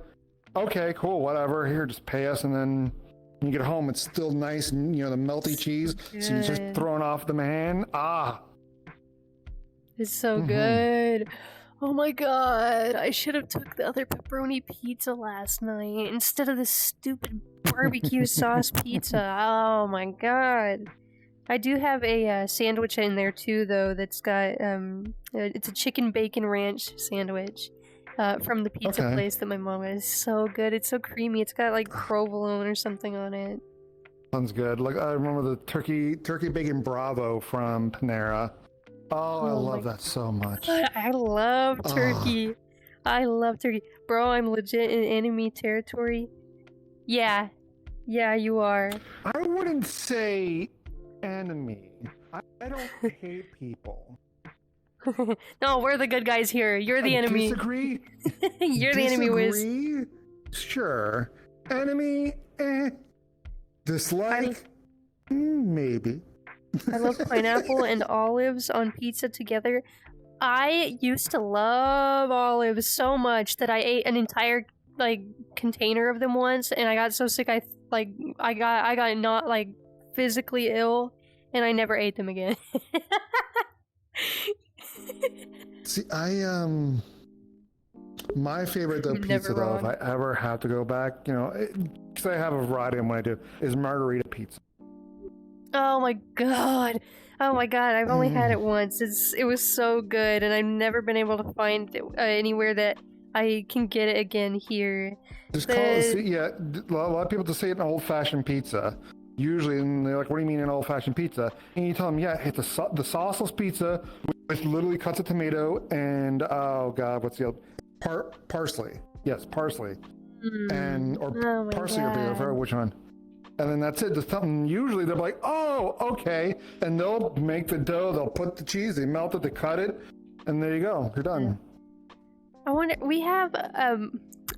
S4: okay, cool, whatever. Here, just pay us, and then when you get home, it's still nice, and the melty cheese. So you're just throwing off the hand.
S2: It's so good. Oh my god, I should have took the other pepperoni pizza last night instead of this stupid barbecue sauce pizza. Oh my god. I do have a sandwich in there too, though, that's got, it's a chicken bacon ranch sandwich from the pizza place that my mom got. It's so good. It's so creamy. It's got like provolone or something on it.
S4: Sounds good. Like, I remember the turkey bacon Bravo from Panera. Oh, I love that so much.
S2: I love turkey. I love turkey. Bro, I'm legit in enemy territory. Yeah. Yeah, you are.
S4: I wouldn't say enemy. I don't hate people.
S2: No, we're the good guys here. You're the enemy.
S4: Disagree?
S2: You're the enemy, Wiz.
S4: Disagree? Sure. Enemy? Dislike? Maybe.
S2: I love pineapple and olives on pizza together. I used to love olives so much that I ate an entire container of them once, and I got so sick I got not physically ill, and I never ate them again.
S4: See, my favorite pizza though, if I ever have to go back, because I have a variety of what I do, is margarita pizza.
S2: Oh my god. I've only had it once. It was so good, and I've never been able to find anywhere that I can get it again here.
S4: Just call it, a lot of people just say it an old-fashioned pizza. Usually, and they're like, what do you mean an old-fashioned pizza? And you tell them, yeah, it's the sauceless pizza with with literally cuts of tomato and oh god, what's the other parsley? Yes, parsley. And or parsley or basil, I forgot which one. And then that's it. Just something. Usually they're like, oh, okay, and they'll make the dough. They'll put the cheese. They melt it. They cut it, and there you go. You're done.
S2: I wonder. We have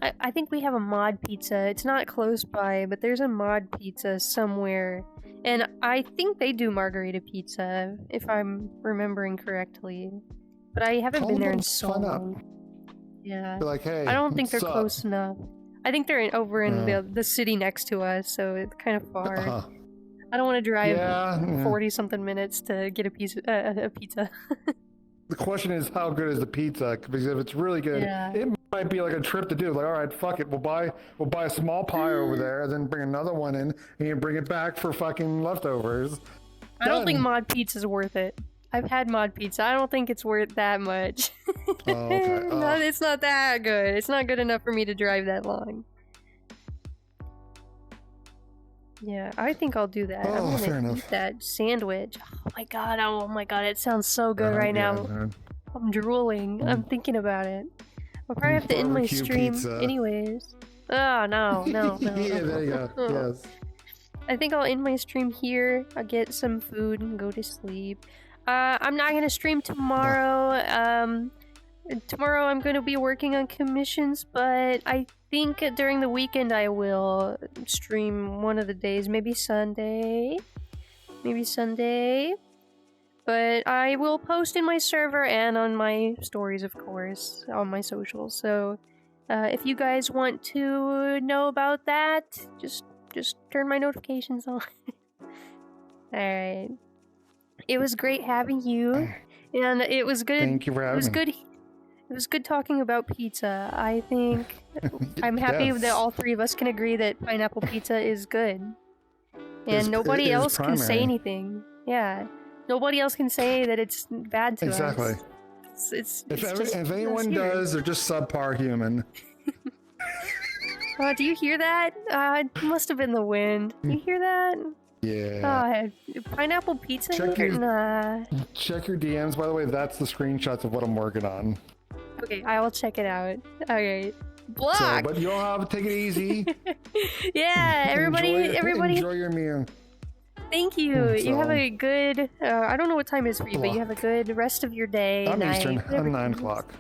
S2: I think we have a mod pizza. It's not close by, but there's a mod pizza somewhere, and I think they do margarita pizza if I'm remembering correctly. But I haven't been there in so long. Yeah.
S4: They're like, hey,
S2: I don't think they're
S4: up?
S2: close enough. I think they're over in the city next to us, so it's kind of far. I don't want to drive 40-something minutes to get a pizza.
S4: The question is, how good is the pizza? Because if it's really good, it might be like a trip to do. Like, all right, fuck it, we'll buy a small pie over there, and then bring another one in, and you bring it back for fucking leftovers.
S2: I don't think mod pizza's worth it. I've had mod pizza. I don't think it's worth that much.
S4: Okay.
S2: No, it's not that good. It's not good enough for me to drive that long. Yeah, I think I'll do that. I'm gonna eat that sandwich. Oh my god, it sounds so good right now. Man. I'm drooling. I'm thinking about it. I'll probably have to end my stream anyways. Oh, no.
S4: Yeah, there you go. Yes.
S2: I think I'll end my stream here. I'll get some food and go to sleep. I'm not gonna stream tomorrow. Tomorrow I'm going to be working on commissions, but I think during the weekend I will stream one of the days, maybe Sunday. But I will post in my server and on my stories, of course, on my socials. So if you guys want to know about that, just turn my notifications on. Alright. It was great having you, and it was good.
S4: Thank you for having me.
S2: It was good talking about pizza. I think I'm happy that all three of us can agree that pineapple pizza is good. And nobody else can say anything. Yeah. Nobody else can say that it's bad to us.
S4: Exactly. If anyone does, they're just subpar human.
S2: Do you hear that? It must have been the wind. Do you hear that?
S4: Yeah.
S2: Pineapple pizza?
S4: Check your
S2: DMs,
S4: by the way. That's the screenshots of what I'm working on.
S2: Okay, I will check it out. Alright. Block!
S4: But you'll have to take it easy.
S2: Yeah, everybody...
S4: Enjoy your meal.
S2: Thank you. You have a good... I don't know what time it is for you, but you have a good rest of your day.
S4: I'm Eastern. I'm 9 o'clock.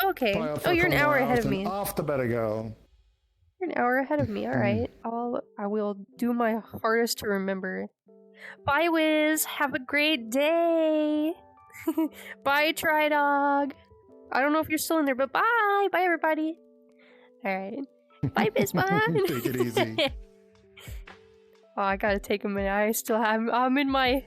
S2: Okay. Oh, you're an hour ahead of me.
S4: Off the bed I go.
S2: You're an hour ahead of me. Alright. I will do my hardest to remember. Bye, Wiz. Have a great day. Bye, Tridog. I don't know if you're still in there, but bye. Bye, everybody. Alright. Bye, Bizbon.
S4: Take it easy.
S2: Oh, I gotta take a minute. I'm in my